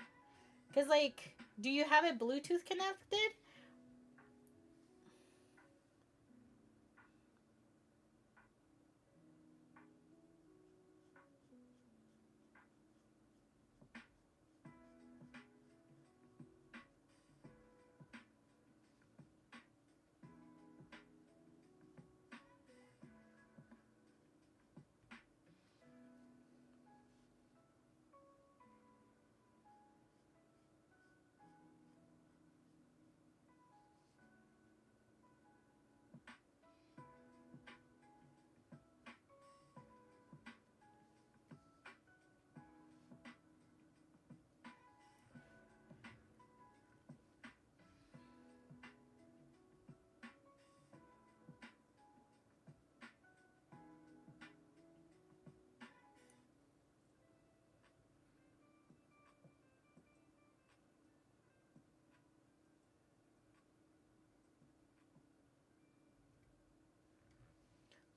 Because like, do you have it Bluetooth connected?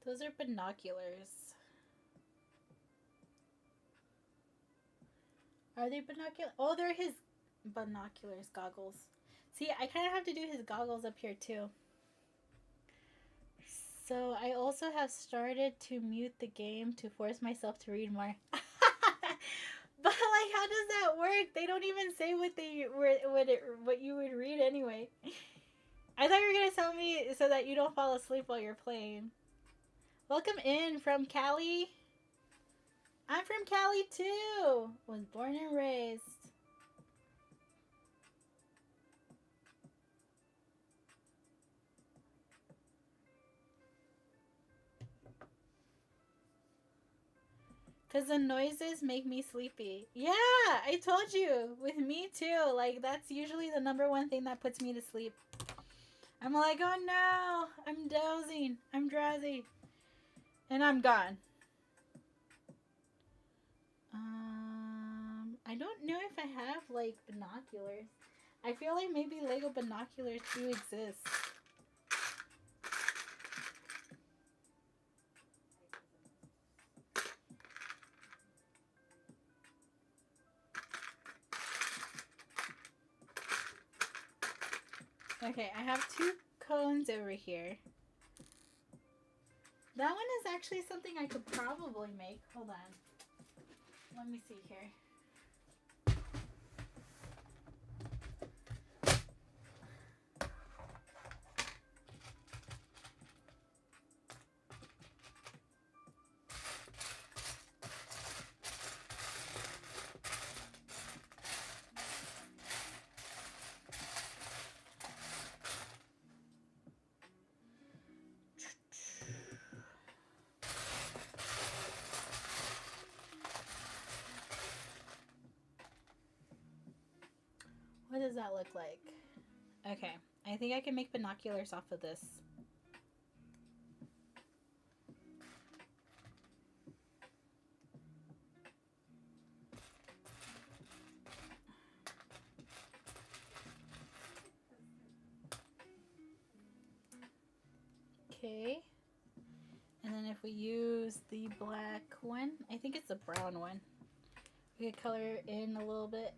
Those are binoculars. Are they binoculars? Oh, they're his binoculars, goggles. See, I kind of have to do his goggles up here too. So I also have started to mute the game to force myself to read more. But like, how does that work? They don't even say what you would read anyway. I thought you were gonna tell me so that you don't fall asleep while you're playing. Welcome in from Cali. I'm from Cali too. Was born and raised. Because the noises make me sleepy. Yeah, I told you. With me too. Like, that's usually the #1 thing that puts me to sleep. I'm like, oh no, I'm dozing. I'm drowsy. And I'm gone. I don't know if I have, like, binoculars. I feel like maybe Lego binoculars do exist. Okay, I have 2 cones over here. That one is actually something I could probably make. Hold on. Let me see here. What does that look like? Okay, I think I can make binoculars off of this. Okay. And then if we use the black one, I think it's the brown one, we could color it in a little bit.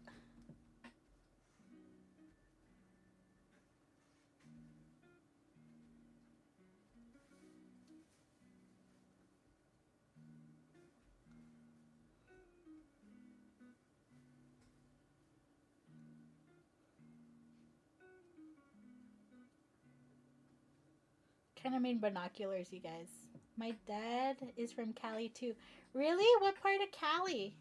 Kind of made binoculars, you guys. My dad is from Cali too. Really? What part of Cali?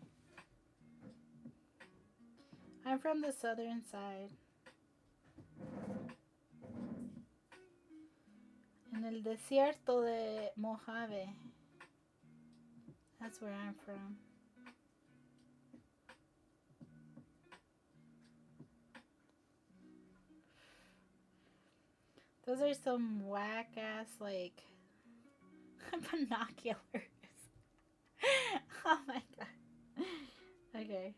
I'm from the southern side. En el desierto de Mojave. That's where I'm from. Those are some whack ass, like, binoculars. Oh my god. Okay.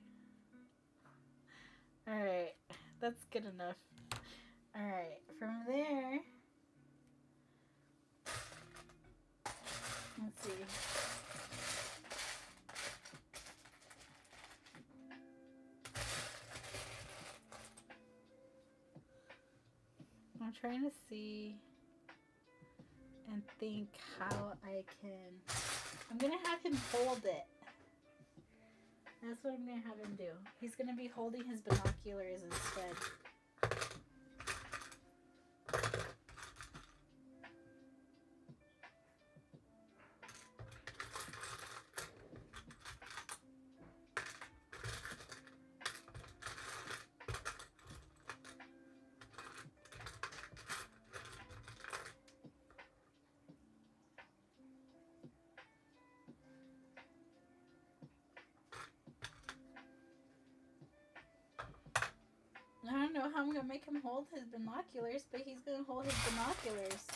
Alright. That's good enough. Alright. From there, let's see. I'm trying to see and think how I can. I'm gonna have him hold it. That's what I'm gonna have him do. He's gonna be holding his binoculars instead. I don't know how I'm gonna make him hold his binoculars, but he's gonna hold his binoculars.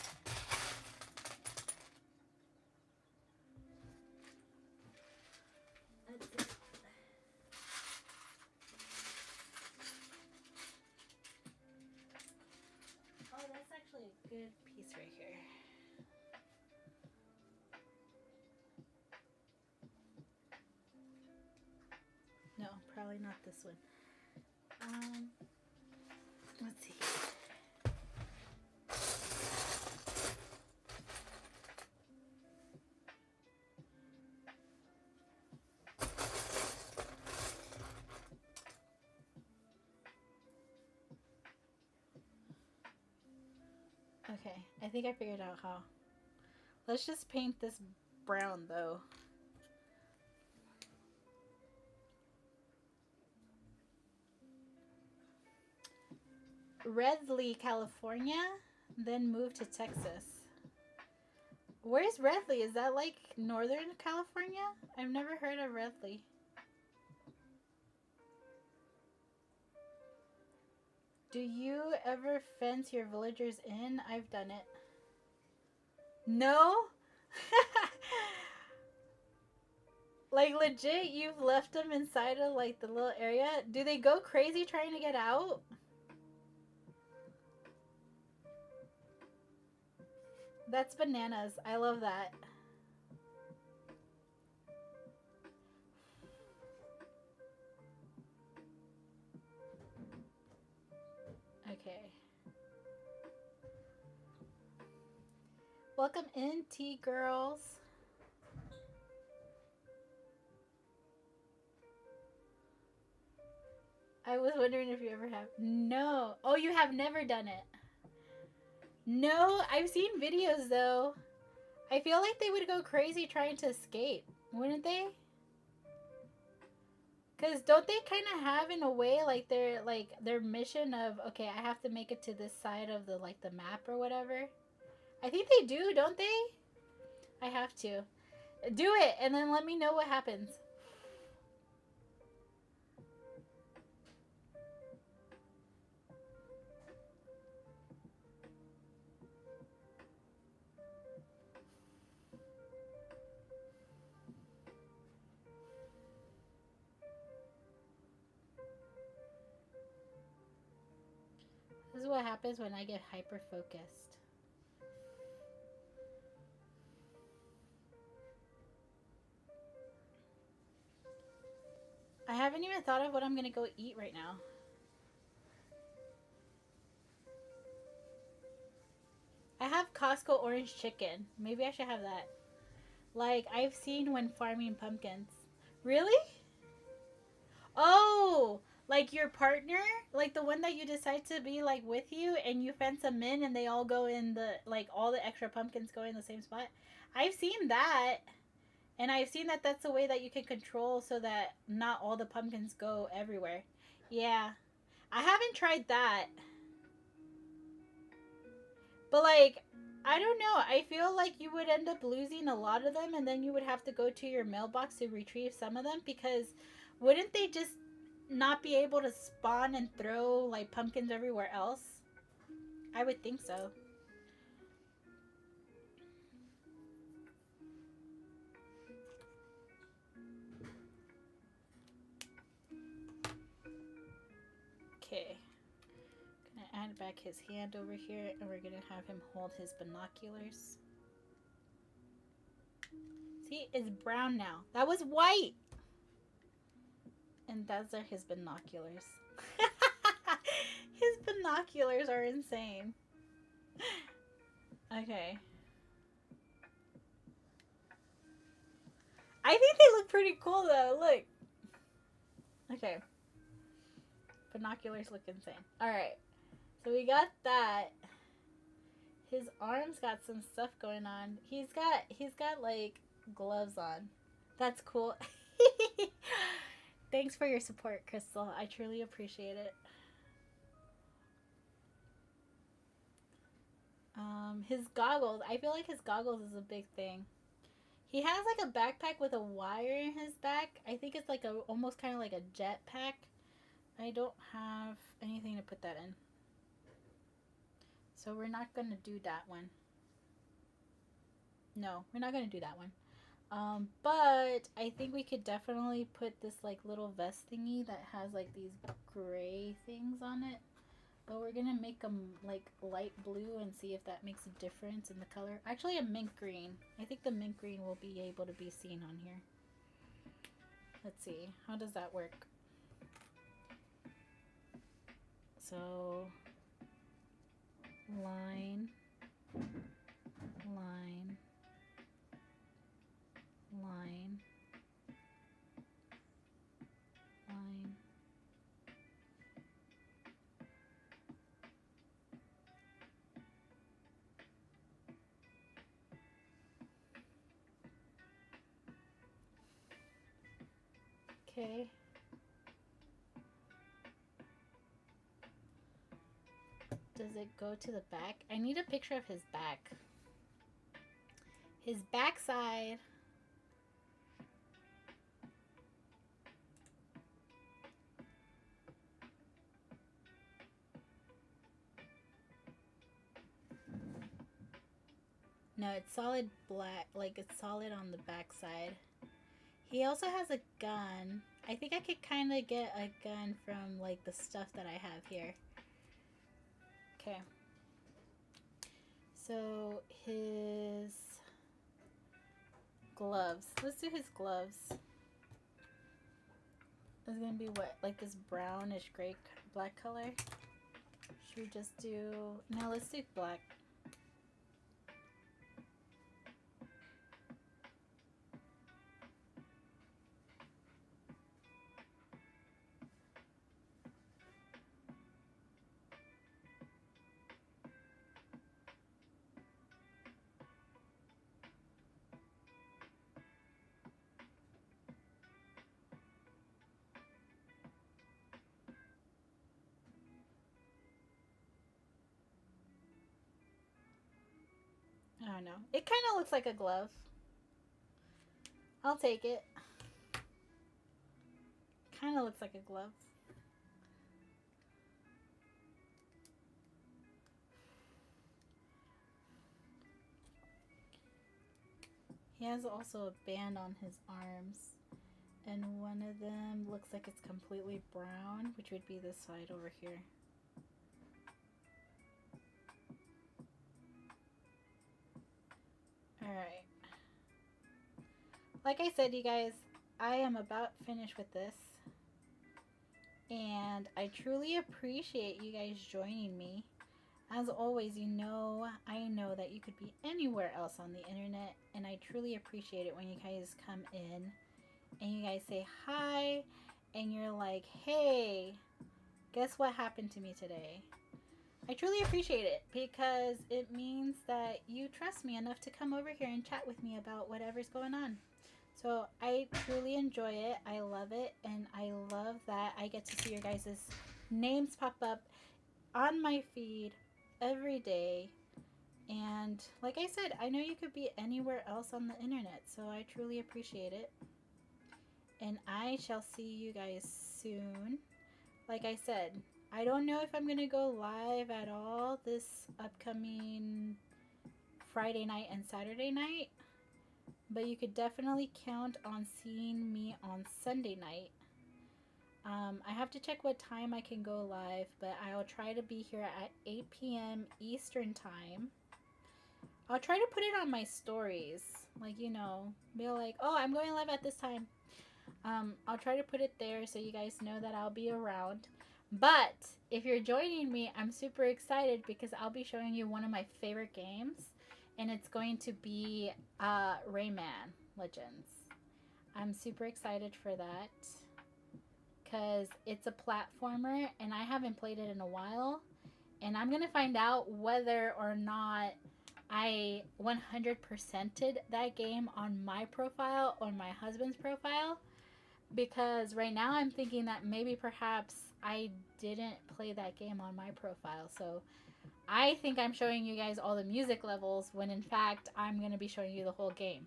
Oh, that's actually a good piece right here. Probably not this one. Let's see. Okay, I think I figured out how. Let's just paint this brown though. Redley, California, then moved to Texas. Where's Redley? Is that like Northern California? I've never heard of Redley. Do you ever fence your villagers in? I've done it. No? Like legit, you've left them inside of like the little area? Do they go crazy trying to get out? That's bananas. I love that. Okay. Welcome in, tea girls. I was wondering if you ever have. No. Oh, you have never done it. No, I've seen videos though. I feel like they would go crazy trying to escape, wouldn't they? Cause don't they kind of have in a way like their mission of okay, I have to make it to this side of the like the map or whatever. I think they do, don't they? I have to do it and then let me know what happens. This is what happens when I get hyper focused. I haven't even thought of what I'm gonna go eat right now. I have Costco orange chicken. Maybe I should have that. Like I've seen when farming pumpkins. Really? Oh, like your partner, like the one that you decide to be like with you, and you fence them in, and they all go in the like all the extra pumpkins go in the same spot. I've seen that, and I've seen that that's a way that you can control so that not all the pumpkins go everywhere. Yeah, I haven't tried that, but like. I don't know. I feel like you would end up losing a lot of them and then you would have to go to your mailbox to retrieve some of them because wouldn't they just not be able to spawn and throw like pumpkins everywhere else? I would think so. Okay. Gonna add back his hand over here and we're gonna have him hold his binoculars. See, it's brown now. That was white! And those are his binoculars. His binoculars are insane. Okay. I think they look pretty cool though. Look. Okay. Binoculars look insane. Alright. So we got that. His arms got some stuff going on. He's got like gloves on. That's cool. Thanks for your support, Crystal. I truly appreciate it. His goggles. I feel like his goggles is a big thing. He has like a backpack with a wire in his back. I think it's like a almost kind of like a jet pack. I don't have anything to put that in. So we're not going to do that one. No, we're not going to do that one. But I think we could definitely put this like little vest thingy that has like these gray things on it. But we're gonna make them like light blue and see if that makes a difference in the color. Actually a mint green. I think the mint green will be able to be seen on here. Let's see. How does that work? So line, line, line, line. Okay. Does it go to the back? I need a picture of his back. His backside. No, it's solid black. Like, it's solid on the backside. He also has a gun. I think I could kind of get a gun from, like, the stuff that I have here. Okay. So, his gloves. Let's do his gloves. It's gonna be what? Like this brownish gray black color? Should we just do... No, let's do black. I don't know. It kind of looks like a glove. I'll take it. Kind of looks like a glove. He has also a band on his arms. And one of them looks like it's completely brown, which would be this side over here. Alright. Like I said, you guys, I am about finished with this. And I truly appreciate you guys joining me. As always, I know that you could be anywhere else on the internet. And I truly appreciate it when you guys come in and you guys say hi. And you're like, hey, guess what happened to me today? I truly appreciate it because it means that you trust me enough to come over here and chat with me about whatever's going on. So I truly enjoy it. I love it. And I love that I get to see your guys' names pop up on my feed every day. And like I said, I know you could be anywhere else on the internet. So I truly appreciate it. And I shall see you guys soon. Like I said, I don't know if I'm going to go live at all this upcoming Friday night and Saturday night. But you could definitely count on seeing me on Sunday night. I have to check what time I can go live. But I'll try to be here at 8 p.m. Eastern time. I'll try to put it on my stories. Like, you know, be like, oh, I'm going live at this time. I'll try to put it there so you guys know that I'll be around. But if you're joining me, I'm super excited because I'll be showing you one of my favorite games. And it's going to be Rayman Legends. I'm super excited for that because it's a platformer and I haven't played it in a while. And I'm going to find out whether or not I 100%ed that game on my profile or my husband's profile. Because right now I'm thinking that maybe perhaps I didn't play that game on my profile. So I think I'm showing you guys all the music levels when in fact I'm going to be showing you the whole game.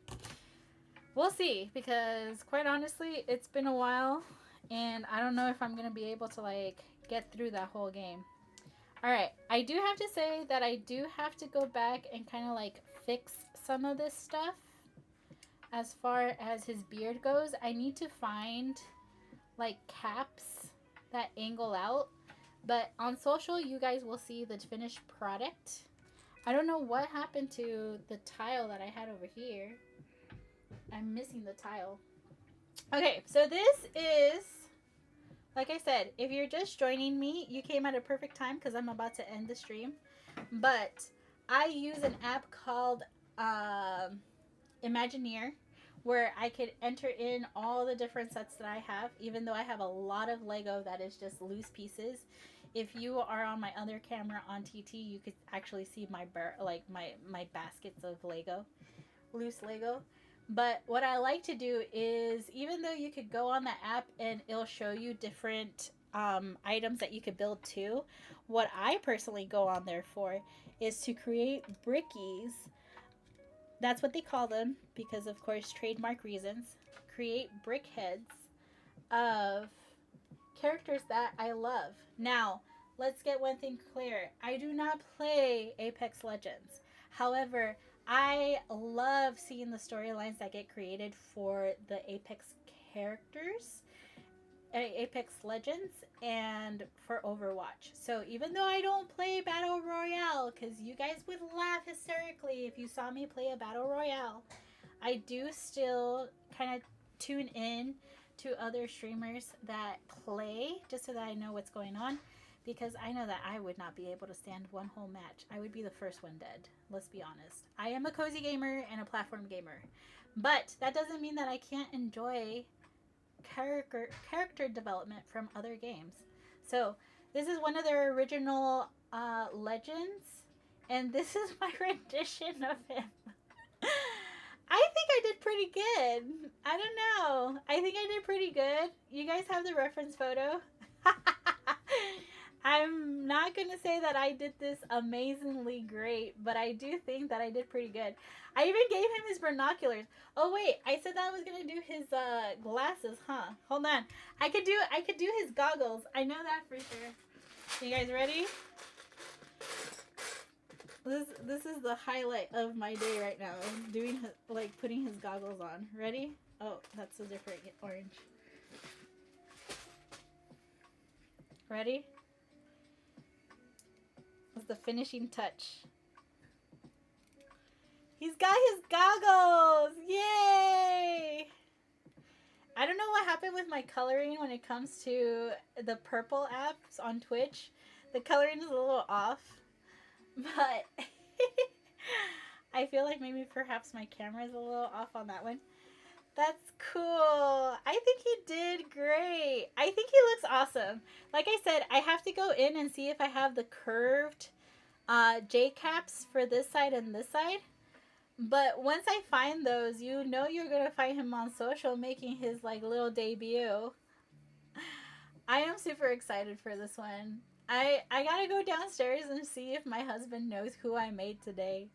We'll see, because quite honestly, it's been a while and I don't know if I'm going to be able to like get through that whole game. Alright, I do have to say that I do have to go back and kind of like fix some of this stuff. As far as his beard goes, I need to find like caps that angle out. But on social, you guys will see the finished product. I don't know what happened to the tile that I had over here. I'm missing the tile. Okay, so this is Like I said, if you're just joining me, you came at a perfect time because I'm about to end the stream. But I use an app called Imagineer, where I could enter in all the different sets that I have, even though I have a lot of Lego that is just loose pieces. If you are on my other camera on TT, you could actually see my baskets of Lego, loose Lego. But what I like to do is, even though you could go on the app and it'll show you different items that you could build too, what I personally go on there for is to create brickies. That's what they call them because, of course, trademark reasons. Create brickheads of characters that I love. Now, let's get one thing clear. I do not play Apex Legends. However, I love seeing the storylines that get created for the Apex characters, Apex Legends, and for Overwatch. So even though I don't play Battle Royale, because you guys would laugh hysterically if you saw me play a Battle Royale, I do still kind of tune in to other streamers that play just so that I know what's going on, because I know that I would not be able to stand one whole match. I would be the first one dead. Let's be honest. I am a cozy gamer and a platform gamer, but that doesn't mean that I can't enjoy character development from other games. So this is one of their original legends, and this is my rendition of him. I think I did pretty good. I don't know. I think I did pretty good. You guys have the reference photo. I'm not going to say that I did this amazingly great, but I do think that I did pretty good. I even gave him his binoculars. Oh wait, I said that I was going to do his glasses, huh? Hold on. I could do his goggles. I know that for sure. You guys ready? This is the highlight of my day right now. I'm doing putting his goggles on. Ready? Oh, that's a different orange. Ready? That's the finishing touch. He's got his goggles! Yay! I don't know what happened with my coloring when it comes to the purple apps on Twitch. The coloring is a little off. But I feel like maybe perhaps my camera is a little off on that one. That's cool. I think he did great. I think he looks awesome. Like I said, I have to go in and see if I have the curved J caps for this side and this side. But once I find those, you know you're going to find him on social making his little debut. I am super excited for this one. I gotta go downstairs and see if my husband knows who I made today.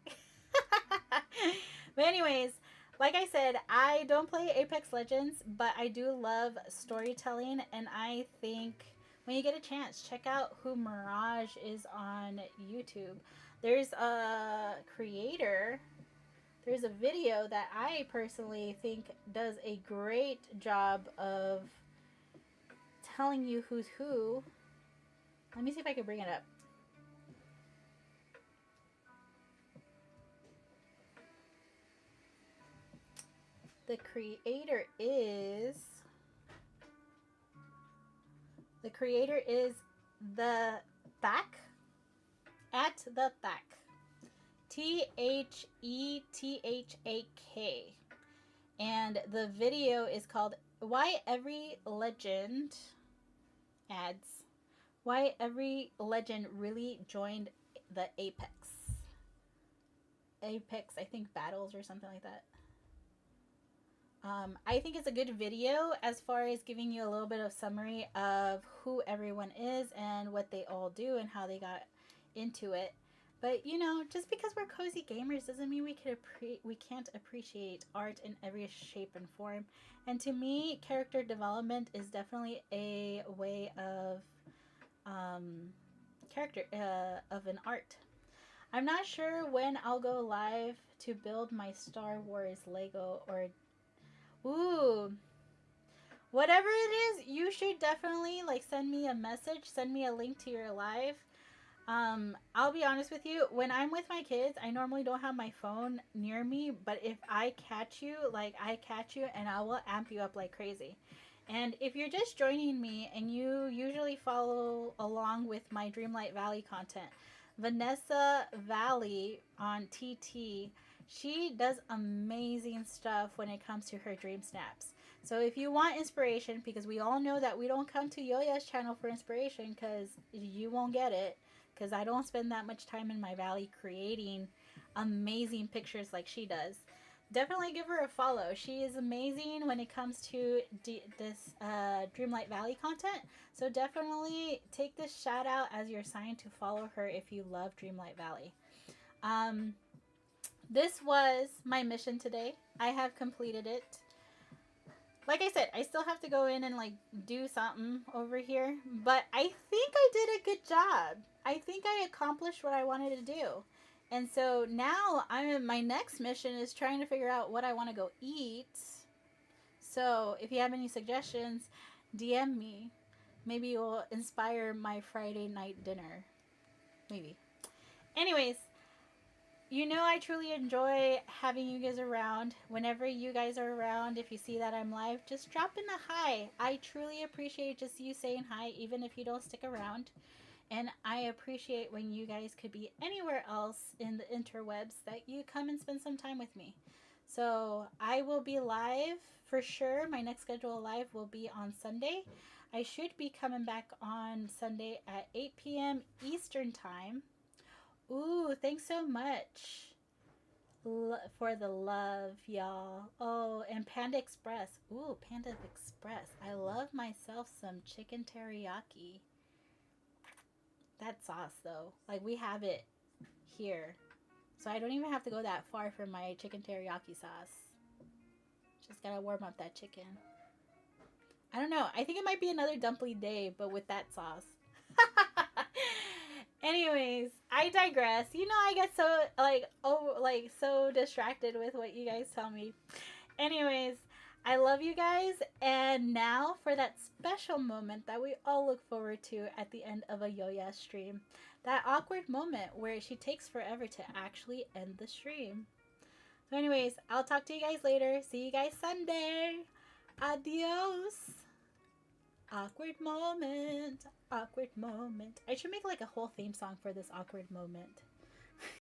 But anyways, like I said, I don't play Apex Legends, but I do love storytelling, and I think when you get a chance, check out who Mirage is on YouTube. There's a creator, there's a video that I personally think does a great job of telling you who's who. Let me see if I can bring it up. The creator is the Thack at the Thack. THETHAK. And the video is called Why Every Legend Adds. Why every legend really joined the Apex, I think, battles or something like that. I think it's a good video as far as giving you a little bit of summary of who everyone is and what they all do and how they got into it. But you know, just because we're cozy gamers doesn't mean we can't appreciate art in every shape and form. And to me, character development is definitely a way of of an art. I'm not sure when I'll go live to build my Star Wars Lego or whatever it is. You should definitely send me a message, send me a link to your live. I'll be honest with you, when I'm with my kids, I normally don't have my phone near me, but if I catch you, I catch you and I will amp you up like crazy. And if you're just joining me and you usually follow along with my Dreamlight Valley content, Vanessa Valley on TT, she does amazing stuff when it comes to her dream snaps. So if you want inspiration, because we all know that we don't come to Yoya's channel for inspiration because you won't get it, because I don't spend that much time in my valley creating amazing pictures like she does. Definitely give her a follow. She is amazing when it comes to this Dreamlight Valley content. So definitely take this shout out as your sign to follow her if you love Dreamlight Valley. This was my mission today. I have completed it. Like I said, I still have to go in and like do something over here, but I think I did a good job. I think I accomplished what I wanted to do. And so now my next mission is trying to figure out what I want to go eat. So if you have any suggestions, DM me. Maybe it will inspire my Friday night dinner. Maybe. Anyways, you know I truly enjoy having you guys around. Whenever you guys are around, if you see that I'm live, just drop in a hi. I truly appreciate just you saying hi, even if you don't stick around. And I appreciate when you guys could be anywhere else in the interwebs that you come and spend some time with me. So I will be live for sure. My next schedule live will be on Sunday. I should be coming back on Sunday at 8 p.m. Eastern Time. Ooh, thanks so much for the love, y'all. Oh, and Panda Express. Ooh, Panda Express. I love myself some chicken teriyaki. That sauce, though. Like, we have it here. So I don't even have to go that far for my chicken teriyaki sauce. Just gotta warm up that chicken. I don't know. I think it might be another dumpling day, but with that sauce. Anyways, I digress. You know, I get so so distracted with what you guys tell me. Anyways, I love you guys, and now for that special moment that we all look forward to at the end of a Yoya stream. That awkward moment where she takes forever to actually end the stream. So anyways, I'll talk to you guys later. See you guys Sunday. Adios. Awkward moment. Awkward moment. I should make like a whole theme song for this awkward moment.